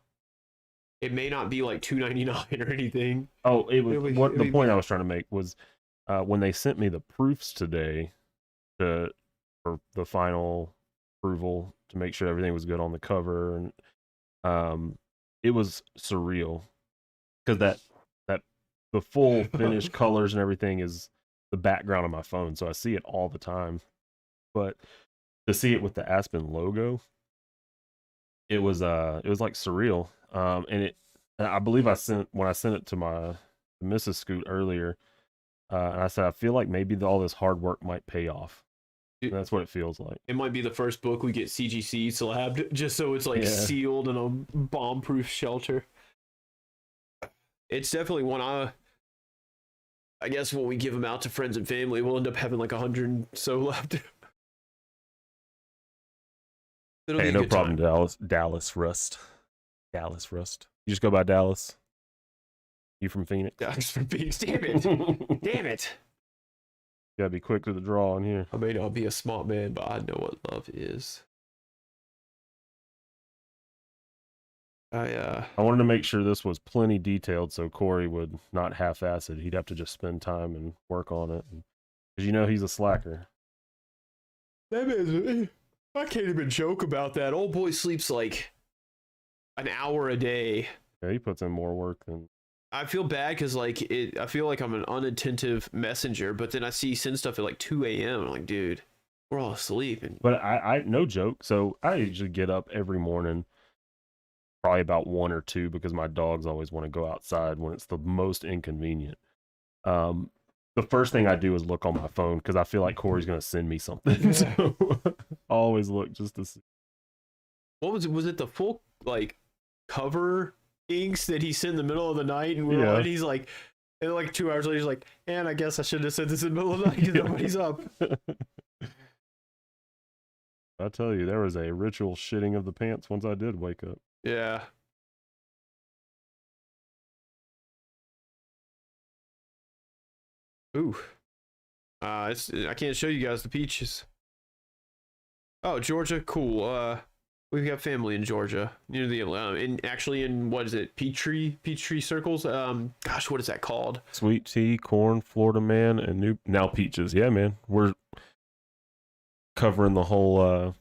S2: it may not be like $2.99 or anything.
S1: Oh, it was
S2: It'll
S1: the
S2: be-
S1: point I was trying to make was when they sent me the proofs today for the final approval to make sure everything was good on the cover, and it was surreal because that the full finished colors and everything is the background of my phone, so I see it all the time. But to see it with the Aspen logo, it was like surreal. And I believe when I sent it to my Mrs. Scoot earlier, and I said I feel like maybe all this hard work might pay off. And that's what it feels like.
S2: It might be the first book we get CGC slabbed just so it's like sealed in a bomb-proof shelter. It's definitely one I guess when we give them out to friends and family, we'll end up having like 100 and so left. It'll
S1: Hey,
S2: be a
S1: no
S2: good
S1: problem,
S2: time.
S1: Dallas Rust. You just go by Dallas. You from Phoenix?
S2: Dallas from Phoenix. Damn it. Damn it.
S1: Gotta be quick to the draw in here.
S2: I may not be a smart man, but I know what love is.
S1: I wanted to make sure this was plenty detailed so Corey would not half-ass it. He'd have to just spend time and work on it. Because you know he's a slacker.
S2: That is, I can't even joke about that. Old boy sleeps like an hour a day.
S1: Yeah, he puts in more work than...
S2: I feel bad because like I feel like I'm an unattentive messenger, but then I see send stuff at like 2 a.m. I'm like, dude, we're all asleep.
S1: But I no joke. So I usually get up every morning, probably about 1 or 2, because my dogs always want to go outside when it's the most inconvenient. The first thing I do is look on my phone because I feel like Corey's going to send me something. So I always look just to see.
S2: What was it? Was it the full like cover inks that he sent in the middle of the night? And and he's like, and like 2 hours later, he's like, and I guess I should have sent this in the middle of the night because nobody's up.
S1: I tell you, there was a ritual shitting of the pants once I did wake up.
S2: Yeah. Ooh. I can't show you guys the peaches. Oh, Georgia, cool. We've got family in Georgia near the in what is it? Peachtree circles. Gosh, what is that called?
S1: Sweet tea, corn, Florida man, and now peaches. Yeah, man, we're covering the whole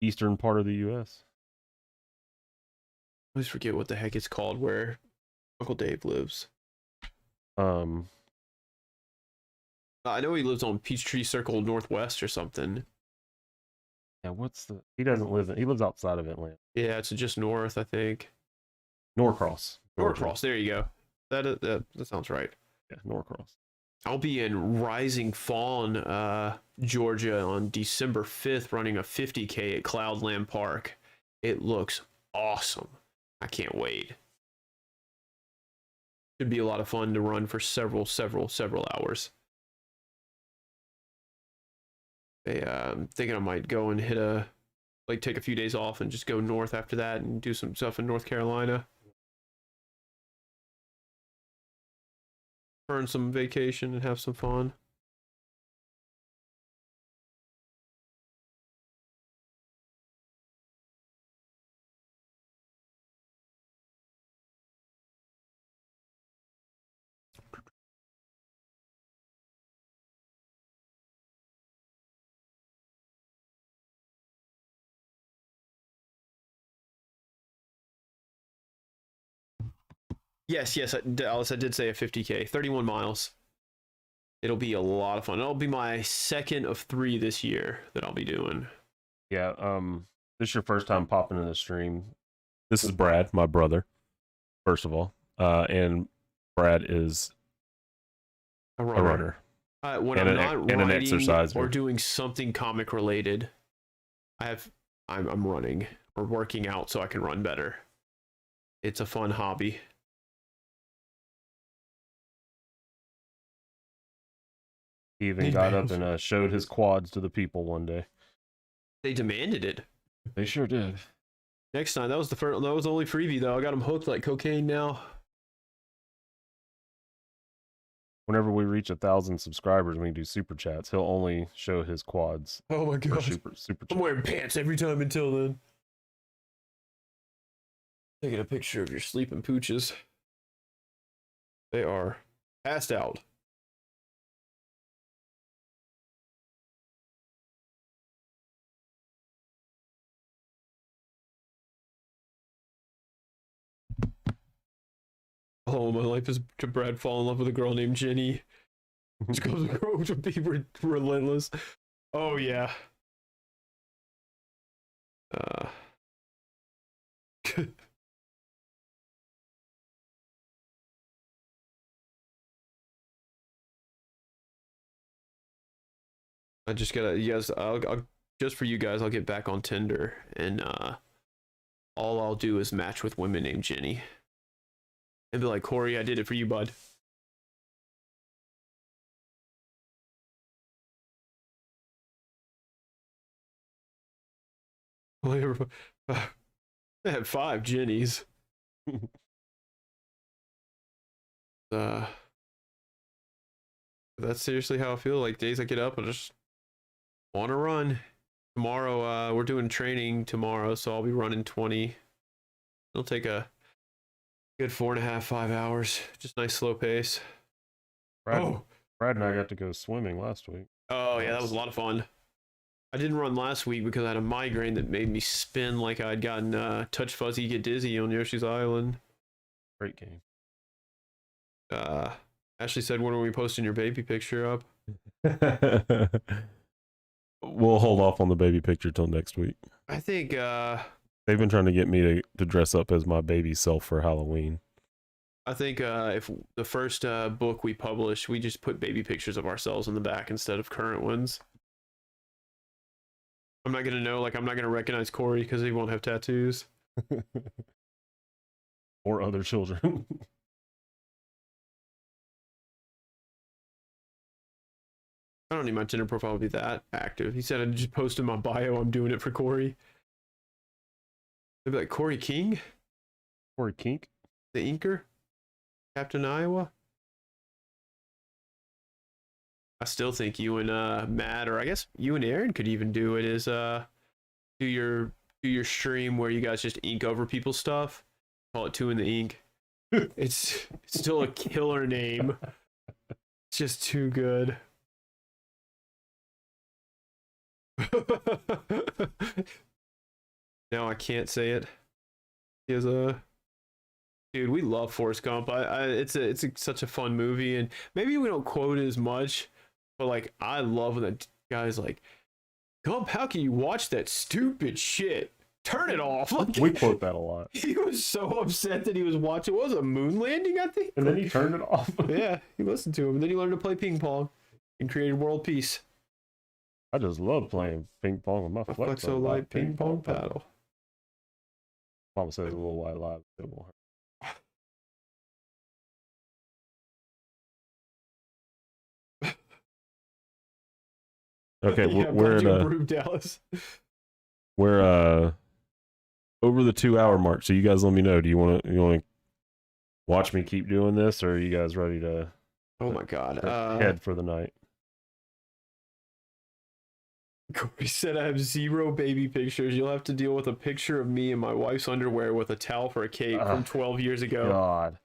S1: eastern part of the U.S.
S2: I always forget what the heck it's called where Uncle Dave lives. I know he lives on Peachtree Circle Northwest or something.
S1: Yeah, he doesn't live he lives outside of Atlanta.
S2: Yeah, it's just north, I think.
S1: Norcross.
S2: Norcross, there you go. That sounds right.
S1: Yeah, Norcross.
S2: I'll be in Rising Fawn, Georgia on December 5th running a 50K at Cloudland Park. It looks awesome. I can't wait. Should be a lot of fun to run for several hours. I'm thinking I might go and take a few days off and just go north after that and do some stuff in North Carolina. Earn some vacation and have some fun. Yes, Dallas, I did say a 50K, 31 miles. It'll be a lot of fun. It'll be my second of 3 this year that I'll be doing.
S1: Yeah, this is your first time popping in the stream. This is Brad, my brother, first of all. And Brad is a runner.
S2: When
S1: and
S2: I'm not
S1: an
S2: writing
S1: exerciser.
S2: or doing something comic related, I'm running or working out so I can run better. It's a fun hobby.
S1: He even got up and showed his quads to the people one day.
S2: They demanded it.
S1: They sure did.
S2: Next time, that was the first. That was the only freebie though. I got him hooked like cocaine now.
S1: Whenever we reach 1,000 subscribers, we can do super chats. He'll only show his quads
S2: Oh my
S1: for
S2: god!
S1: super
S2: I'm
S1: chat.
S2: wearing pants every time until then. Taking a picture of your sleeping pooches. They are passed out. Oh, my life is to Brad fall in love with a girl named Jenny. Which goes to be relentless. Oh yeah. Uh. I just gotta, you guys. I'll just for you guys. I'll get back on Tinder, and all I'll do is match with women named Jenny, and be like, Corey, I did it for you, bud. I had 5 Jennies. That's seriously how I feel. Like days I get up, I just want to run. Tomorrow, we're doing training tomorrow, so I'll be running 20. It'll take a good 4.5, 5 hours. Just nice slow pace.
S1: Brad and I got to go swimming last week.
S2: Oh yeah, that was a
S1: Nice.
S2: lot of fun. I didn't run last week because I had a migraine that made me spin like I'd gotten touch fuzzy get dizzy on Yoshi's Island.
S1: Great game.
S2: Ashley said, when are we posting your baby picture up?
S1: We'll hold off on the baby picture till next week.
S2: I think
S1: They've been trying to get me to dress up as my baby self for Halloween.
S2: if the first book we publish, we just put baby pictures of ourselves in the back instead of current ones. I'm not gonna know, like I'm not gonna recognize Corey because he won't have tattoos.
S1: Or other children.
S2: I don't need my Tinder profile to be that active. He said I'd just post in my bio I'm doing it for Corey. They'd be like, Corey King?
S1: Corey Kink.
S2: The inker? Captain Iowa? I still think you and Matt, or I guess you and Aaron could even do it, is do your stream where you guys just ink over people's stuff. Call it Two in the Ink. It's still a killer name. It's just too good. Now I can't say it. He has a dude. We love Forrest Gump. It's such a fun movie, and maybe we don't quote it as much, but like I love when the guy's like, "Gump, how can you watch that stupid shit? Turn it off!" Like,
S1: We quote that a lot.
S2: he was so upset that he was watching. What was it, a moon landing? I think.
S1: And then he turned it off.
S2: Yeah, he listened to him, and then he learned to play ping pong, and created world peace.
S1: I just love playing ping pong with my
S2: A Flexo Light ping pong paddle.
S1: Mama says a little white lie. It won't hurt. Okay,
S2: Yeah,
S1: we're in a
S2: Brew Dallas.
S1: we're over the 2-hour mark. So you guys let me know. Do you want to watch me keep doing this, or are you guys ready to
S2: Oh my god.
S1: head for the night?
S2: Corey said I have 0 baby pictures. You'll have to deal with a picture of me in my wife's underwear with a towel for a cape from 12 years ago.
S1: God.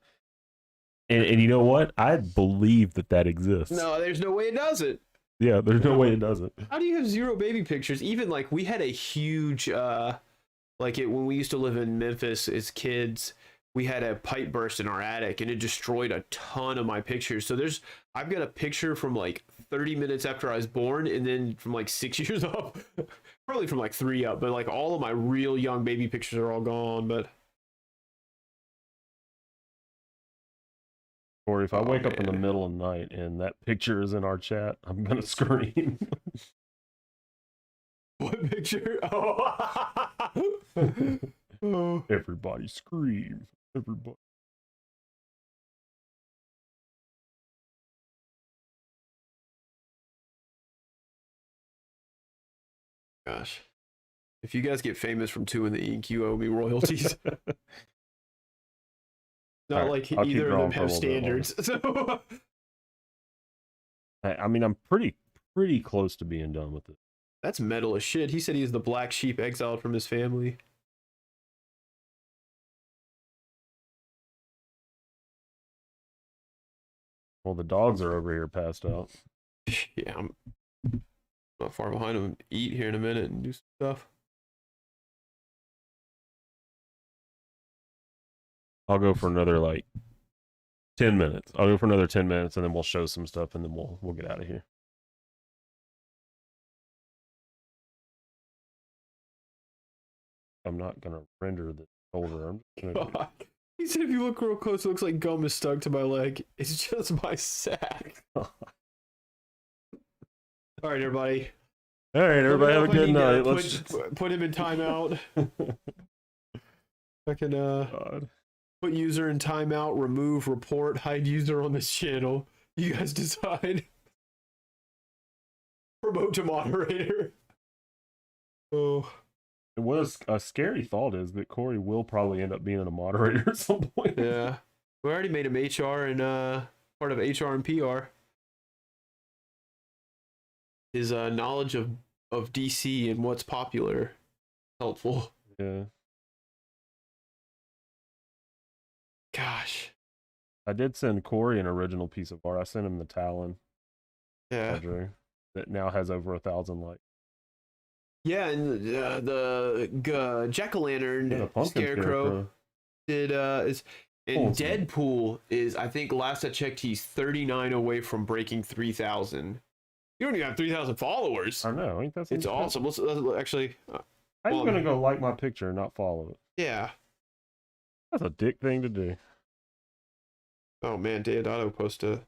S1: And you know what? I believe that exists.
S2: No, there's no way it doesn't.
S1: Yeah, there's no way it doesn't.
S2: How do you have 0 baby pictures? Even like we had a huge when we used to live in Memphis as kids, we had a pipe burst in our attic and it destroyed a ton of my pictures. So I've got a picture from like 30 minutes after I was born, and then from like 6 years up, probably from like 3 up, but like all of my real young baby pictures are all gone. But
S1: Or if I wake up in the
S2: man.
S1: middle of the night and that picture is in our chat, I'm gonna scream.
S2: What picture? Oh.
S1: Everybody scream. Everybody.
S2: Gosh. If you guys get famous from Two in the Ink, you owe me royalties. Not
S1: All right,
S2: like
S1: I'll keep
S2: either of
S1: drawing
S2: them
S1: for a
S2: have
S1: little bit
S2: standards. So
S1: I mean, I'm pretty close to being done with it.
S2: that's metal as shit. He said he is the black sheep exiled from his family.
S1: Well, the dogs are over here passed out.
S2: Yeah, I'm not far behind him. Eat here in a minute and do some stuff.
S1: I'll go for another like 10 minutes. I'll go for another 10 minutes and then we'll show some stuff and then we'll get out of here. I'm not gonna render the shoulder. I'm just gonna
S2: He said if you look real close, it looks like gum is stuck to my leg. It's just my sack. All right, everybody.
S1: All right, everybody, have a good night. Let's
S2: Put him in timeout. I can
S1: God.
S2: put user in timeout, remove, report, hide user on this channel. You guys decide. Promote to moderator. Oh.
S1: It was a scary thought is that Corey will probably end up being a moderator at some point.
S2: Yeah. We already made him HR and part of HR and PR. His knowledge of DC and what's popular helpful.
S1: Yeah.
S2: Gosh.
S1: I did send Corey an original piece of art. I sent him the Talon
S2: Yeah.
S1: I drew that now has over 1,000 likes.
S2: Yeah, and the jack-o'-lantern
S1: Yeah, the pumpkin
S2: scarecrow did is and
S1: Awesome.
S2: Deadpool is, I think last I checked, he's 39 away from breaking 3,000. You don't even have 3,000 followers.
S1: I know. Ain't that
S2: It's
S1: some shit?
S2: awesome. Let's actually.
S1: How you
S2: well,
S1: gonna go like my picture and not follow it?
S2: Yeah.
S1: That's a dick thing to do.
S2: Oh man, Deodato posted.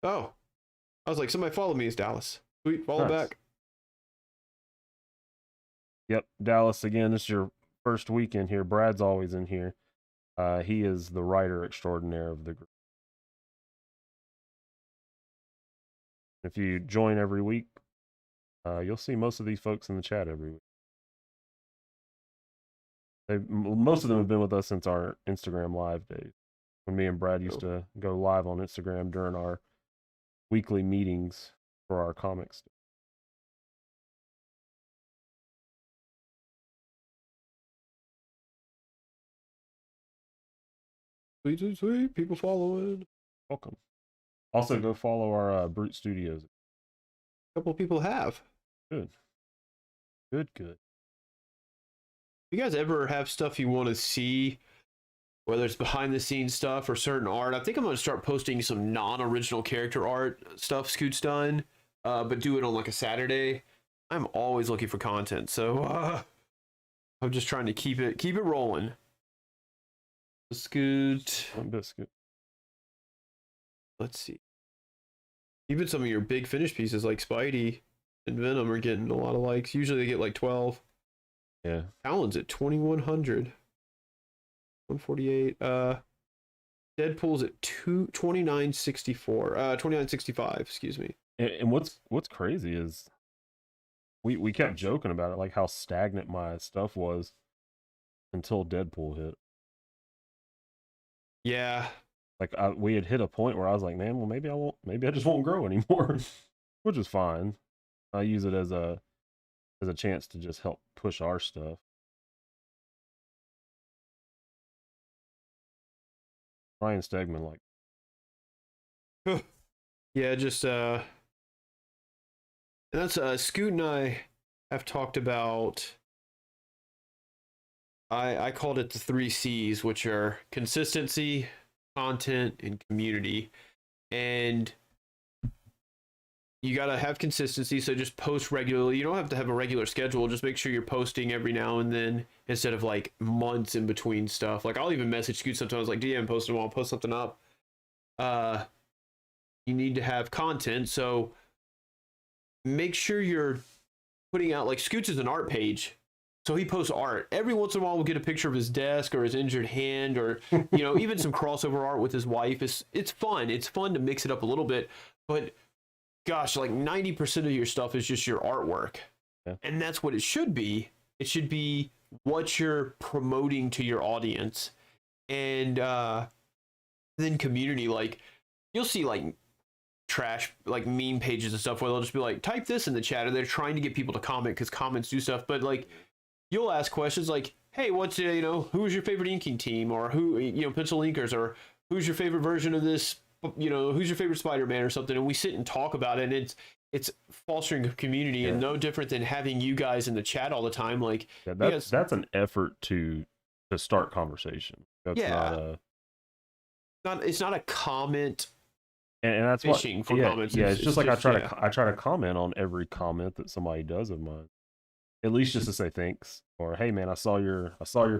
S2: Oh, I was like, somebody follow me. Is Dallas? Sweet, follow
S1: Nice.
S2: back.
S1: Yep, Dallas again. This is your first weekend here. Brad's always in here. He is the writer extraordinaire of the group. If you join every week, you'll see most of these folks in the chat every week. Most of them have been with us since our Instagram live days, when me and Brad used to go live on Instagram during our weekly meetings for our comics.
S2: Sweet, sweet, sweet. People following.
S1: Welcome. Also, go follow our Brute Studios.
S2: A couple of people have.
S1: Good. Good.
S2: You guys ever have stuff you want to see, whether it's behind the scenes stuff or certain art? I think I'm going to start posting some non-original character art stuff Scoot's done, but do it on like a Saturday. I'm always looking for content, so I'm just trying to keep it rolling. Scoot.
S1: One biscuit.
S2: Let's see. Even some of your big finished pieces like Spidey and Venom are getting a lot of likes. Usually they get like 12.
S1: Yeah.
S2: Talon's at 2,100. 148. Deadpool's at 2964. 2965, excuse me.
S1: And what's crazy is we kept joking about it, like how stagnant my stuff was until Deadpool hit.
S2: Yeah.
S1: Like we had hit a point where I was like, man, well maybe I just won't grow anymore, which is fine. I use it as a chance to just help push our stuff. Ryan Stegman, like,
S2: Yeah, just and that's Scoot and I have talked about. I called it the 3 C's, which are consistency, content, and community. And you got to have consistency, so just post regularly. You don't have to have a regular schedule. Just make sure you're posting every now and then instead of like months in between stuff. Like I'll even message Scoot sometimes like, DM, post them all, post something up. You need to have content, so make sure you're putting out, like Scoots is an art page. So he posts art. Every once in a while we'll get a picture of his desk or his injured hand or, you know, even some crossover art with his wife. It's fun. It's fun to mix it up a little bit. But gosh, like 90% of your stuff is just your artwork.
S1: Yeah.
S2: And that's what it should be. It should be what you're promoting to your audience. And then community, like you'll see like trash like meme pages and stuff where they'll just be like type this in the chat, or they're trying to get people to comment because comments do stuff. But like you'll ask questions like, hey, what's who's your favorite inking team, or who pencil inkers, or who's your favorite version of this, who's your favorite Spider-Man or something, and we sit and talk about it. And it's fostering a community, and no different than having you guys in the chat all the time. Like
S1: that's an effort to start conversation. That's
S2: it's not a comment.
S1: And that's
S2: fishing
S1: what,
S2: for comments.
S1: Yeah, it's just like I try to comment on every comment that somebody does of mine. At least just to say thanks, or hey man, I saw your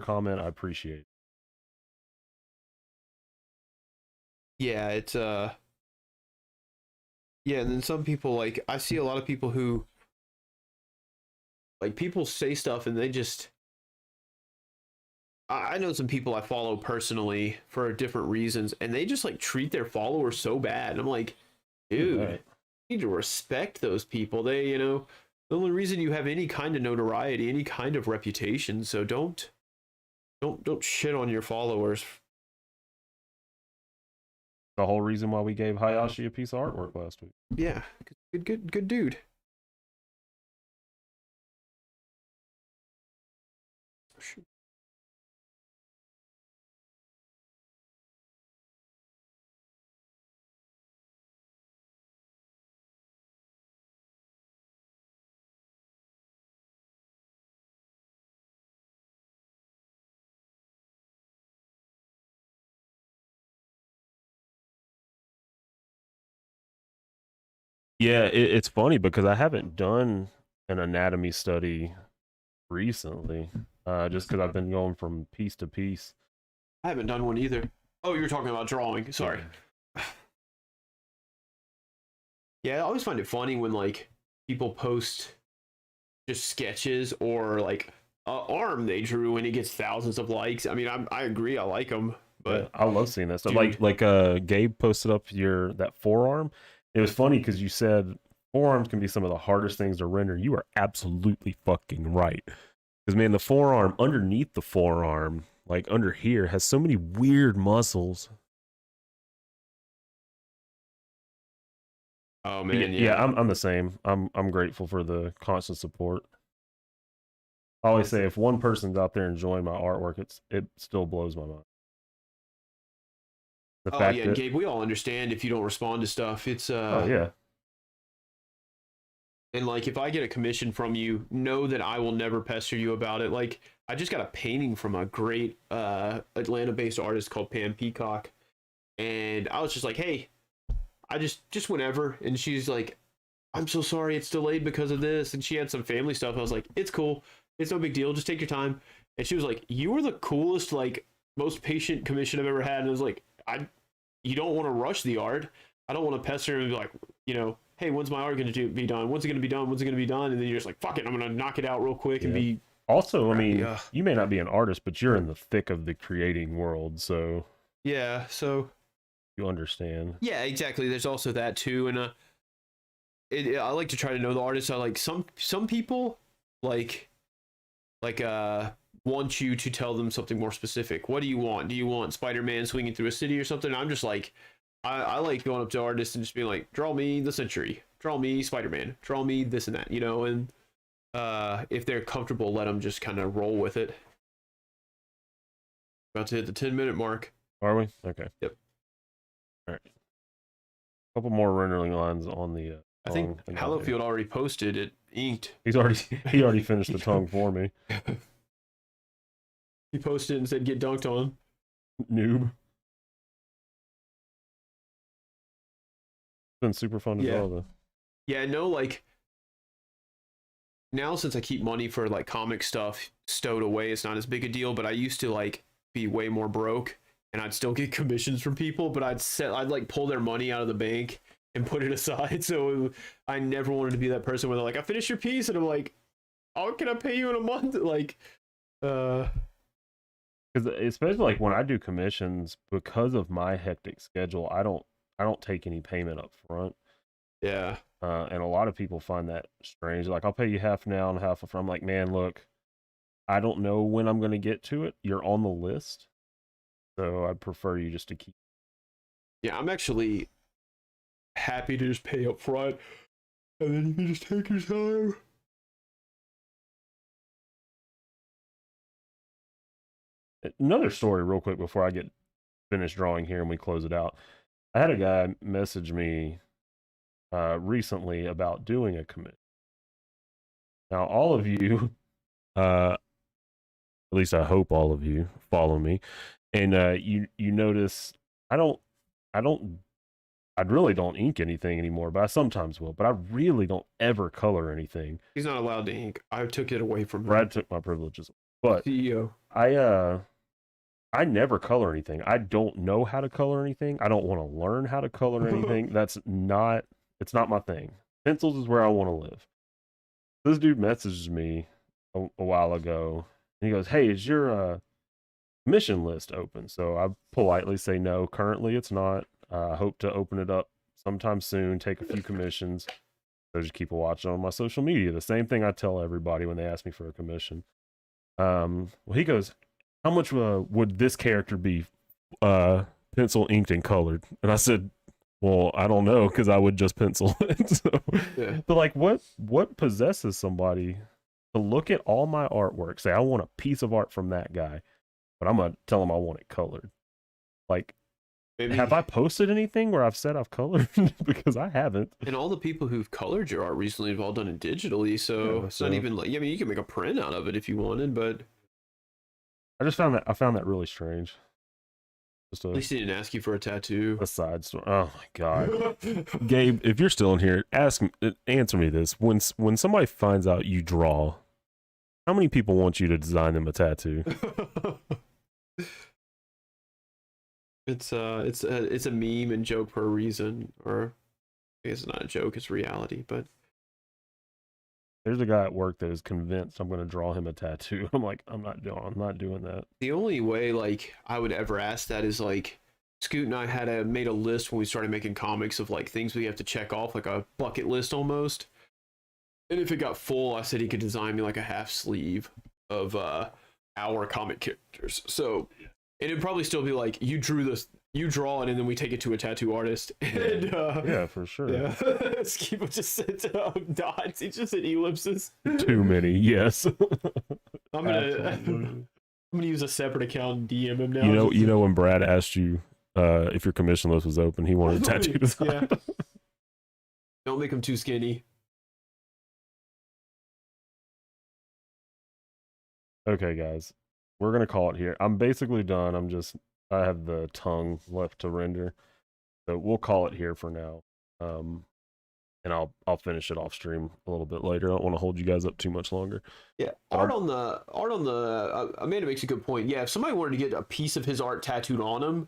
S1: comment, I appreciate it.
S2: Yeah, it's yeah, and then some people, like I see a lot of people who like people say stuff and they just I know some people I follow personally for different reasons, and they just like treat their followers so bad. And I'm like, dude, you need to respect those people. They, the only reason you have any kind of notoriety, any kind of reputation. So don't shit on your followers.
S1: The whole reason why we gave Hayashi a piece of artwork last week.
S2: Yeah, good dude.
S1: Yeah, it's funny because I haven't done an anatomy study recently, just because I've been going from piece to piece.
S2: I haven't done one either. Oh, you're talking about drawing. Sorry. Yeah, I always find it funny when like people post just sketches or like an arm they drew and it gets thousands of likes. I mean, I agree, I like them, but
S1: yeah, I love seeing that stuff.
S2: Dude.
S1: Like Gabe posted up that forearm. It was funny because you said forearms can be some of the hardest things to render. You are absolutely fucking right. Because man, the forearm, underneath the forearm, like under here, has so many weird muscles.
S2: Oh man,
S1: yeah, I'm the same. I'm grateful for the constant support. I always say if one person's out there enjoying my artwork, it still blows my mind.
S2: Gabe, we all understand if you don't respond to stuff. It's
S1: oh yeah.
S2: And like if I get a commission from you, know that I will never pester you about it. Like I just got a painting from a great Atlanta-based artist called Pam Peacock, and I was just like, hey, I just whenever, and she's like, I'm so sorry it's delayed because of this, and she had some family stuff. I was like, it's cool, it's no big deal, just take your time. And she was like, you were the coolest, like most patient commission I've ever had. And I was like, you don't want to rush the art. I don't want to pester and be like, hey, when's my art going to be done? When's it going to be done? When's it going to be done? And then you're just like, fuck it, I'm going to knock it out real quick and be.
S1: Also, I mean, you may not be an artist, but you're in the thick of the creating world, so.
S2: Yeah, so.
S1: You understand.
S2: Yeah, exactly. There's also that too, and I like to try to know the artists. I like some people like want you to tell them something more specific. What do you want? Do you want Spider-Man swinging through a city or something? I'm just like, I like going up to artists and just being like, draw me the Century, draw me Spider-Man, draw me this and that, and if they're comfortable, let them just kind of roll with it. About to hit the 10-minute mark.
S1: Are we? Okay.
S2: Yep.
S1: All right. A couple more rendering lines on the
S2: I think Hallowfield already posted it inked.
S1: He already finished the tongue for me.
S2: He posted and said get dunked on.
S1: Noob. It's been super fun to draw though.
S2: Yeah, no, like now since I keep money for like comic stuff stowed away, it's not as big a deal, but I used to like be way more broke and I'd still get commissions from people, but I'd like pull their money out of the bank and put it aside. So I never wanted to be that person where they're like, I finished your piece, and I'm like, oh, can I pay you in a month? Like,
S1: because especially like when I do commissions, because of my hectic schedule, I don't take any payment up front.
S2: Yeah.
S1: And a lot of people find that strange. Like, I'll pay you half now and half up front. I'm like, man, look, I don't know when I'm going to get to it. You're on the list, so I'd prefer you just to keep.
S2: Yeah, I'm actually happy to just pay up front, and then you can just take your time.
S1: Another story, real quick, before I get finished drawing here and we close it out. I had a guy message me recently about doing a commit. Now, all of you, at least I hope all of you, follow me, and you notice I really don't ink anything anymore, but I sometimes will. But I really don't ever color anything.
S2: He's not allowed to ink. I took it away from him.
S1: Brad took my privileges, but
S2: CEO.
S1: I never color anything. I don't know how to color anything. I don't want to learn how to color anything. It's not my thing. Pencils is where I want to live. This dude messages me a while ago, and he goes, "Hey, is your commission list open?" So I politely say no. Currently, it's not. I hope to open it up sometime soon. Take a few commissions. So just keep a watch on my social media. The same thing I tell everybody when they ask me for a commission. Well, he goes, "How much would this character be pencil inked and colored?" And I said, "Well, I don't know, because I would just pencil it." So,
S2: Yeah.
S1: but like, what possesses somebody to look at all my artwork, say I want a piece of art from that guy, but I'm gonna tell him I want it colored? Like,
S2: Maybe.
S1: have I posted anything where I've said I've colored? Because I haven't.
S2: And all the people who've colored your art recently have all done it digitally, so
S1: Yeah,
S2: it's not even like, I mean, you can make a print out of it if you wanted, but
S1: I found that really strange. Just
S2: at least he didn't ask you for a tattoo.
S1: a side story. Oh my god. Gabe, if you're still in here, answer me this. When somebody finds out you draw, how many people want you to design them a tattoo?
S2: It's a meme and joke for a reason, or I guess it's not a joke, it's reality, but
S1: There's a guy at work that is convinced I'm going to draw him a tattoo. I'm like, I'm not doing that.
S2: the only way like I would ever ask that is like Scoot and I made a list when we started making comics of like things we have to check off, like a bucket list almost. And if it got full, I said he could design me like a half sleeve of our comic characters. So, and it'd probably still be like, you draw it, and then we take it to a tattoo artist. And
S1: Yeah, for sure.
S2: yeah, Skiba just said dots. He just said ellipses.
S1: Too many, yes.
S2: I'm gonna use a separate account and DM him now.
S1: You know when Brad asked you if your commission list was open, he wanted a tattoo design.
S2: Yeah. Don't make him too skinny.
S1: Okay, guys, we're gonna call it here. I'm basically done. I have the tongue left to render, so we'll call it here for now. And I'll finish it off stream a little bit later. I don't want to hold you guys up too much longer.
S2: Yeah, art on the Amanda makes a good point. Yeah, if somebody wanted to get a piece of his art tattooed on him,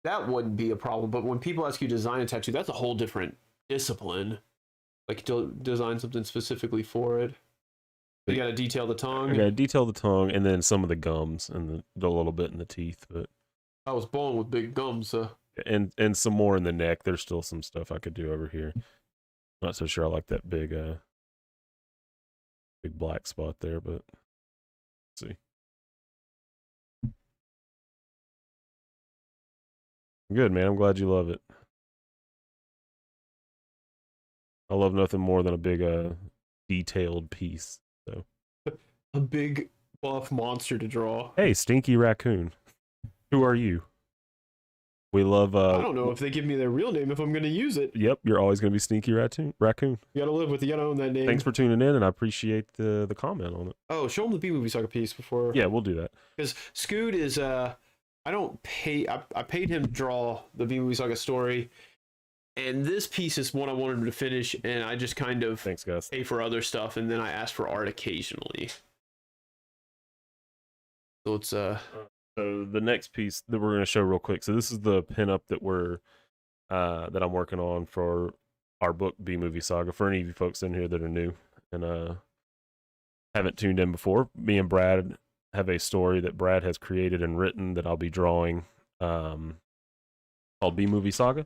S2: that wouldn't be a problem. But when people ask you to design a tattoo, that's a whole different discipline. Like to design something specifically for it. You got to detail the tongue.
S1: Okay, detail the tongue and then some of the gums and the little bit in the teeth, but
S2: I was born with big gums, so.
S1: and some more in the neck. There's still some stuff I could do over here. Not so sure I like that big black spot there, but let's see. Good, man. I'm glad you love it. I love nothing more than a big detailed piece. So
S2: A big buff monster to draw.
S1: hey, Stinky Raccoon, who are you? We love
S2: I don't know if they give me their real name if I'm going to use it.
S1: Yep, you're always going to be Stinky Raccoon.
S2: You got to live with it. You got to own that name.
S1: Thanks for tuning in, and I appreciate the comment on it.
S2: Oh, show them the B-Movie Saga piece before.
S1: Yeah, we'll do that.
S2: Because Scoot is, I paid him to draw the B-Movie Saga story, and this piece is one I wanted him to finish, and I just kind of
S1: Thanks, guys.
S2: pay for other stuff, and then I ask for art occasionally. So it's,
S1: So the next piece that we're going to show real quick. So this is the pinup that I'm working on for our book B-Movie Saga. For any of you folks in here that are new and haven't tuned in before, me and Brad have a story that Brad has created and written that I'll be drawing called B-Movie Saga.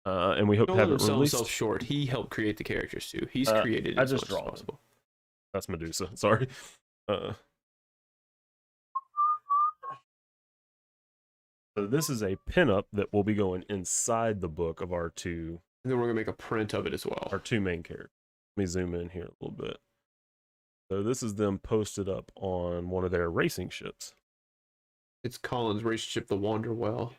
S1: And we hope to have it
S2: sell
S1: released.
S2: himself short. He helped create the characters too. He's created.
S1: I
S2: as
S1: just
S2: much as
S1: draw
S2: possible.
S1: That's Medusa. Sorry. So this is a pinup that will be going inside the book of our
S2: And then we're gonna make a print of it as well.
S1: our two main characters. Let me zoom in here a little bit. So this is them posted up on one of their racing ships.
S2: It's Colin's relationship, the Wanderwell.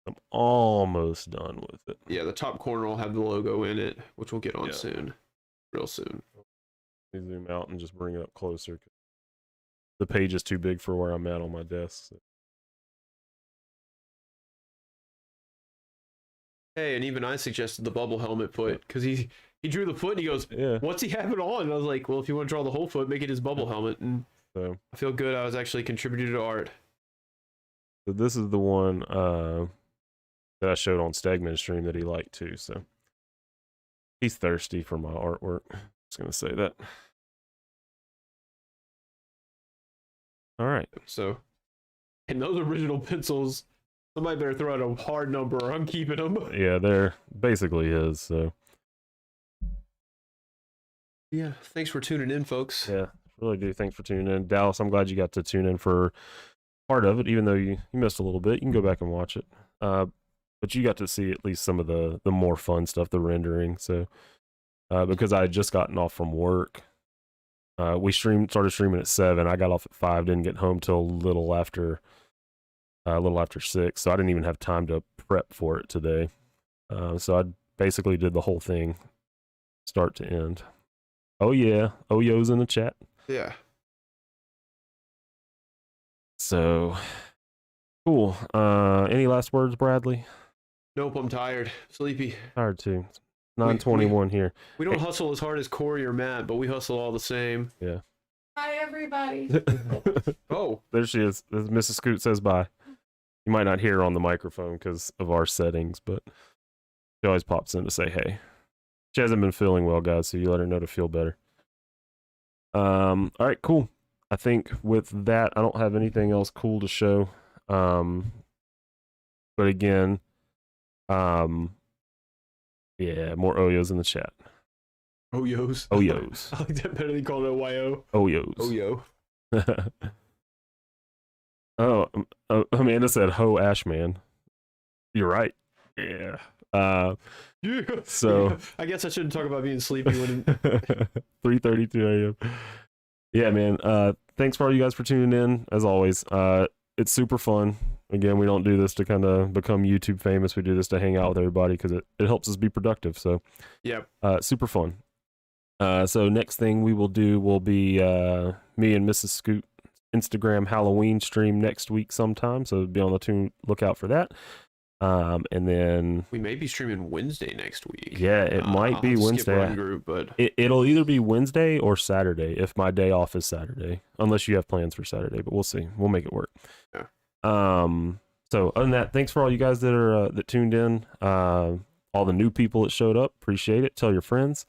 S1: I'm almost done with it.
S2: Yeah, the top corner will have the logo in it, which we'll get on
S1: Yeah.
S2: soon, real soon.
S1: Let me zoom out and just bring it up closer. The page is too big for where I'm at on my desk. So.
S2: Hey, and even I suggested the bubble helmet foot because he drew the foot and he goes,
S1: Yeah.
S2: "What's he having on?" And I was like, "Well, if you want to draw the whole foot, make it his bubble helmet." And
S1: So,
S2: I feel good. I was actually contributing to art.
S1: so this is the one that I showed on Stegman's stream that he liked too. So he's thirsty for my artwork. Just gonna say that. All right.
S2: So, and those original pencils, somebody better throw out a hard number or I'm keeping them.
S1: Yeah, they're basically his. So
S2: Yeah, thanks for tuning in, folks.
S1: yeah, really do. Thanks for tuning in, Dallas. I'm glad you got to tune in for part of it, even though you missed a little bit. You can go back and watch it. But you got to see at least some of the more fun stuff, the rendering. So because I had just gotten off from work, we started streaming at 7. I got off at 5. Didn't get home till a little after 6. So I didn't even have time to prep for it today. So I basically did the whole thing, start to end. Oh yeah, Oyo's in the chat.
S2: Yeah.
S1: So cool. Any last words, Bradley?
S2: Nope, I'm tired, sleepy.
S1: Tired too. 9:21 here.
S2: We don't hustle as hard as Corey or Matt, but we hustle all the same.
S1: Yeah.
S3: Hi, everybody.
S2: Oh,
S1: There she is. Mrs. Scoot says bye. You might not hear her on the microphone because of our settings, but she always pops in to say hey. She hasn't been feeling well, guys, so you let her know to feel better. All right, cool. I think with that, I don't have anything else cool to show. But again, yeah, more Oyos in the chat.
S2: Oyos.
S1: Oyos.
S2: I like that better than calling it YO.
S1: Oyos.
S2: Oyo.
S1: Oh, Amanda said, "Ho, Ashman." You're right. Yeah.
S2: Yeah.
S1: So-
S2: Yeah. I guess I shouldn't talk about being sleepy when
S1: 3:32 a.m. Yeah, man. Thanks for all you guys for tuning in. As always, it's super fun. Again, we don't do this to kind of become YouTube famous. We do this to hang out with everybody because it helps us be productive. So,
S2: Yep.
S1: super fun. So next thing we will do will be me and Mrs. Scoot Instagram Halloween stream next week sometime. So be on the lookout for that. And then
S2: We may be streaming Wednesday next week.
S1: yeah, it might
S2: I'll
S1: be
S2: have to skip
S1: Wednesday.
S2: Run Group, but
S1: It'll either be Wednesday or Saturday if my day off is Saturday, unless you have plans for Saturday, but we'll see. We'll make it work.
S2: Yeah.
S1: So other than that, thanks for all you guys that are that tuned in. All the new people that showed up, appreciate it. Tell your friends.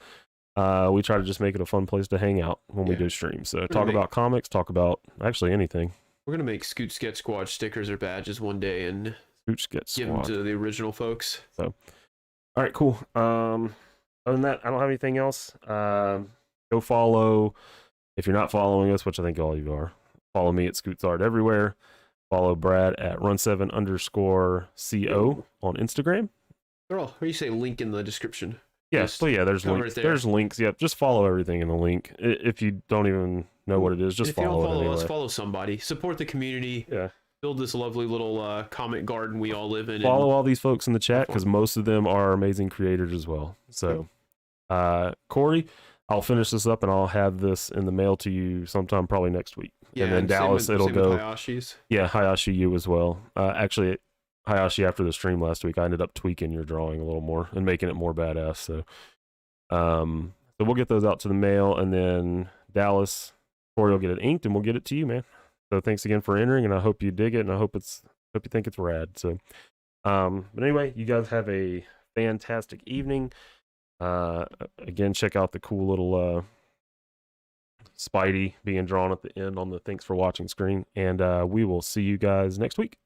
S1: We try to just make it a fun place to hang out when we
S2: Yeah.
S1: do streams. So
S2: We're
S1: talk
S2: gonna
S1: about comics, talk about actually anything.
S2: we're gonna make Scoot Sketch Squad stickers or badges one day and
S1: Scooch gets
S2: give them
S1: squad.
S2: to the original folks.
S1: All right, cool. Other than that, I don't have anything else. Go follow, if you're not following us, which I think all of you are, follow me at Scootsart everywhere. Follow Brad at run7_co on Instagram.
S2: They're all. What do you say? Link in the description.
S1: Yeah,
S2: Just
S1: so yeah, there's
S2: come
S1: links.
S2: right there.
S1: There's links. Yeah, just follow everything in the link. If you don't even know what it is, just
S2: And if you
S1: follow
S2: don't follow
S1: it anyway.
S2: us, follow somebody. Support the community.
S1: Yeah.
S2: Build this lovely little comic garden we all live in.
S1: Follow all these folks in the chat
S2: Have
S1: because
S2: fun.
S1: most of them are amazing creators as well. So, Corey, I'll finish this up and I'll have this in the mail to you sometime probably next week. And then Dallas, it'll
S2: same
S1: go.
S2: With Hayashi's.
S1: Yeah, Hayashi, you as well. Actually, Hayashi, after the stream last week, I ended up tweaking your drawing a little more and making it more badass. So, so we'll get those out to the mail, and then Dallas, Corey will get it inked, and we'll get it to you, man. So thanks again for entering, and I hope you dig it, and I hope you think it's rad. So, but anyway, you guys have a fantastic evening. Again, check out the cool little Spidey being drawn at the end on the thanks for watching screen, and we will see you guys next week.